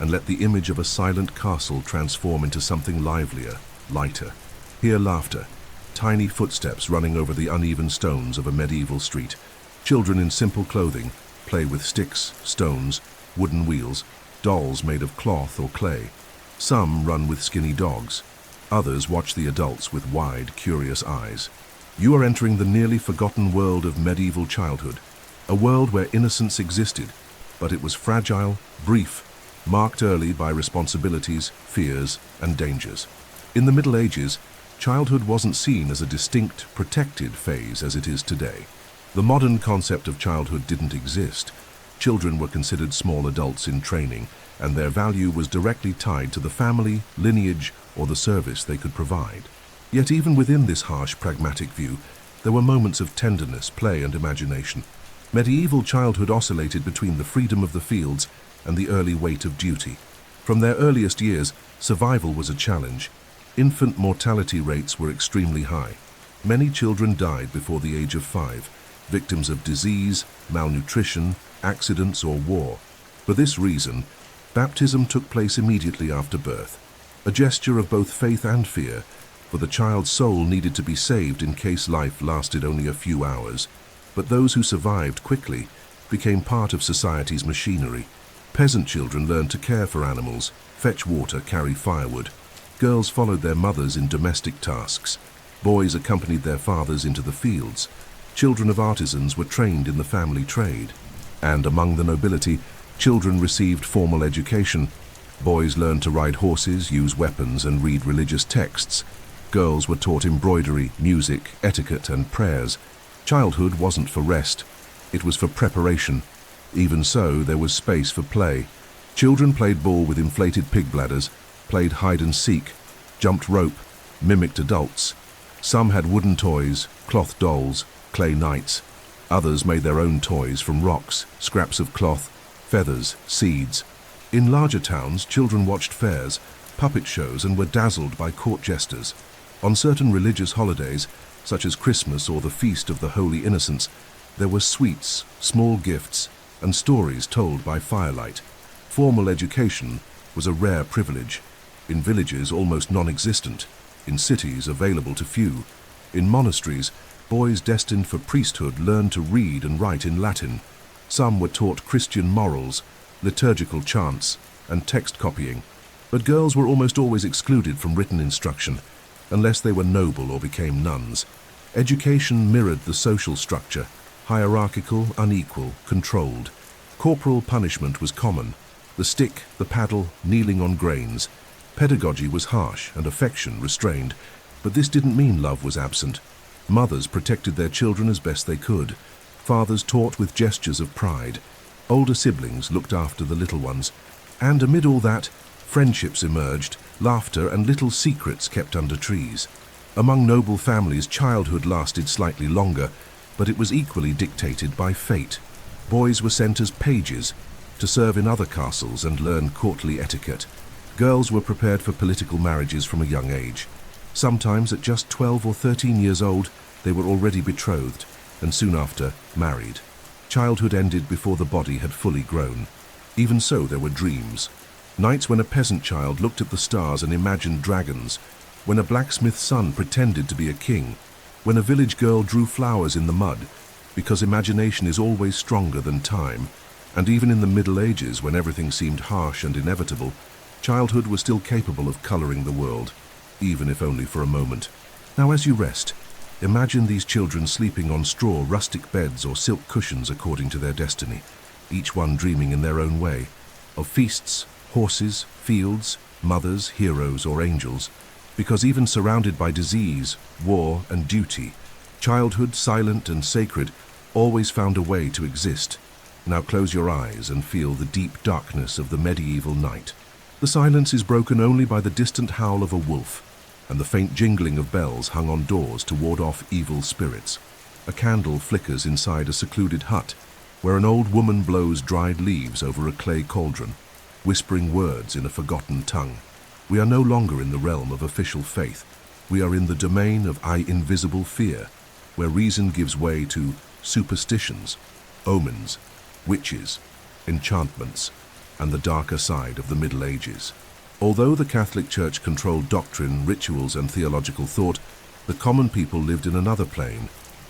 and let the image of a silent castle transform into something livelier, lighter. Hear laughter, tiny footsteps running over the uneven stones of a medieval street. Children in simple clothing play with sticks, stones, wooden wheels, dolls made of cloth or clay. Some run with skinny dogs. Others watch the adults with wide, curious eyes. You are entering the nearly forgotten world of medieval childhood, a world where innocence existed, but it was fragile, brief, marked early by responsibilities, fears, and dangers. In the Middle Ages, childhood wasn't seen as a distinct, protected phase as it is today. The modern concept of childhood didn't exist. Children were considered small adults in training, and their value was directly tied to the family, lineage, or the service they could provide. Yet even within this harsh, pragmatic view, there were moments of tenderness, play, and imagination. Medieval childhood oscillated between the freedom of the fields and the early weight of duty. From their earliest years, survival was a challenge. Infant mortality rates were extremely high. Many children died before the age of 5, victims of disease, malnutrition, accidents, or war. For this reason, baptism took place immediately after birth, a gesture of both faith and fear, for the child's soul needed to be saved in case life lasted only a few hours. But those who survived quickly became part of society's machinery. Peasant children learned to care for animals, fetch water, carry firewood. Girls followed their mothers in domestic tasks. Boys accompanied their fathers into the fields. Children of artisans were trained in the family trade. And among the nobility, children received formal education. Boys learned to ride horses, use weapons, and read religious texts. Girls were taught embroidery, music, etiquette, and prayers. Childhood wasn't for rest, it was for preparation. Even so, there was space for play. Children played ball with inflated pig bladders, played hide and seek, jumped rope, mimicked adults. Some had wooden toys, cloth dolls, clay knights. Others made their own toys from rocks, scraps of cloth, feathers, seeds. In larger towns, children watched fairs, puppet shows, and were dazzled by court jesters. On certain religious holidays, such as Christmas or the Feast of the Holy Innocents, there were sweets, small gifts, and stories told by firelight. Formal education was a rare privilege. In villages, almost non-existent. In cities, available to few. In monasteries, boys destined for priesthood learned to read and write in Latin. Some were taught Christian morals, liturgical chants, and text copying. But girls were almost always excluded from written instruction, unless they were noble or became nuns. Education mirrored the social structure, hierarchical, unequal, controlled. Corporal punishment was common, the stick, the paddle, kneeling on grains. Pedagogy was harsh and affection restrained, but this didn't mean love was absent. Mothers protected their children as best they could. Fathers taught with gestures of pride. Older siblings looked after the little ones. And amid all that, friendships emerged, laughter and little secrets kept under trees. Among noble families, childhood lasted slightly longer, but it was equally dictated by fate. Boys were sent as pages to serve in other castles and learn courtly etiquette. Girls were prepared for political marriages from a young age. Sometimes at just 12 or 13 years old, they were already betrothed, and soon after, married. Childhood ended before the body had fully grown. Even so, there were dreams. Nights when a peasant child looked at the stars and imagined dragons, when a blacksmith's son pretended to be a king, when a village girl drew flowers in the mud, because imagination is always stronger than time. And even in the Middle Ages, when everything seemed harsh and inevitable, childhood was still capable of coloring the world, even if only for a moment. Now as you rest, imagine these children sleeping on straw, rustic beds or silk cushions according to their destiny, each one dreaming in their own way, of feasts, horses, fields, mothers, heroes or angels, because even surrounded by disease, war, and duty, childhood, silent and sacred, always found a way to exist. Now close your eyes and feel the deep darkness of the medieval night. The silence is broken only by the distant howl of a wolf and the faint jingling of bells hung on doors to ward off evil spirits. A candle flickers inside a secluded hut where an old woman blows dried leaves over a clay cauldron, whispering words in a forgotten tongue. We are no longer in the realm of official faith. We are in the domain of invisible fear, where reason gives way to superstitions, omens, witches, enchantments, and the darker side of the Middle Ages. Although the Catholic Church controlled doctrine, rituals, and theological thought, the common people lived in another plane,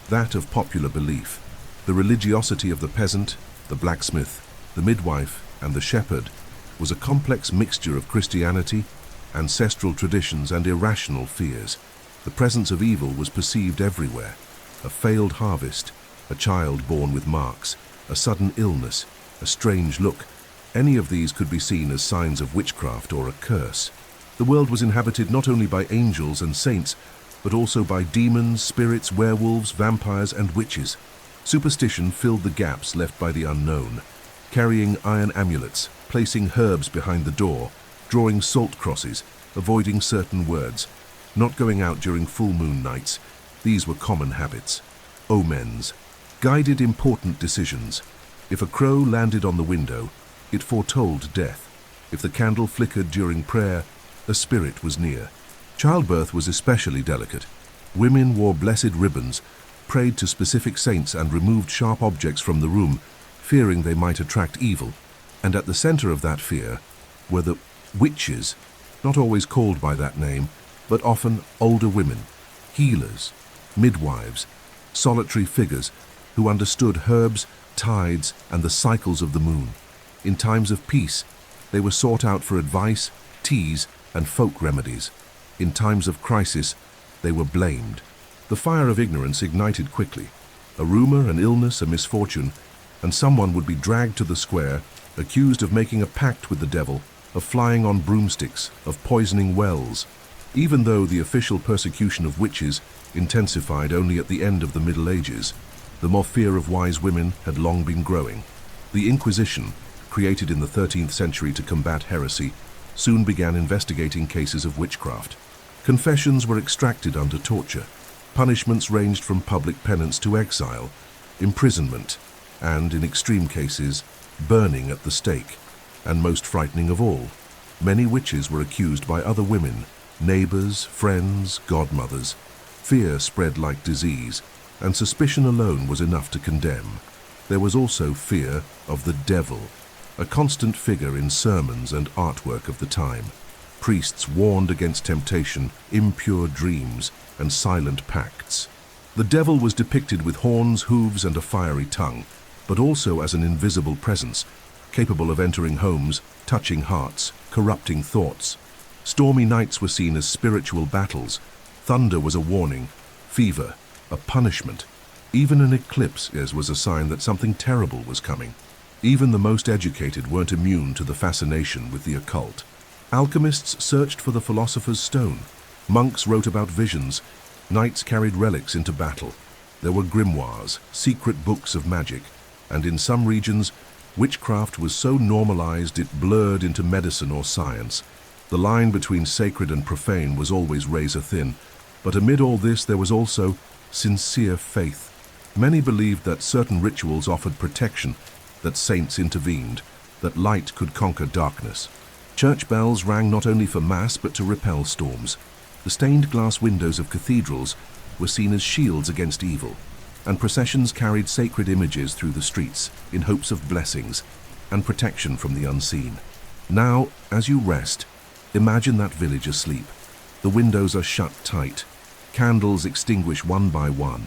that of popular belief. The religiosity of the peasant, the blacksmith, the midwife, and the shepherd was a complex mixture of Christianity, ancestral traditions, and irrational fears. The presence of evil was perceived everywhere. A failed harvest, a child born with marks, a sudden illness, a strange look. Any of these could be seen as signs of witchcraft or a curse. The world was inhabited not only by angels and saints, but also by demons, spirits, werewolves, vampires, and witches. Superstition filled the gaps left by the unknown, carrying iron amulets, placing herbs behind the door, drawing salt crosses, avoiding certain words, not going out during full moon nights. These were common habits. Omens guided important decisions. If a crow landed on the window, it foretold death. If the candle flickered during prayer, a spirit was near. Childbirth was especially delicate. Women wore blessed ribbons, prayed to specific saints, and removed sharp objects from the room, fearing they might attract evil. And at the center of that fear were the witches, not always called by that name, but often older women, healers, midwives, solitary figures who understood herbs, tides, and the cycles of the moon. In times of peace, they were sought out for advice, teas, and folk remedies. In times of crisis, they were blamed. The fire of ignorance ignited quickly. A rumor, an illness, a misfortune, and someone would be dragged to the square, accused of making a pact with the devil, of flying on broomsticks, of poisoning wells. Even though the official persecution of witches intensified only at the end of the Middle Ages, the more fear of wise women had long been growing. The Inquisition, created in the 13th century to combat heresy, soon began investigating cases of witchcraft. Confessions were extracted under torture. Punishments ranged from public penance to exile, imprisonment, and, in extreme cases, burning at the stake. And most frightening of all, many witches were accused by other women, neighbors, friends, godmothers. Fear spread like disease, and suspicion alone was enough to condemn. There was also fear of the devil, a constant figure in sermons and artwork of the time. Priests warned against temptation, impure dreams, and silent pacts. The devil was depicted with horns, hooves, and a fiery tongue, but also as an invisible presence, capable of entering homes, touching hearts, corrupting thoughts. Stormy nights were seen as spiritual battles. Thunder was a warning, fever, a punishment. Even an eclipse was a sign that something terrible was coming. Even the most educated weren't immune to the fascination with the occult. Alchemists searched for the philosopher's stone. Monks wrote about visions. Knights carried relics into battle. There were grimoires, secret books of magic, and in some regions, witchcraft was so normalized it blurred into medicine or science. The line between sacred and profane was always razor thin, but amid all this there was also sincere faith. Many believed that certain rituals offered protection, that saints intervened, that light could conquer darkness. Church bells rang not only for mass but to repel storms. The stained glass windows of cathedrals were seen as shields against evil, and processions carried sacred images through the streets in hopes of blessings and protection from the unseen. Now, as you rest, imagine that village asleep. The windows are shut tight, candles extinguish one by one,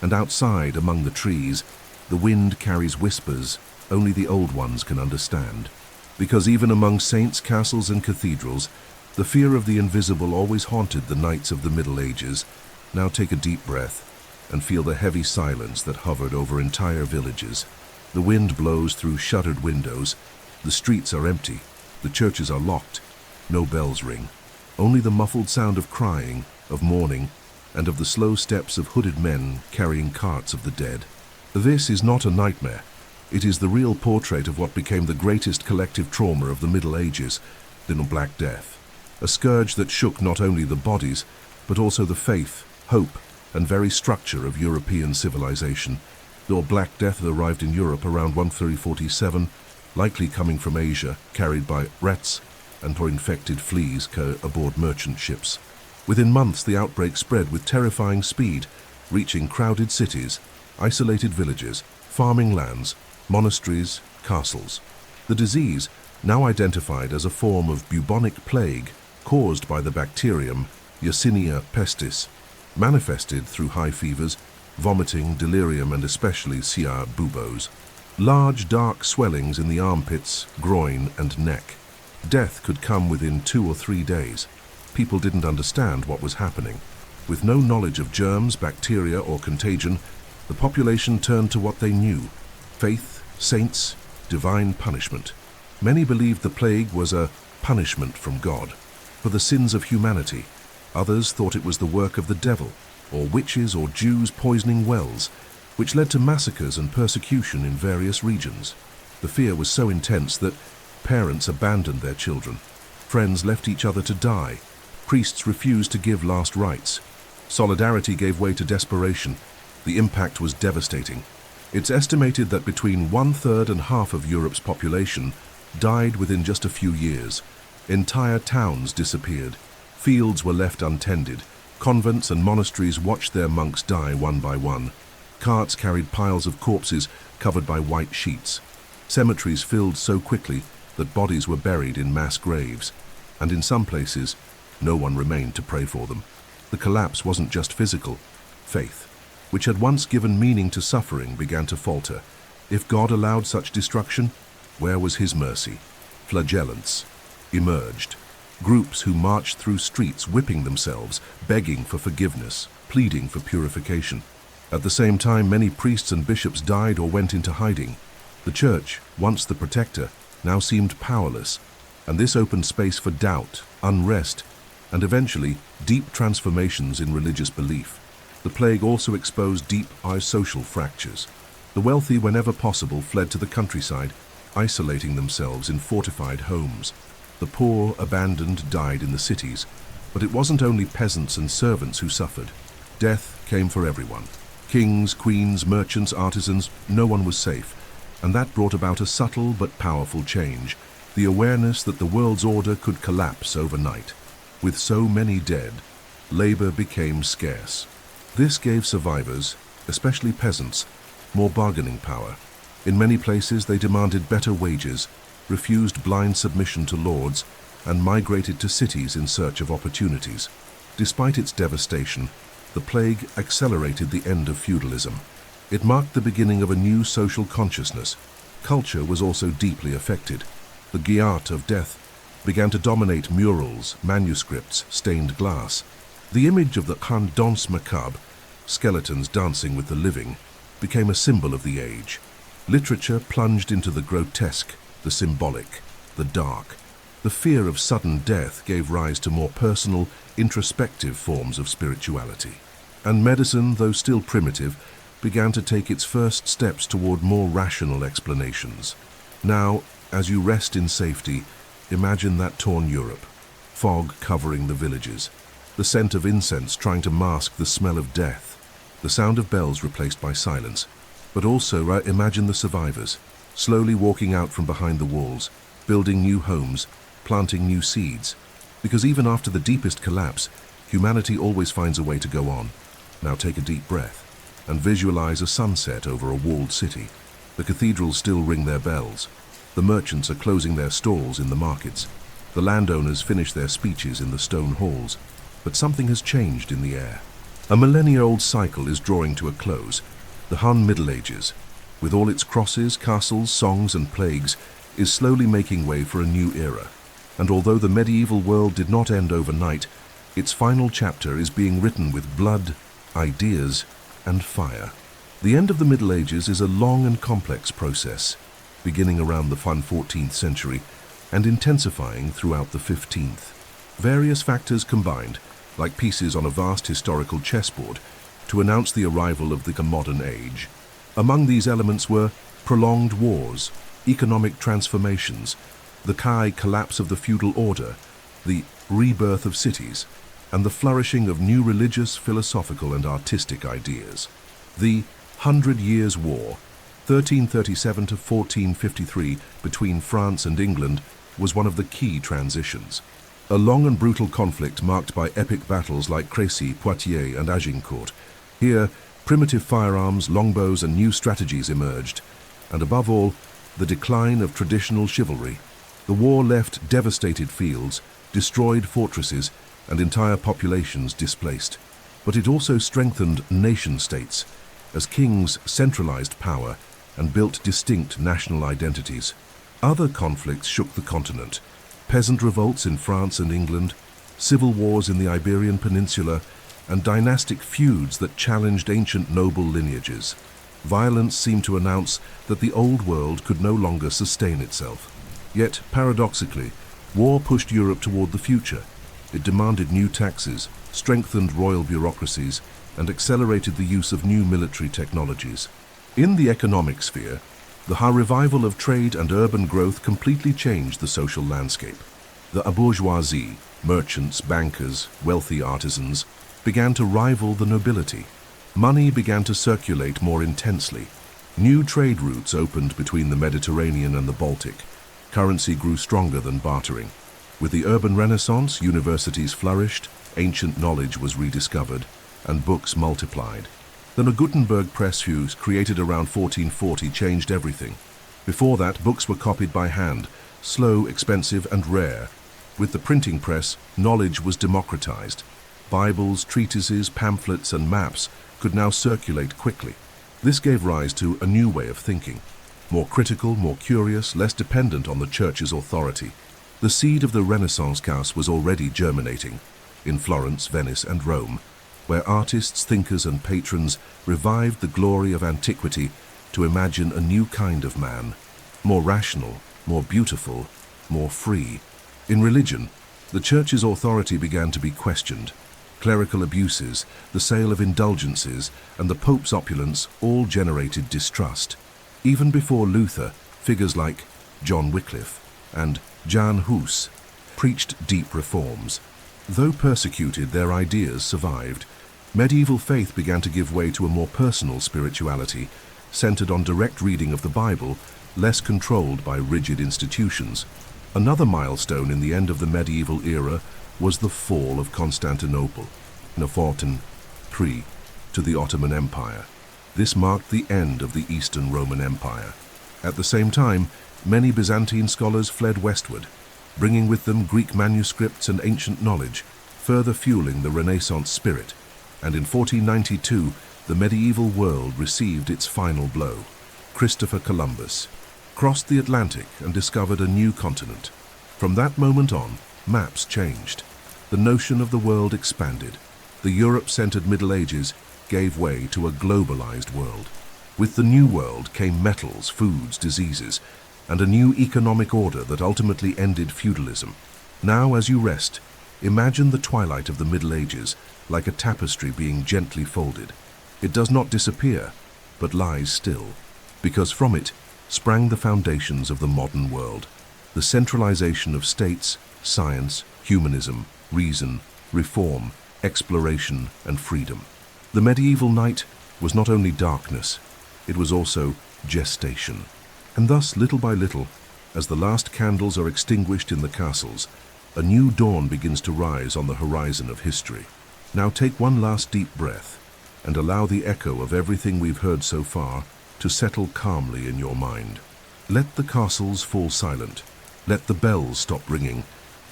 and outside, among the trees, the wind carries whispers only the old ones can understand. Because even among saints' castles and cathedrals, the fear of the invisible always haunted the nights of the Middle Ages. Now take a deep breath and feel the heavy silence that hovered over entire villages. The wind blows through shuttered windows. The streets are empty. The churches are locked. No bells ring. only the muffled sound of crying, of mourning, and of the slow steps of hooded men carrying carts of the dead. This is not a nightmare. It is the real portrait of what became the greatest collective trauma of the Middle Ages, the Black Death. A scourge that shook not only the bodies, but also the faith, hope, and very structure of European civilization. The Black Death arrived in Europe around 1347, likely coming from Asia, carried by rats and or infected fleas aboard merchant ships. Within months, the outbreak spread with terrifying speed, reaching crowded cities, isolated villages, farming lands, monasteries, castles. The disease, now identified as a form of bubonic plague caused by the bacterium Yersinia pestis, manifested through high fevers, vomiting, delirium, and especially sia buboes. Large, dark swellings in the armpits, groin, and neck. Death could come within 2 or 3 days. People didn't understand what was happening. With no knowledge of germs, bacteria, or contagion, the population turned to what they knew: faith, saints, divine punishment. Many believed the plague was a punishment from God for the sins of humanity. Others thought it was the work of the devil, or witches or Jews poisoning wells, which led to massacres and persecution in various regions. The fear was so intense that parents abandoned their children. Friends left each other to die. Priests refused to give last rites. Solidarity gave way to desperation. The impact was devastating. It's estimated that between 1/3 and half of Europe's population died within just a few years. Entire towns disappeared. Fields were left untended. Convents and monasteries watched their monks die one by one. Carts carried piles of corpses covered by white sheets. Cemeteries filled so quickly that bodies were buried in mass graves, and in some places, no one remained to pray for them. The collapse wasn't just physical. Faith, which had once given meaning to suffering, began to falter. If God allowed such destruction, where was his mercy? Flagellants emerged. Groups who marched through streets whipping themselves, begging for forgiveness, pleading for purification. At the same time, many priests and bishops died or went into hiding. The church, once the protector, now seemed powerless, and this opened space for doubt, unrest, and eventually deep transformations in religious belief. The plague also exposed deep social fractures. The wealthy, whenever possible, fled to the countryside, isolating themselves in fortified homes. The poor, abandoned, died in the cities, but it wasn't only peasants and servants who suffered. Death came for everyone. Kings, queens, merchants, artisans, no one was safe, and that brought about a subtle but powerful change, the awareness that the world's order could collapse overnight. With so many dead, labor became scarce. This gave survivors, especially peasants, more bargaining power. In many places they demanded better wages, refused blind submission to lords, and migrated to cities in search of opportunities. Despite its devastation, the plague accelerated the end of feudalism. It marked the beginning of a new social consciousness. Culture was also deeply affected. The Giat of death began to dominate murals, manuscripts, stained glass. The image of the danse macabre, skeletons dancing with the living, became a symbol of the age. Literature plunged into the grotesque, the symbolic, the dark. The fear of sudden death gave rise to more personal, introspective forms of spirituality. And medicine, though still primitive, began to take its first steps toward more rational explanations. Now, as you rest in safety, imagine that torn Europe, fog covering the villages, the scent of incense trying to mask the smell of death, the sound of bells replaced by silence. But also imagine the survivors, slowly walking out from behind the walls, building new homes, planting new seeds. Because even after the deepest collapse, humanity always finds a way to go on. Now take a deep breath and visualize a sunset over a walled city. The cathedrals still ring their bells. The merchants are closing their stalls in the markets. The landowners finish their speeches in the stone halls. But something has changed in the air. A millennia-old cycle is drawing to a close. The Hun Middle Ages, with all its crosses, castles, songs, and plagues, is slowly making way for a new era. And although the medieval world did not end overnight, its final chapter is being written with blood, ideas, and fire. The end of the Middle Ages is a long and complex process, beginning around the 14th century and intensifying throughout the 15th. Various factors combined, like pieces on a vast historical chessboard, to announce the arrival of the modern age. Among these elements were prolonged wars, economic transformations, the collapse of the feudal order, the rebirth of cities, and the flourishing of new religious, philosophical, and artistic ideas. The 100 Years' War, 1337 to 1453, between France and England, was one of the key transitions. A long and brutal conflict marked by epic battles like Crécy, Poitiers, and Agincourt. Here, primitive firearms, longbows, and new strategies emerged, and above all, the decline of traditional chivalry. The war left devastated fields, destroyed fortresses, and entire populations displaced. But it also strengthened nation-states, as kings centralized power and built distinct national identities. Other conflicts shook the continent: peasant revolts in France and England, civil wars in the Iberian Peninsula, and dynastic feuds that challenged ancient noble lineages. Violence seemed to announce that the old world could no longer sustain itself. Yet, paradoxically, war pushed Europe toward the future. It demanded new taxes, strengthened royal bureaucracies, and accelerated the use of new military technologies. In the economic sphere, the revival of trade and urban growth completely changed the social landscape. The bourgeoisie, merchants, bankers, wealthy artisans, began to rival the nobility. Money began to circulate more intensely. New trade routes opened between the Mediterranean and the Baltic. Currency grew stronger than bartering. With the urban renaissance, universities flourished, ancient knowledge was rediscovered, and books multiplied. The Gutenberg press fuse, created around 1440, changed everything. Before that, books were copied by hand, slow, expensive, and rare. With the printing press, knowledge was democratized. Bibles, treatises, pamphlets, and maps could now circulate quickly. This gave rise to a new way of thinking, more critical, more curious, less dependent on the church's authority. The seed of the Renaissance chaos was already germinating in Florence, Venice, and Rome, where artists, thinkers, and patrons revived the glory of antiquity to imagine a new kind of man, more rational, more beautiful, more free. In religion, the church's authority began to be questioned. Clerical abuses, the sale of indulgences, and the Pope's opulence all generated distrust. Even before Luther, figures like John Wycliffe and Jan Hus preached deep reforms. Though persecuted, their ideas survived. Medieval faith began to give way to a more personal spirituality, centered on direct reading of the Bible, less controlled by rigid institutions. Another milestone in the end of the medieval era was the fall of Constantinople, in 1403, to the Ottoman Empire. This marked the end of the Eastern Roman Empire. At the same time, many Byzantine scholars fled westward, bringing with them Greek manuscripts and ancient knowledge, further fueling the Renaissance spirit. And in 1492, the medieval world received its final blow. Christopher Columbus crossed the Atlantic and discovered a new continent. From that moment on, maps changed. The notion of the world expanded. The Europe-centered Middle Ages gave way to a globalized world. With the New World came metals, foods, diseases, and a new economic order that ultimately ended feudalism. Now, as you rest, imagine the twilight of the Middle Ages like a tapestry being gently folded. It does not disappear, but lies still, because from it sprang the foundations of the modern world, the centralization of states, science, humanism, reason, reform, exploration, and freedom. The medieval night was not only darkness, it was also gestation. And thus, little by little, as the last candles are extinguished in the castles, a new dawn begins to rise on the horizon of history. Now take one last deep breath and allow the echo of everything we've heard so far to settle calmly in your mind. Let the castles fall silent. Let the bells stop ringing.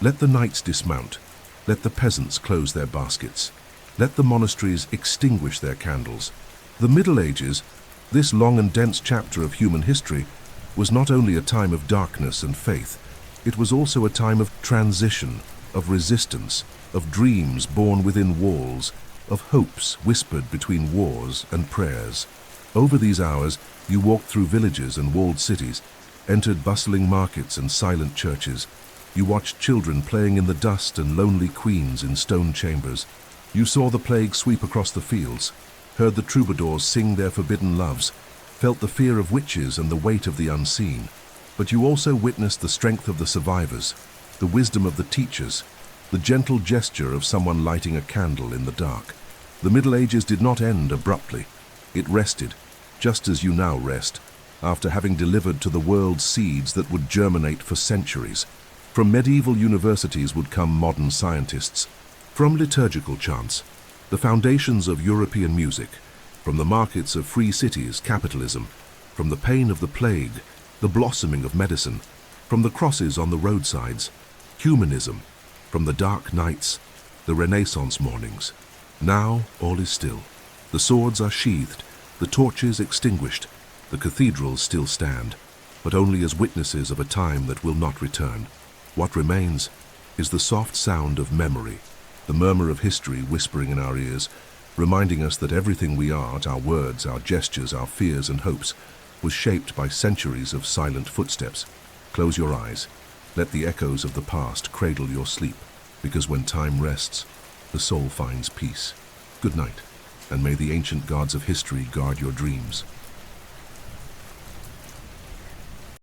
Let the knights dismount. Let the peasants close their baskets. Let the monasteries extinguish their candles. The Middle Ages, this long and dense chapter of human history, was not only a time of darkness and faith, it was also a time of transition, of resistance, of dreams born within walls, of hopes whispered between wars and prayers. Over these hours, you walked through villages and walled cities, entered bustling markets and silent churches, You watched children playing in the dust and lonely queens in stone chambers. You saw the plague sweep across the fields, heard the troubadours sing their forbidden loves, felt the fear of witches and the weight of the unseen. But you also witnessed the strength of the survivors, the wisdom of the teachers, the gentle gesture of someone lighting a candle in the dark. The Middle Ages did not end abruptly. It rested, just as you now rest, after having delivered to the world seeds that would germinate for centuries. From medieval universities would come modern scientists. From liturgical chants, the foundations of European music. From the markets of free cities, capitalism. From the pain of the plague, the blossoming of medicine. From the crosses on the roadsides, humanism. From the dark nights, the Renaissance mornings. Now all is still. The swords are sheathed, the torches extinguished. The cathedrals still stand, but only as witnesses of a time that will not return. What remains is the soft sound of memory, the murmur of history whispering in our ears, reminding us that everything we are, our words, our gestures, our fears and hopes, was shaped by centuries of silent footsteps. Close your eyes. Let the echoes of the past cradle your sleep, because when time rests, the soul finds peace. Good night, and may the ancient gods of history guard your dreams.